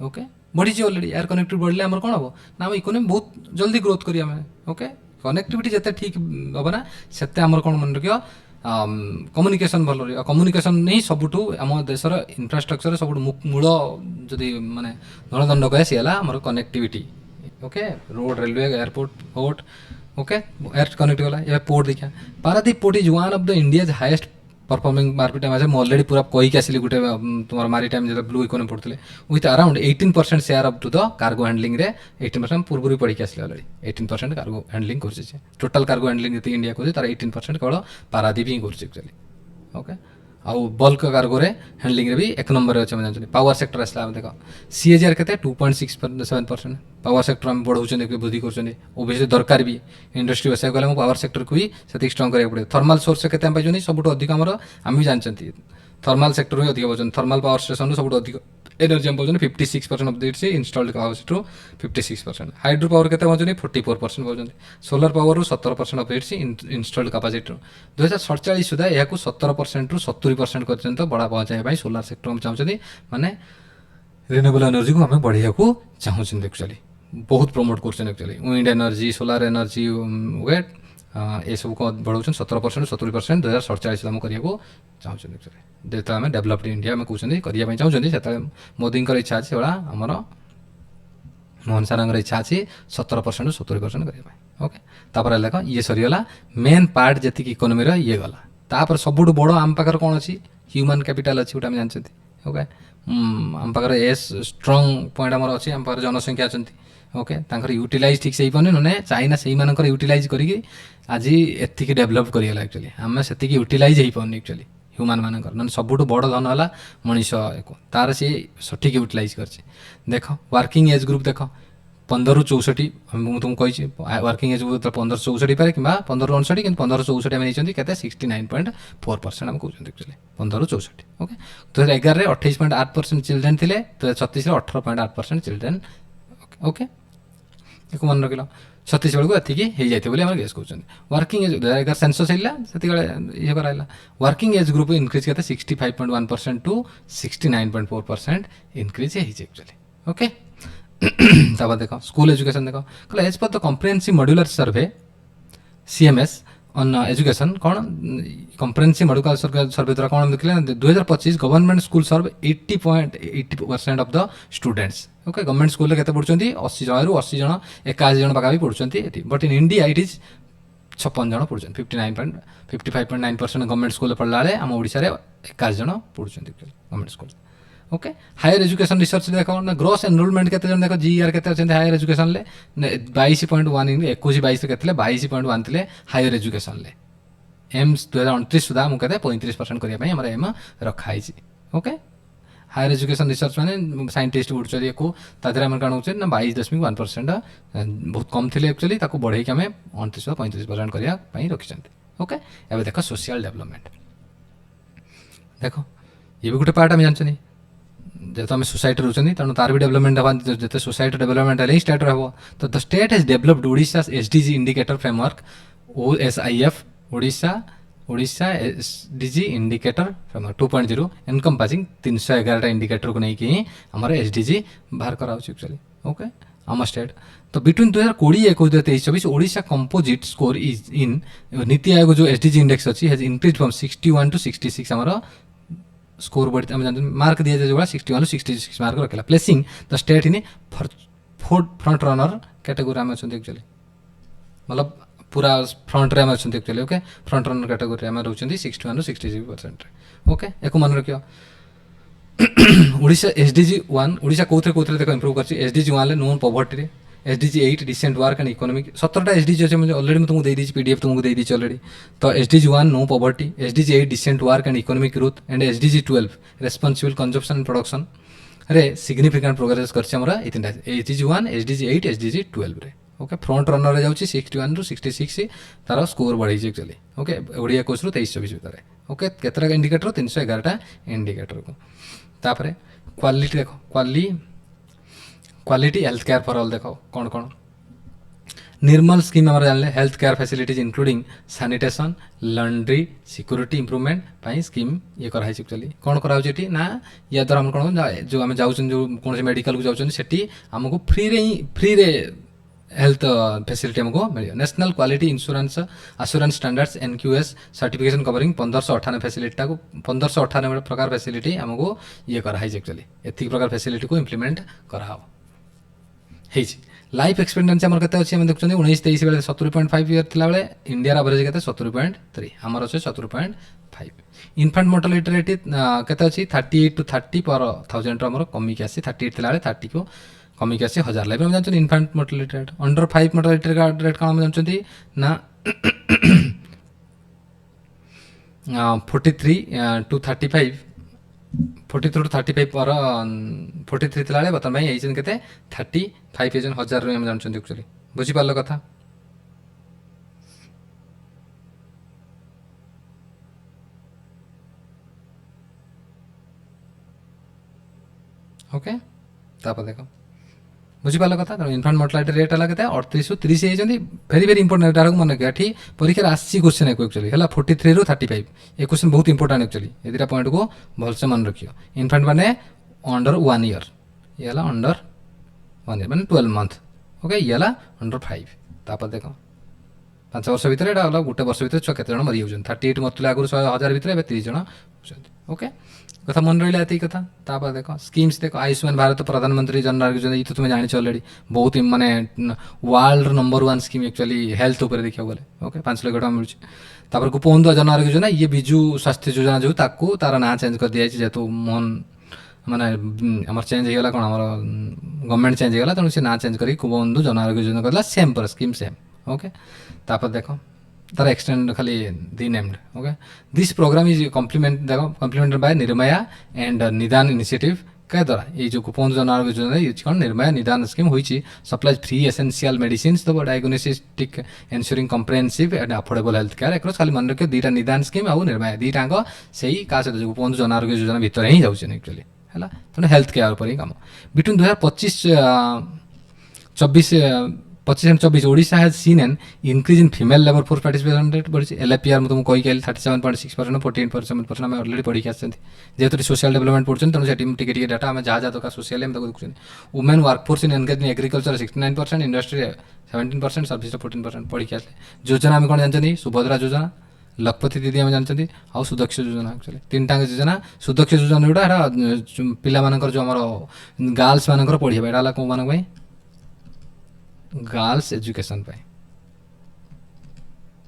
ओके बढ़ी छी ऑलरेडी एयर कनेक्टिविटी बढ़ले हमर कोन हो ना हम इकोनॉमी बहुत जल्दी ग्रोथ करिया हम ओके कनेक्टिविटी जिते ठीक हम ना से आम कौन मन रख कम्युनिकेशन भल रहा कम्युनिकेशन नहीं सबुठ आम देशर इनफ्रास्ट्रक्चर सब मूल जदि माने धनदंड कहे सी है आम connectivity okay road railway airport port okay air connect गला ये पोर्ट देखा Paradip port is one of the India's highest performing maritime आज ऑलरेडी पूरा कहीकि आसली गोटे तुम मारीटाइम जो ब्लू इकोनॉमी पढ़ते with around 18% share up to the cargo handling रे 18% पूर्व पढ़ी आसले ऑलरेडी 18% कार्गो हैंडलिंग कर टोटल कार्गो हैंडलिंग जी इंडिया कर तार 18% केवल पारादीप ही कर ओके आउ बल्क कार्गो रे हैंडलिंग रे भी एक नंबर अच्छे जानते पावर सेक्टर आसला देख सीएजीआर के 2.67% पावर सेक्टर आम बढ़ाऊँ वृद्धि कर ओबियसली दरकार भी इंडस्ट्री बसा गले पावर सेक्टर को भी से स्ट्रंग करा पड़े थर्माल सोर्स के पाई सब अधिक आम भी जानते थर्माल सेक्टर भी अधिक पाँच थर्माल पावर स्टेशन सब अधिक एनर्जी आम पाँच 56% of its installed capacity 56% hydro power के पाँच 44% पाँच solar power 17% of its installed capacity 2047 सुधा यह 17% रु 70% पर्यंत बढ़ा पहुँचाई सोलार सेक्टर हम चाहते माने रिन्यूएबल एनर्जी को आम बढ़िया को चाहूँ एक्चुअली बहुत प्रमोट कर विंड एनर्जी सोलार एनर्जी वेट ये सब को बढ़ाऊँ 17% 70% 2047 आम करने चाहूँ जो आम डेभलप्ड इंडिया आम कहते करने चाहूँ से मोदी इच्छा अच्छे भाया आमर मोहन सार इच्छा अच्छी 17% 70% करने ओके तापर देख ये सरीगला मेन पार्ट जी इकोनोमी ये गला तापर सब बड़ आम पाखे कौन अच्छी ह्यूमन कैपिटाल अच्छी गोटे आम जानते ओके आम पाखे एस स्ट्रंग पॉइंट आम अच्छी आम पाखे जनसंख्या अच्छा ओके तांकर यूटिलाइज ठीक से पाने ना चाइना से यूटिलाइज करी आज एतिक डेभलप करगला एक्चुअली आम से यूटिलाइज हो पाने एक्चुअली ह्यूमान मानकर ना सबुठ बड़ धन है मनीष तार सी सठिक यूटिलाइज कर देख वर्किंग एज ग्रुप देख 15 ରୁ 64 तुमको कही वर्किंग एज ग्रुप 15 ରୁ 64 पारे कि 15 ରୁ 59 कि 15 ରୁ 64 आम नहीं के 69.4% आम कहते एक्चुअली 15 ରୁ 64 ओके 2011 में 28.8% चिल्ड्रेन थे 2036 में 18.8% चिल्ड्रेन ओके एक मन रख छत्तीसगढ़ को एतिकी हो जाते बोले आम गेस कर वर्किंग एज 2011 सेंसस है ये कराला वर्किंग एज ग्रुप इनक्रीज करते 65.1% टू 69.4% इनक्रीज एक्चुअली ओके तब देख स्कूल एजुकेशन देख कहला as per the comprehensive modular survey CMS on education कौन कम्प्रिहेंसिव मॉड्यूलर सर्वे द्वारा कौन देखिए 2025 गवर्नमेंट स्कूल सर्व 80% of the students okay government school के पढ़ुंट 80 जन रु 80 जन 81 जन पाखा पढ़ुंट but in India it is 56 जन पढ़ुंट 55.9% गवर्नमेंट स्कूल पढ़ला बेले आम ओडिशा रे 81 जन पढ़ुंट government school okay higher education research देख ना ग्रोस एनरोलमेंट के देख GR के हायर एजुकेशन ले 22.1 21-22 के 22.1 थे हायर एजुकेशन ले एम्स 2029 सुधा मुझे 35% करने एम रखाई ओके हायर एजुकेशन रिसर्च मैंने साइंटिस्ट उड़े को आम कौन हो ना 22.1% बहुत कम थे एक्चुअली बढ़े आम 29-35% करने रखी ओके एवं देख सोशल डेवलपमेंट देख ये भी गोटे पार्ट आम जानते जेहेतु आम सोसाइटी रोचे तेणु तार भी डेवलपमेंट हाँ जो सोसाइटी डेवलपमेंट है स्टेट रहा तो the state has developed Odisha SDG indicator framework OSIF Odisha SDG indicator framework 2.0 encompassing 311 indicator को लेकिन आमर SDG बाहर कराऊँ एक्चुअली ओके आम स्टेट तो between 2020-21 Odisha composite score is in NITI Aayog जो SDG इंडेक्स अच्छी हैज इंक्रीज फ्रॉम 61 to 66 आमर स्कोर बढ़ते आम जानते मार्क दिया जाए जो 61 to 66 मार्क रखा placing the state in front runner category आम अच्छा एक्चुअली मतलब पूरा फ्रंट रे आम अच्छा actually okay front runner category आम रोच 61 to 66% ओके एक मन रख ओडिशा SDG 1 ओडिशा कौन देख इंप्रूव कर SDG 1 no poverty SDG 8 decent work and economic 17टा SDG अच्छे मुझे ऑलरेडी तुमको दे दीजिए PDF तुमको दे दीजिए ऑलरेडी तो SDG 1 no poverty SDG 8 decent work and economic growth and SDG 12 responsible consumption and production रे सिग्निफिकेंट प्रोग्रेस करछे हमरा ए तीनटा SDG 1 SDG 8 SDG 12 रे ओके फ्रंट रनर रे जाउची 61 ରୁ 66 तार स्कोर बढ़ी एक्चुअली ओके ओडिया कोर्स रू 23-24 भीतर ओके केतरा इंडिकेटर 311टा इंडिकेटर को तापरे क्वालिटी देखो quality health care for all देखो कौन कौन निर्मल स्कीम आम जान health care facilities including sanitation laundry security improvement scheme ये कराई एक्चुअली कौन कराऊँ ना या द्वारा हम कौन जो आम जाऊँ जो कौन मेडिकल को जाऊँ आमको फ्री रे हेल्थ फैसिलिटी हमको मिले। National quality insurance assurance standards NQS certification covering 1598 facility को 1598 प्रकार फैसिलिटी हमको ये कराई एक्चुअली एतिक प्रकार फैसिलिटी को इम्प्लीमेंट कराओ है। लाइफ एक्सपेक्टेंसी आम के अच्छे देखते 19-23 बेले 70.5 इयर थी बेले इंडिया एवरेज के 70.3 आमर अच्छे 70.5। इनफांट मोर्टालिटी रेट के 38 to 30 पर 1000 आम कमिक आसी 38 थी 30 को कमिक आसी 1000 लाइफ जानते हैं। Infant mortality rate under 5 mortality rate कौन जानते ना 43 to 35 43 to 35 पर 43 थी बर्तमान भाई ये के 35 एजन 1000 आम जानते एक्चुअली बुझीपार कथा। ओके तापर देख बुझीपार कथा तेनाली इनफांट मोर्टालिटी रेट है के 38 to 30 होती भेरी भेरी इंपोर्टाट डायरेक्ट मन रखिए ये परीक्षा आसी क्वेश्चन एक्चुअली है 43 ରୁ 35 ये क्वेश्चन बहुत इंपोर्टाट एक्चुअली ये दुटा पॉइंट को भलसे मन रखियो। इनफांट माने अंडर 1 ईयर ये अंडर 1 ईयर माने 12 मंथ ओके ये अंडर 5 तापर देख 5 वर्ष भितर यहाँ गोटे वर्ष भितर छुआ केते जन मरी जाऊँ 38 मरते आगुरी 1000 भितर 30 जन ओके कथा मन रहा ये कथा। तापर देख स्कीम्स देख आयुष्मान भारत प्रधानमंत्री जन आरोग्य योजना ये तो तुम जानी अलरेडी बहुत माने world number 1 scheme actually health उपर देखा गले ओके 5 लाख टका मिलूँ। तापर गोपबंधु जन आरोग्य योजना ये विजु स्वास्थ्य योजना जो ताकू तार ना चेंज कर दिया जेहेतु मोहन माने आमर चेंज होगा कौन आम गवर्नमेंट चेंज होगा तेणु से ना चेंज कर गोपबंधु जन आरोग्य योजना कर सेम पर स्कीम सेम ओके। तापर देख तार एक्सटेंड खाली दी named okay this program is complement देखो complemented by Nirmaya and Nidan initiative क्या द्वारा ये जो गोपबंधु जन आरोग्य योजना ये कौन निर्मया निदान स्कीम हुई सप्लाइज फ्री एसेंशियल मेडिसिन तो diagnostic ensuring comprehensive and affordable health care एक खाली मन रखिए दुईटा निदान स्कीम आउ निर्मया दुईटाक से क्या सहित गोपबंधु जन आरोग्य योजना भितर ही जाऊँ एक्चुअली है तेणु हेल्थ केयर पर ही कम between 2025-24 Odisha has seen an increase in female labour force participation rate बढ़ी LAPR तुमको कही 37.6% 48% आम अलरेडी पढ़ी आसते जेहेतु सोशल डेवलपमेंट पढ़ुं तेणु टे डाटा आम जहाँ जहाँ दरकार सोशल देखुं। Women workforce in engage in agriculture 69% industry 17% service 14% पढ़ी आसते। योजना आम कौन जानते सुभद्रा योजना लखपति दीदी आम जानते आउ सुदक्ष योजना एक्चुअली 3टा योजना सुदक्ष योजना जोटा पिला जो आम गर्ल्स मान पढ़ा यहाँ कौ मान गर्ल्स एजुकेशन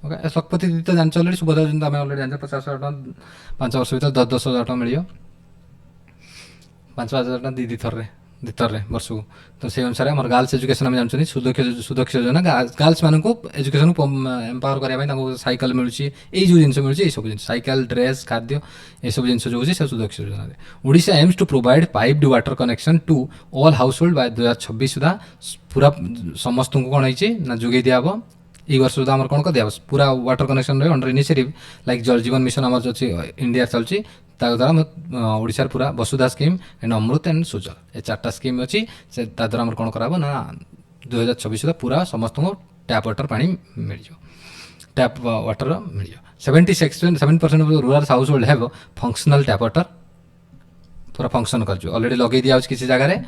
ओके लखपति दीदी तो जानते अलरेडी सुभद्रा योजना आम अलरेडी जानते 50,000 टका 5 वर्ष भर 10,000 टका मिल 5,000 टका दी वर्ष को तो से अनुसार आम गर्ल्स एजुकेशन आम जानते सुदक्ष योजना गर्ल्स मान एजुकेशन को एम्पावर करने साइकेल मिलूँ यही जो जिन मिलूँ सब जिन साइकेल ड्रेस खाद्य ये सब जिन जो होती सुदक्ष योजना Odisha aims to provide piped water connection to all household by 2026 सुधा पूरा समस्त को कौन है जोगे दिहब ये वर्ष सुधा आम कौन कर दिया पूरा वाटर कनेक्शन रहे अंडर इनिशिएटिव लाइक जल जीवन मिशन आम अच्छी इंडिया चलती द्वारा ओडिशार पूरा Vasudha scheme and Amrut and Sujal ये 4टा स्कीम अच्छी से द्वारा आम कौन कराब ना 2026 सुधा पूरा समस्त को टैप वाटर पानी मिल टैप वाटर मिल 77% of rural household have functional tap water पूरा फंक्शन कर ऑलरेडी लगे दिया किसी जगह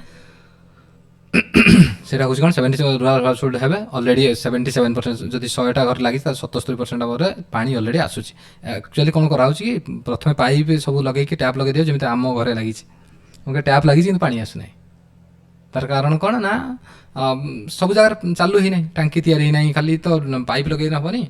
से हूँ कौन 70 रूरल हाउस होल्ड है अलरेडी 77% जदि 100टा घर लगी 77% पानी अलरेडी आसूसी एक्चुअली कौन कराऊँ कि प्रथम पाइप सब लगे टैप लगे दियो जमी आम घरे लगी ओके टैप लगी पानी आसुना तार कारण कौन ना सब जगह चालू ही ना टांकी तैयारी ना खाली तो पाइप लगे हेनी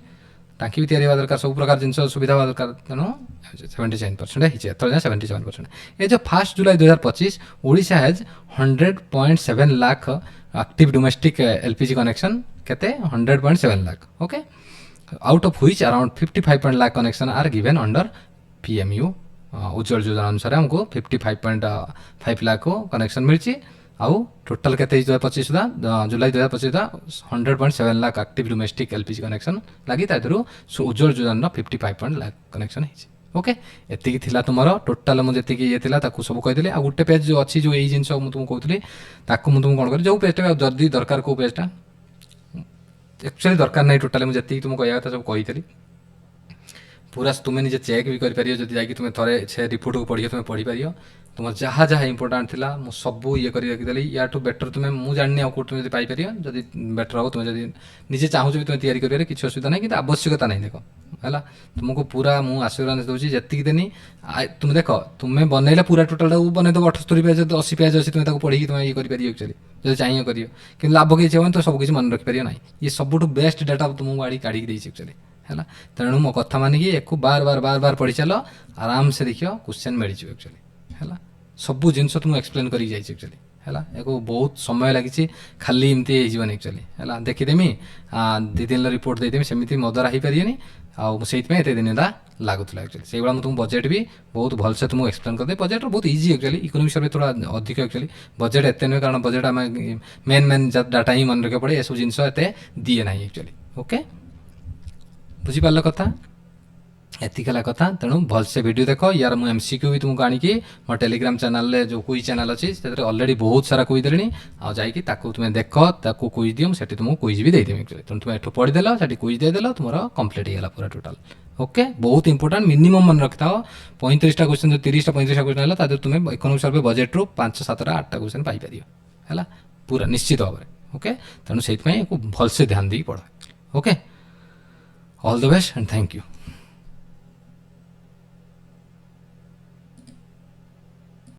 टांकी भी तैयारी दरकार सब प्रकार जिन सुविधा हवा दरकार तेणु 77% एथर 77% ये जो 1 जुलाई 2025 Odisha has 100.7 lakh active domestic LPG connection केते 100.7 lakh okay out of which around 55 lakh connection are given under PMU Ujjwala योजना अनुसार हमको 55.5 लाख को कनेक्शन मिली आउ टोटल के 2025 सुधा जुलाई 2025 सुधा 100.7 lakh active domestic LPG connection लगी उज्जवल योजना 55 लाख कनेक्शन है ओके एतिकी थिला तुमर टोटाल मुझे ये थिला ताकू सब कहीदेली आ गोटे पेज जो अच्छी जो यही जिन तुमको कहती ताकू मुझे कौन कर जो पेजटा जल्दी दरकार को पेजटा एक्चुअली दरकार नहीं टोटाल मुझे तुमको कहवा था सब कही पूरा तुम्हें निजे चेक भी कर तुम्हें थे से रिपोर्ट को पढ़िए तुम्हें पढ़ी पार तुम जहाँ जहाँ इंपोर्टाट थिला मु सब ये करी रखीदेली या बेटर तुम्हें मु जानी आउ कोट तुम पाइपर जब बेटर हो तुम्हें जब निजे चाहूँ भी तुम्हें तैयारी करें किसी असुविधा नहीं कि आवश्यकता नहीं देख है तुमको पूरा मु आशीर्वाद दूसरी जी देनी तुम देख तुम्हें बनइला पूरा टोटाल बनईदेव 78 पेज 80 पेज अच्छी तुम्हें पढ़ी तुम्हें ये कर एक्चुअली जब चाहिए कर कि लाभ किसी हो तो सब किसी मन रखिपार ना ये सब बेस्ट डाटा तुमको आड़ी काढ़ी एक्चुअली है तेणु मो कथा मानिकी एक बार बार बार बार पढ़ी चल आराम से देखियो क्वेश्चन मिल एक्चुअली है सबू जिनस तुमको एक्सप्लेन कर एक्चुअली है एक बहुत समय लगी खाली एमती एक्चुअली है देखीदेमी 2 दिन रिपोर्ट देदेमी सेमती मो द्वारा हो पारे आते दिन लगुला एक्चुअली से भाई तुम बजेट भी बहुत भलसे तुमको एक्सप्लेन करदे बजेट बहुत इजी एक्चुअली इकोनॉमिक सर्वे थोड़ा अधिक एक्चुअली बजेट एत नुहे कारण बजेट आम मेन मेन डाटा ही मन रखा पड़े ये सब जिनस एत दिए ना एक्चुअली ओके बुझीपार कथा एतिकला कथा तेणु भलसे वीडियो देख यार मु एमसीक्यू भी तुमको आनिकी मो टेलीग्राम चैनल रे जो क्विज चैनल अच्छी से अलरेडी बहुत सारा क्विज देनी आ जाइए तुम्हें देख ताको क्विज दियो से तुमको क्विज भी देदेमी तेणु तुम एठू पढ़ीदेल से क्विज देदेल तुम कंप्लीट होगा पूरा टोटाल ओके बहुत इंपोर्टाट मिनिमम मन रखी था 35टा क्वेश्चन जो 30टा 35टा क्वेश्चन है तुम्हें इकोनॉमिक सर्वे बजेट रू 5 7टा 8टा क्वेश्चन पाइपर है पूरा निश्चित भाव में ओके तेणु से भलसे ध्यान दी पढ़ okay all the best and thank you.